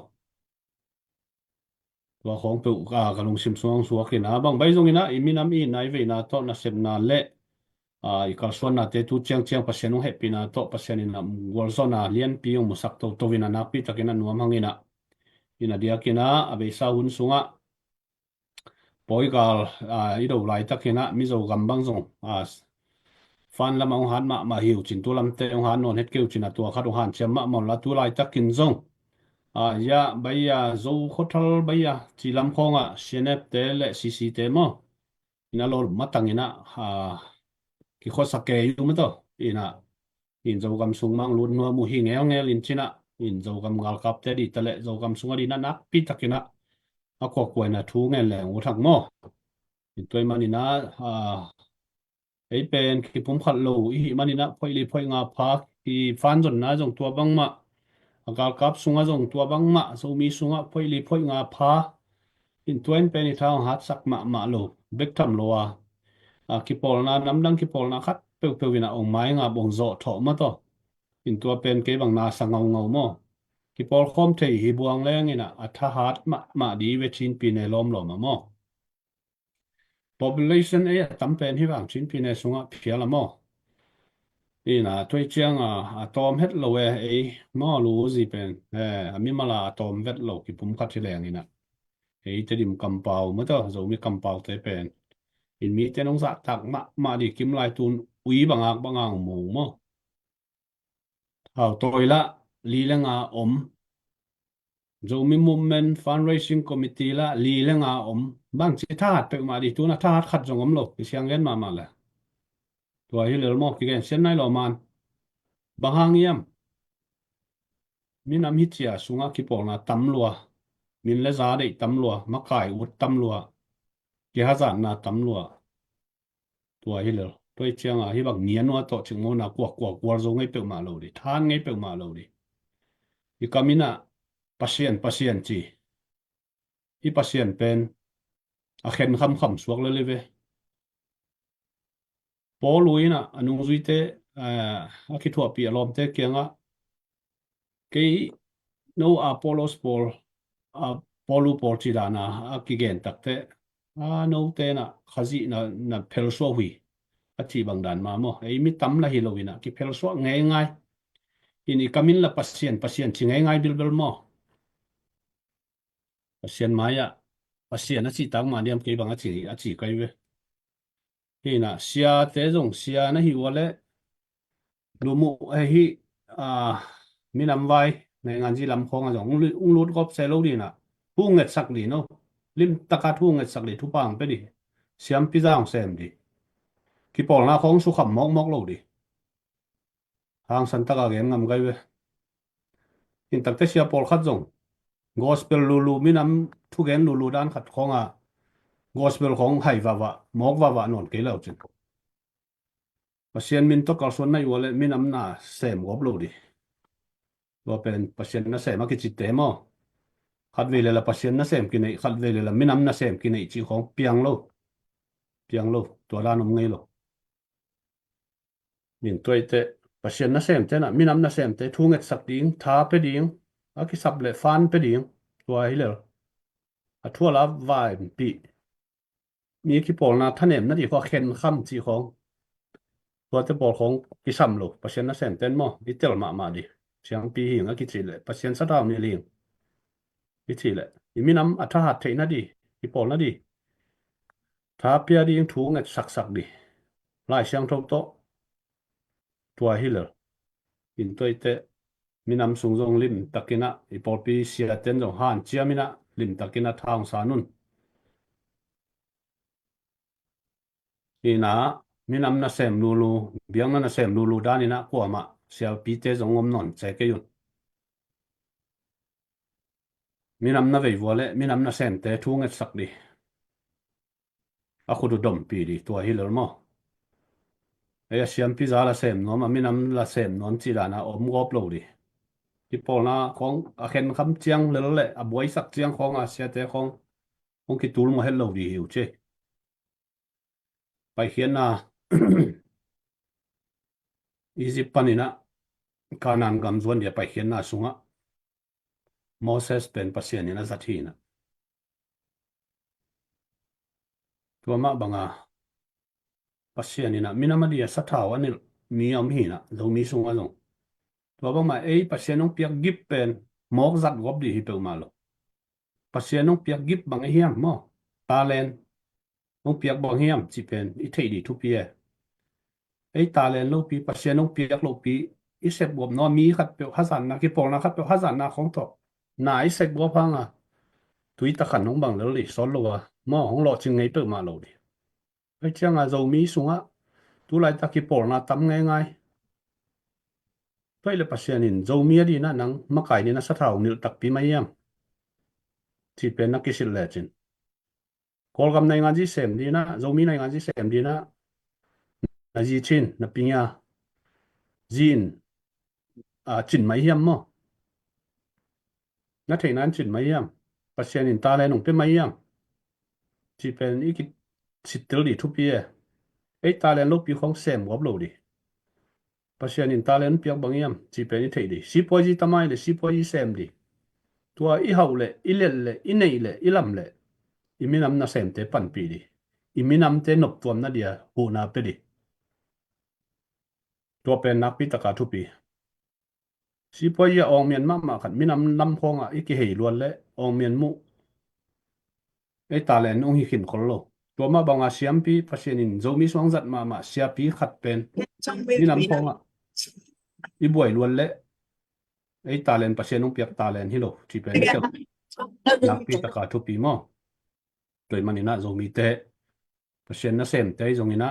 tua khong pe ka long sim suang suak ki na bang bai zong ina imi nam in nai ve na to na sep na le i kal suan na te tu chiang chiang pasien ong happy na to pasien in wal zona lian pi ong musak to wina na pi takina nuam hangina ina dia kina abe sa hun sunga poi gal i do lai takina mi zo gam bang zong fan lam ong han ma hiu chin tu lam te ong han non het keu chin a tua khat ong han chem ma la tu lai takin zong ya bai ya zo khotal bai ya chi lam khonga senep te le cc te mo ina lol matangina ki kho sake yu ma to ina in zo gam sung mang lun no mu hi ngel ngel in china in zo gam gal kap te di tale zo gam sunga di na nak pi takina a ko ko na thu ngel le u thak mo in toy manina ei pen ki pum khat lo hi manina phoi li phoi nga pha ki fan zon na jong tua bang ma gal kap sunga jong tua bang ma so mi sunga phoi li phoi nga pha in tuen pen i thang hat sak ma lo bek tham lo ki pol na nam dang ki pol na khat pe wina ong mai nga bong zo tho ma to in tua pen ke bang na sa ngau mo ki pol khom thei hi buang leng ina atha hat ma di ve chin pi ne lom lo ma mo population e tam pen hi wang chin pi ne sunga phia la mo ina toi chiang atom het lo e mo lu zi pen mi mala atom vet lo ki pum khat thi leng ina te dim kam pau ma to zo mi kam pau te pen in mi te nong za tak ma di kim lai tun ui bangang mu mo hao toi la li le nga om zo mi movement fundraising committee la li le nga om bang chi tha pe ma di tu na tha khat jong om lo ki siang len ma la tua hi le mo ki gen sen nai lo man bang hang yam mi nam hi chia sunga ki pol na tam lua min le za de tam lua ma kai ut tam lua ki hazan na tam lua tua hi le toi chiang hi bang nian wa to ching mo na kwa zo ngai pe ma lo di than ngai pe ma lo di i kamina pasien chi i pasien pen a khen kham suak le ve pol luina anung zui te a ki thua pi alom te kianga ke no apolos pol a polu pol chi dana a ki gen tak te no te na khazi na phel so hui chỉ bằng đàn mà mo ấy mi tắm là hi lo ina ki phel so ngay ngay ini kamin là pasien chỉ ngay ngay bil bil mo pasien maya pasien nó chỉ tăng mà niệm cái bằng chỉ cái về hi na sia te zong sia na hi wale lu mu hi mi làm vai này ngàn gì làm không à giống lút góp xe lâu đi nè thu ngệt sặc đi nó lim taka thu ngệt sặc đi thu bang pe đi xiêm pizza ông xem đi khi bỏ na không su khẩm móc móc lâu đi hàng sân taka game ngầm cái về in tắc te sia bỏ khát giống gospel lulu mi nắm thu gen lulu đan khát không à gospel không hay móc và nón cái lâu chứ và xiên min to cao xuân này wale mi nắm na xem góp lâu đi và bên pasien na xem mà cái chỉ tế mà khát về là pasien na xem cái này khát về là mi nắm na xem cái này chỉ không piang lâu tua la nằm ngay lâu nhìn tôi te pasien na xem thế na mi nắm na xem thế thu ngét sắp điếng thá pe điếng à cái sắp lệ phan pe điếng tua ấy là à thua là vài bị mi cái bỏ na thân em nó chỉ có khen khăm chỉ không tua te bỏ không cái sầm lâu pasien na xem tên mà đi tel mà đi chẳng pi hiền à cái chỉ lệ pasien sát đau này liền cái chỉ lệ mi nắm à thà hạt thế na đi cái bỏ na đi thá pia điếng thu ngét sắc đi lại sang thâu to tua hi lờ in tôi te mi nam sung zong lim takina ipol pi sia ten zong han chia mina lim takina thang sa nun ina mi nam na sem lulu biang na sem lulu dan ina ko ma sia pi te zong om non che ke yun mi nam na vei vole mi nam na sem te thu nget sak di a khu du dom pi di tua hi lờ mo e siam pi za la sem no ma mi nam la sem non chi la na om gop lo diที่พอนะของอาเข็นคำเจียงเลยแหละบวยสักเจียงของอาเซียแต่ของคิดตูลมาให้เราดีหิวเช่ไปเขียนนะ อียิปต์ปนี่นะการนานกำจวนเดี๋ยวไปเขียนนะสุงะโมเสสเป็นปัสเซียนนี่นะสัตทีนะตัวมาบังอาปัสเซียนนี่นะมินามาดีสัตถาวันนี้มีอมหีนะเรามีสุงะลงตัวบางมาปัสเซียนน้องเปียกกิบเป็นหมอกจัดกบดีฮิเปลมาหรอกปัสเซียนน้องเปียกกิบบางเฮียมมอตาเลนน้องเปียกบางเฮียมจีเป็นอิเทดีทุกปีตาเลนลูกปีปัสเซียนน้องเปียกลูกปีอิเสบบวบนอนมีขัดเปียวฮัสันนะกี่ปองนะครับเปียวฮัสันนะของต่อหนาอิเสบบวบพังตุยตะขันน้องบางเลยสอนเรามอของเราจึงไงเปิดมาเราดิเจ้าเรามีสูงตุไลตะกี่ปองนะตั้มง่ายไปเลยปัสเซียนินโจมีดีนะนังมาไก่นี่นะสัตว์เอานิลตักปีไม่ยามที่เป็นนักกิจเลจินกอลกำในงานที่เสมดีนะโจมีในงานที่เสมดีนะนาจีชินนาปิญญาจีนจินไม่ยามมั้งนักเทนนั้นจินไม่ยามปัสเซียนินตาเลนงเป็นไม่ยามที่เป็นอีกสิทธิ์ดีทุกปีตาเลนลูกปีของเสมวับโลดีปัสเซียนินตาเลนเปียกบางยามที่เป็นอีเทดีสิปอยจีทำไมเลยสิปอยจีเสมดีตัวอีเขาเลยอีเล่เลยอีเนยเลยอีลำเลยอีมินำน่าเสมเตปันปีดีอีมินำเตนบตัวนั่นเดียหูนาเปดีตัวเป็นนักพิตากาทุปีสิพอยอองเมียนมาขันมินำลำพองอีกเหยล้วนและอองเมียนมุตาเลนองหิขินคนโลตัวมาบางอาเซียมปีพัศนินโจมีสว่างจัดมาเสียปีขัดเป็นมินำพองอีบวยล้วนและตาเลนพัศนองเปียกตาเลนฮิโลที่เป็นเจ้านักพิตากาทุปีมั้งโดยมันนี่นะโจมีเตะพัศนน่ะเซมเตะโจมีนะ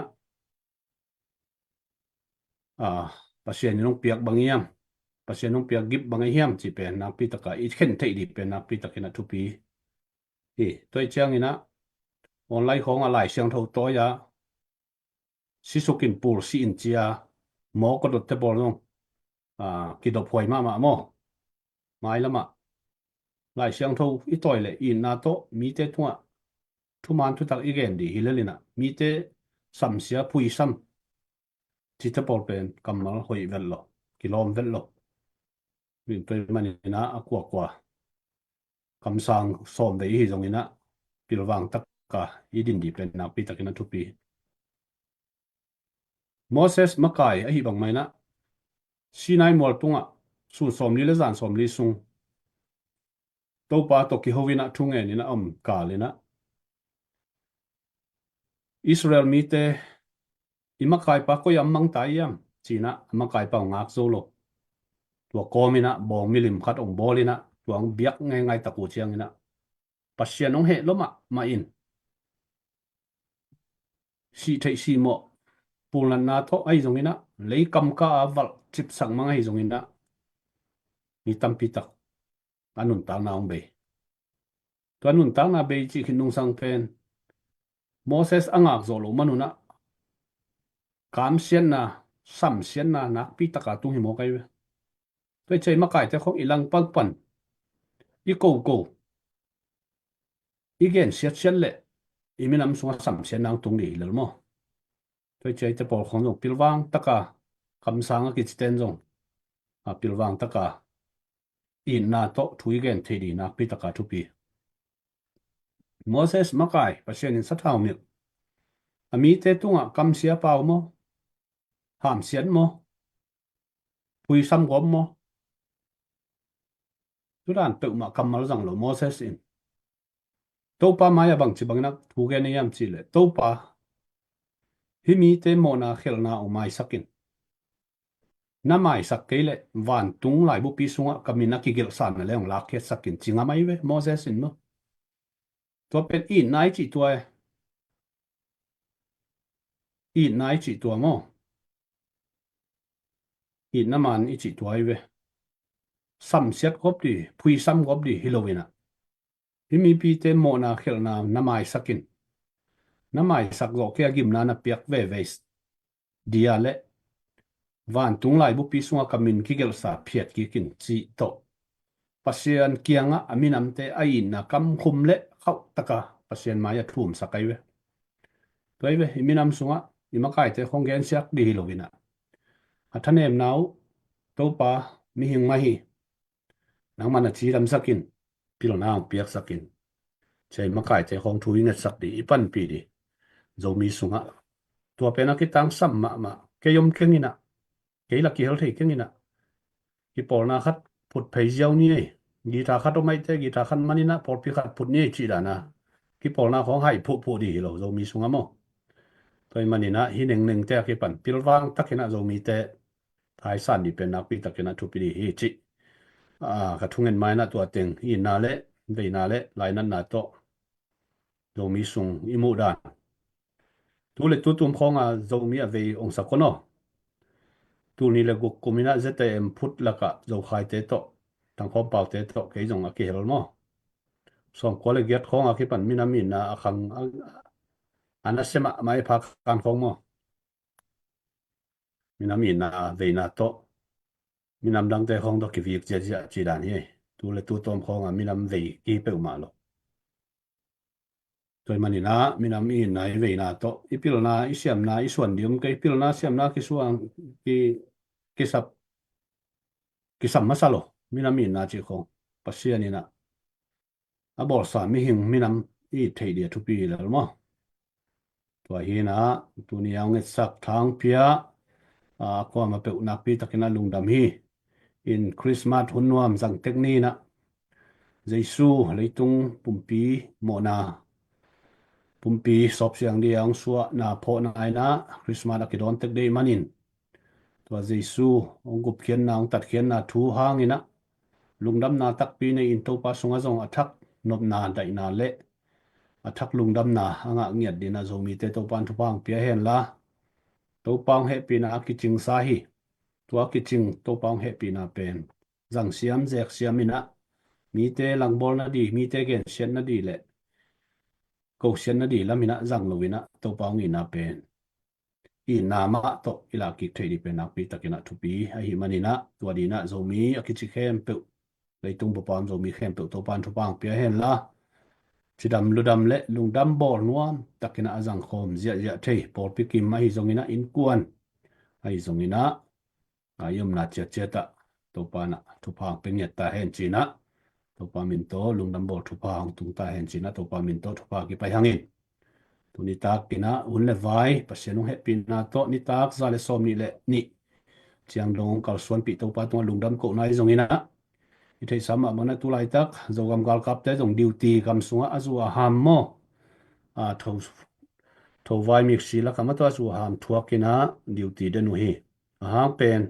พัศนองเปียกบางเยี่ยมปัสเซียนน้องเปียกิบบางเฮียมจีเป็นนักพิตากาอีเข็นเทดีเป็นนักพิตากินทุปีตัวเจ้านี่นะออนไลน์ของอะไรเสียงเท่าตัวยาสิสุกินปูสิอินเจียหมอก็ดดเทบอลน้องกิดดพวยมาหมอไม่ละมาหลายเสียงเท่าอีต่อยเลยอินนาโตมีเตตัวทุมันทุตักอีเกนดีฮิเลลินะมีเตสัมเสียพุยซัมที่เทบอลเป็นกำมลหอยเวลโลกิโลเวลโลวินตัวมันนี่นะกว่าคำสั่งสอนได้ที่ตรงนี้นะปิลวังตักกะอีดินดีเป็นนักปีตะกินทุปี Moses makai a hi bang mai na Sinai mol tunga sun som li le zan som li sung to pa to ki hovina thunge ni na ka le na Israel mi te imakai pa ko yam mang tai yam china makai pa ngak zo lo tua komina bong milim khat ong bolina tuang biak ngai ngai taku chiang ina pasien ong he loma ma in si thei si mo pulan na tho ai zong ina lei kam ka aval chip sang mang ai zong ina ni tampi tak anun ta na ong be to anun ta na be chi khinung sang pen Moses angak zo lo manuna kam sian na sam sian na nak pi taka tung hi mo kai we toi chei makai te khong ilang pal pan i ko igen siat sian le iminam sunga sam sian nang tung ni le mo toi chei te pol khong jong pilwang taka kam sanga ki sten jong a pilwang taka in na to thui gen thedi nak pi taka thu pi Moses makai pasien in sathau mi ami te tunga kam sia pau mo ham sian mo pui sam gom mo turan pe ma kamal jang lo Moses in topa maya bang chi bang nak thu gen yam chi le topa hi mi te mo na khel na o mai sakin na mai sak ke le van tung lai bu pi sunga kamina ki gel san na leong la khe sakin chinga mai we Moses in mo to pen in nai chi tua in nai chi tua mo in na man i chi tua we sam siat gop di pui sam gop di hilowina hi mi pi te mo na khel na mai sakin na mai sak lo ke gim na piak ve ve dia le van tung lai bu pi sunga kamin ki gel sa phiat ki kin chi to pasian kianga aminam te ai na kam khum le khau taka pasian maya thum sakai we toi we iminam sunga imakai te khonggen siak di hilovina athanem nau topa mi hing mahi nang mana chi ram sakin pil na piak sakin chei makai te khong thui ngat sak di ipan pi di zomi sunga tua pena ki tang sam ma ke yom kengina ke la ki hel thei kengina ki pol na khat phut phei jiao ni ei gi tha khat mai te gi tha khan manina por pi khat phut ni chi da na ki pol na khong hai phu di lo zomi sunga mo toi manina hi neng te ki pan pilwang takena zomi te thai san ni pen na pi takena thu pi di hi chi ka thungen mai na tua teng i na le ve na le lai nan na to zomi sung i mu dan tu le tu tum khong a zomi a ve ong sa kono tu ni le guk kumina zete em phut la ka zo khai te to tang khom pau te to ke jong a ki hel mo som ko le get khong a ki pan mina min na a khang ana sema mai phak kan khong mo mina min na ve na to minam dang te khong to ki vi je chi dan hi tu le tu tom khong a minam ve ki pe ma lo toi mani na minam i nai ve na to ipil na isiam na isuan diom ke ipil na siam na ki suang ki sap ki sam masalo minam i na chi khong pasian ina a bol sa mi hing minam i thei dia thu pi la mo to hi na tu ni ang nge sak thang pia ko ma pe na pi takina lungdam hi in Christmas hunwam jang tek ni na Jesu leitung pumpi mo na pumpi sop siang di ang suwa na po na ai na Christmas akidon tek day manin to Jesu ong gup khian na ong tat khian na thu hang ina lungdam na tak pi nei in to pa sunga jong athak nop na dai na le athak lungdam na anga ngiat dina zomi te to pan thu pang pia hen la to pang he pi na akiching sa hi to akiching to pang he pi na pen jang siam jek siam ina mi te lang bol na di mi te gen sian na di le ko sian na di lamina jang lovina to pang ina pen i na ma to ila ki thei di pen na pi takina thu pi a hi manina to dina zomi akichi khem pe leitung bo pam zomi khem pe to pan thu pang pia hen la chidam ludam le lungdam bol nuam takina azang khom zia thei por pi kim mai zongina in kuan ai zongina ayum na che ta to pana thu pang pe nget ta hen china to pa min to lungdam bol thu pang tung ta hen china to pa min to thu pa ki pai hangin tu ni tak kina un le vai pasien ong happy na to ni tak za le som ni le ni chiang dong kal suan pi to pa to lungdam ko nai zong ina i thei sama mana tu lai tak zo gam gal kap te zong duty kam sunga azua ham mo a tho vai mik si la kama to azua ham thuakina duty de nu hi a hang pen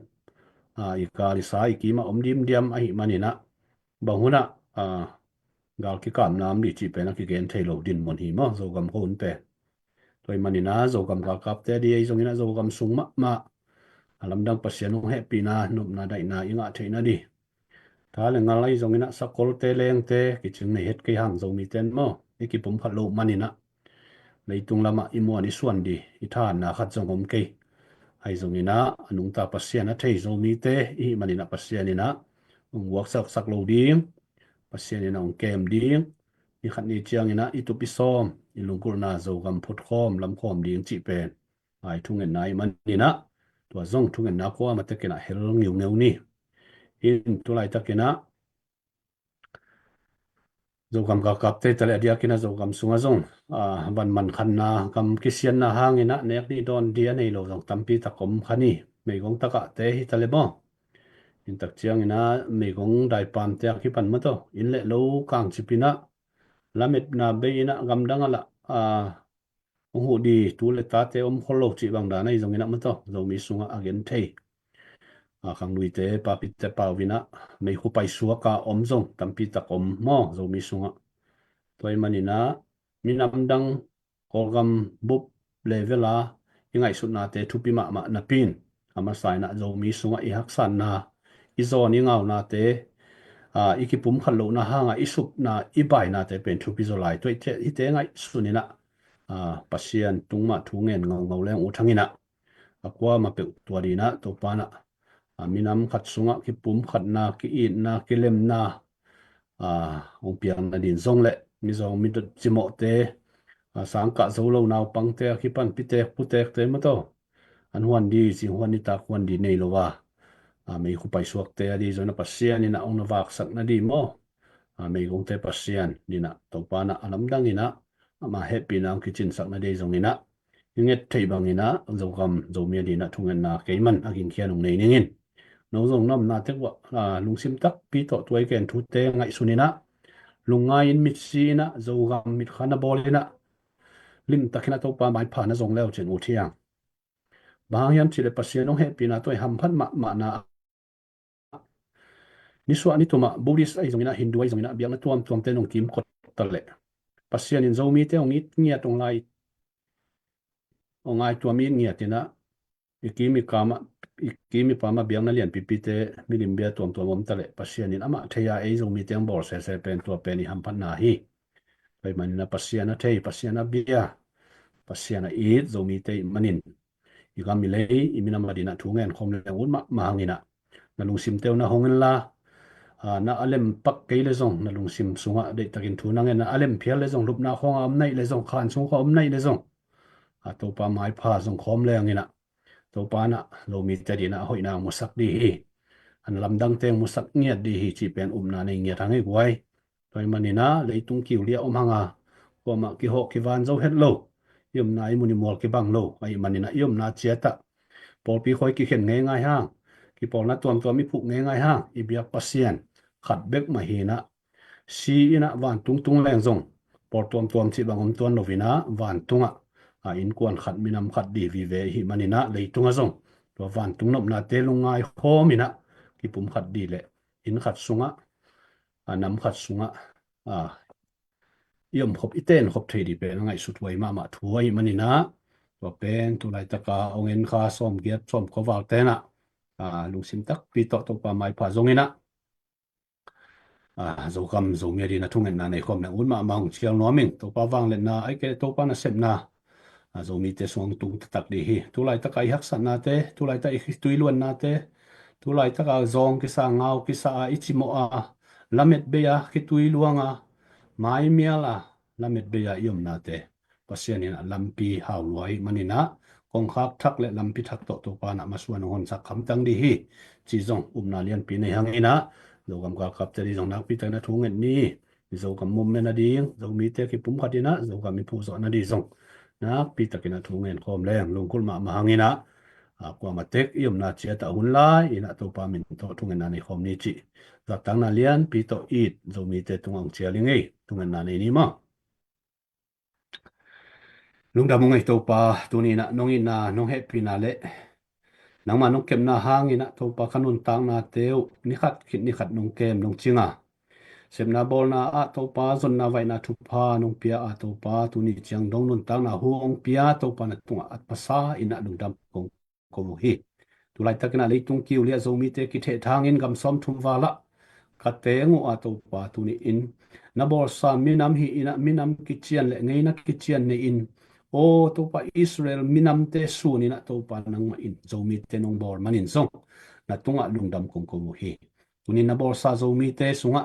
i ka li sa i ki ma om dim diam a hi manina bahuna gal ki kam nam ni chi pe na ki gen thei lo din mon hi mo zo gam hon pe toy manina zo gam gal kap te di zong ina zo gam sung ma alam dang pasien ong happy na nup na dai na inga theina di ta le ngalai zong ina sakol te leng te ki chung nei het ke hang zo mi ten mo e ki pum khat lo manina leitung lama imo ani suan di i tha na khat zong om ke ai zong ina anung ta pasien a thei zo mi te i manina pasien ina ong wak sak lo ding pasien ina ong kem ding i khat ni chiang ina i tu pi som i lungkur na zo gam phut khom lam khom ding chi pen ai thungen nai manina tua zong thungen na ko ma te kena hel ngiu ngeu ni in tu lai takena zo gam ka kap te tale dia kina zo gam sunga zong ban man khan na gam kisian na hangina nek ni don dia nei lo zong tampi takom khani mei gong taka te hi tale bo in tak chiang ina mei gong dai pan te ki pan ma to in le lo kang chipina lamet na be ina gam dang ala ong hu di tu le ta te om kholo chi bang da nei zong ina ma to zo mi sunga again thei khang lui te pa pi te pa vina mei khu pai suwa ka om zong tampi takom mo zo mi sunga toy manina minam dang kolgam bup levela ingai sut na te thupi ma na pin ama sai na zo mi sunga i hak san na i zo ni ngau na te ikipum khalo na hanga isup na i bai na te pen thupi zo lai toy te hi te ngai sunina pasian tungma thungen ngau ngau leng u thangina akwa ma pe tuarina to pana minam khat sunga ki pum khat na ki in na ki lem na ong piang na din zong le mi zong mi dot chimo te sang ka zo lo naw pang te ki pan pi te pu te te ma to an huan di si huan ni ta huan di nei lo wa mei khu pai suak te adi zona pasian ni na ong na wak sak na di mo mei gong te pasian ni na to pa na alam dang ina ama happy na ki chin sak na de zong ina nget thei bang ina zo gam zo mi di na thungen na keiman agin khian ong nei ningin no zong nam na te wa lungsim tak pi to tuai ken thu te ngai sunina lungai in mit si na zo gam mit khana bolina lim takina to pa mai pha na zong leo chen u thiang bang yan chile pasien ong happy na toy ham phat ma na ni suwa ni tuma buddhist ai zong ina hindu ai zong ina biang na tuam te nong kim khot tale pasien in zo mi te ong it ngia tong lai ongai tuam in ngia tina ikimi pama biang na lian pipi te milim bia tuam om tale pasien in ama theya ei zo mi teng bor se pen tua pen i ham phat na hi pai manina pasien na thei pasien na bia pasien na it zo mi te manin igam mi lei imina madina thungen khom le un ma hangina na lungsim teu na hongen la na alem pak ke le zong na lungsim sunga de takin thu na nge na alem phial le zong lup na khong am nei le zong khan sung khom nei le zong to pa mai pha zong khom le angina to pa na lo mi te dina hoina musak di hi an lam dang teng musak ngia di hi chi pen na nei ngia thang ei guai toy manina leitung kiu lia hanga ko ma ki ho ki van zo het lo yum na i muni mol ki bang lo ai manina yum na chiata pol pi khoi ki khen nge ngai hang ki pol na tuam mi phu nge ngai hang i biak pasien khat bek ma hi na si ina van tung leng zong por tuam chi bangom tuan lovina van tunga in kwan khat minam khat di vi ve hi manina leitunga zong to van tung nop na te lungai khomina ki pum khat di le in khat sunga nam khat sunga yom khop iten khop thei di pe ngai sutwai ma thuai manina to pen tu lai taka ongen kha som giat som ko wal te na lungsim tak pi to pa mai pha zongina zo kam zo mi ri na thungen na nei khom na un ma mang chial no ming to pa wang le na ai ke to pa na sem na zo mi te song tung tak di hi tu lai taka i hak san na te tu lai ta i tui luan na te tu lai taka zong ki sa ngau ki sa ichimo lamet be ya ki tui luanga mai miala lamet be ya yom na te pasien in lampi hau loi manina kong khak thak le lampi thak to pa na maswan hon sak kham tang di hi chi zong na lian pi nei hangina zo gam ka kap te ri zong nak pi ta na thungen ni zo gam mum me na ding zo mi te ki pum khatina zo gam mi phu zo na di zong na pi takina thungen khom leng lungkul ma hangina kwa matek iom na chia ta hun lai ina to pa min to thungen na ni khom ni chi za tang na lian pi to it zo mi te tungang chia lingai thungen na ni ma lung da mong ai to pa tu ni na nong ina nong he pi na le nang ma nong kem na hang ina to pa kanun tang na teu ni khat khit ni khat nong kem nong chinga sem na bol na a to pa zon na vai na thu pa nong pia a to pa tu ni chiang dong nun tang na hu ong pia to pa na tunga at pasa ina lung dam kong ko hi tu lai takina leitung kiu lia zo mi te ki the thang in gam som thum wala ka te ngu a to pa tu ni in na bol sa minam hi ina minam ki chian le ngei na ki chian ne in o to pa Israel minam te su ni na to pa nang ma in zo mi te nong bol manin song na tunga lung dam kong ko hi tu ni na bol sa zo mi te sunga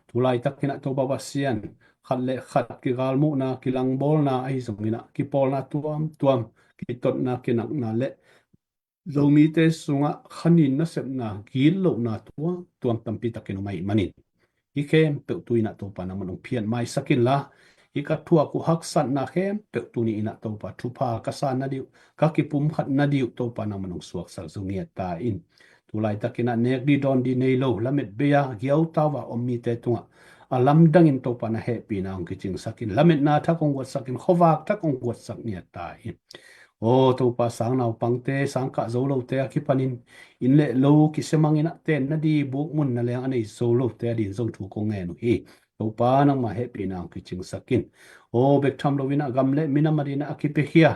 tulai takina to baba sian khat le khat ki gal mu na ki lang bol na ai zongina ki pol na tuam tuam ki tot na ki nak na le zomi te sunga khanin na sep na gil lo na tuam tampi takino mai manin i khem pe tu ina to pa na manong phian mai sakin la i ka thua ku hak san na khem pe tu ni ina to pa thu pa ka san na diu ka ki pum khat na diu to pa na manong suak sak zumia ta in tulai takina nek di don di nei lo lamet beya giau tawa ommi te tunga alam dangin to pa na he pi na ong kiching sakin lamet na tha kong wat sakin khowak tha kong wat sak nia ta in o to pa sang nau pang te sang ka zo lo te ki panin in le lo ki semang ina ten na di buk mun na le anei zo lo te din zong thu ko nge nu hi to pa nang ma he pi na ong kiching sakin o bek tham lo wina gam le mina marina akipe hia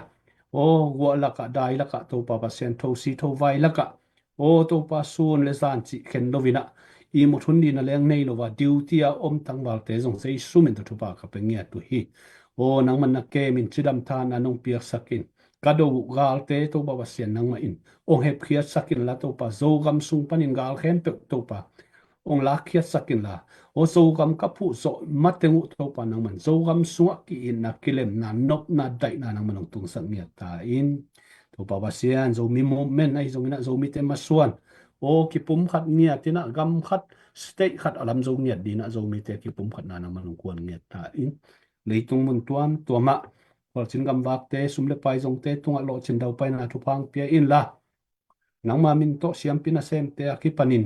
o wa la ka dai la ka to pa pa sen tho si tho vai la ka o to pa sun le san chi khen do vina i mo thun di na leng nei lo wa duty a om tang wal te zong sei sumin to thu pa ka pe ngia tu hi o nang man na ke min chidam tha na nong piak sakin kado gal te to ba wa sian nang ma in ong he khiat sakin la to pa zo gam sung panin gal khem pe to pa ong la khiat sakin la o zo gam ka phu zo matengu to pa nang man zo gam suwa ki in na kilem na nop na dai na nang manong tung sang mia ta in to pa wa sian zo mi mo men ai zo ina zo mi te ma suan o ki pum khat nia tina gam khat state khat alam zo nia dina zo mi te ki pum khat na nang manong kuan nia ta in leitung mun tuam tuama wal chin gam wak te sumle pai zong te tunga lo chin dau pai na thu phang pia in la nang ma min to siam pina sem te ki panin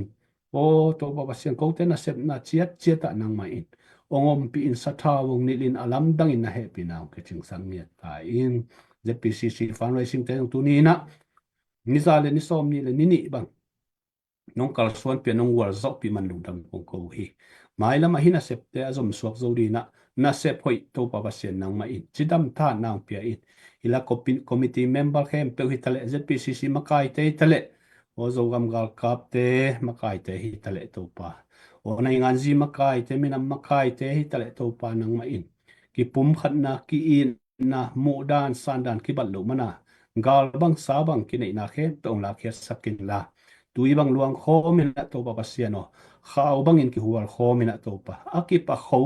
o to ba sian ko te na sep na chiat chiat ta nang ma in ongom pi in sa tha wong ni lin alam dang in na he pi naw ke ching sang nia ta in ZPCC fundraising te tu ni na ni za le ni som ni le ni ni bang nong kal suan pe nong war zo pi man lu dam kong ko hi mai lama hina sep te azom suak zo ri na sep hoi to pa ba sian nang ma in chidam tha nang pia in ila committee member khem pe hi tale ZPCC makai te tale o zo gam gal kap te makai te hi tale to pa o na ngan ji makai te minam makai te hi tale to pa nang ma in ki pum khat na ki in na mu dan san dan ki bal lo mana gal bang sa bang ki nei na khem tong la khe sakin la tui bang luang kho min na to pa pasiano khaw bang in ki hual kho min na to pa aki pa kho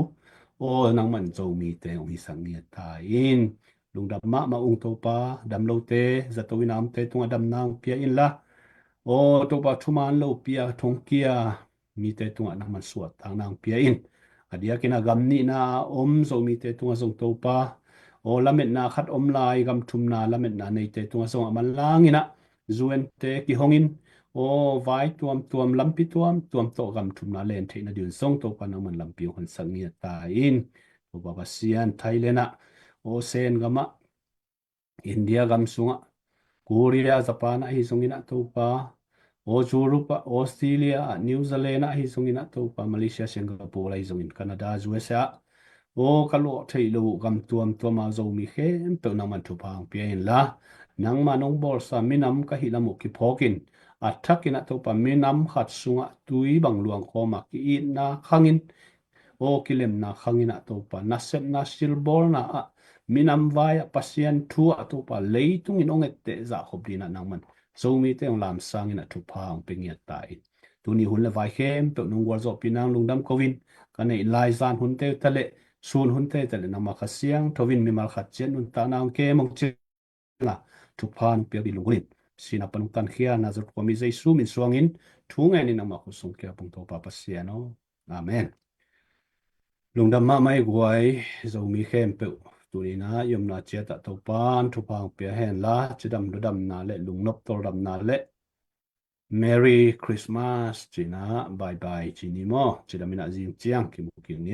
o nang man zo mi te ong hi sang nia ta in lung dam ma ung to pa dam lo te za to winam te tunga dam nang pia in la o to pa thuman lo pia thong kia mi te tunga nang man suat tang nang pia in adia kina gam ni na om zo mi te tunga zong to pa o lamet na khat om lai gam thum na lamet na nei te tunga zong aman lang ina zuen te ki hongin o vai tuam lampi tuam to gam thum na len theina din song to pa nang man lampi hon sang nia ta in to baba sian thailand o sen gama india gam sunga korea japan hi songina to pa o Europa Australia New Zealand hi songina to pa Malaysia Singapore hi songin Canada USA o kalo thei lo gam tuam a zo mi khem pe nang man thu phang pia in la nang ma nong bor sa minam ka hi lamu ki phokin athakina to pa minam khat sunga tui bang luang khoma ki in na khangin o kilem na khangina to pa na sep na silbol na minam vai pasian thu to pa leitung in onget te za khop dina nang man zo mi te ong lam sang ina thu phang pe ngia tai tu ni hun le vai khem pe nong war zo pinang lungdam kovin kanei lai zan hun te tale sun hun te tale na ma khasiang thovin mi mal khat chen un ta nang ke mong che la thu phan pe bi lungin sina panung tan khia na zot ko mi jaisu min suangin thu nge ni na ma khu sung kya pung to pa pasiano amen lungdam ma mai guai zo mi khem pe tui na yom na che ta to pan thu pang pe hen la chidam do dam na le lung nop tol dam na le Merry Christmas china bye bye chini mo chidamina jing chiang ki mu ki ni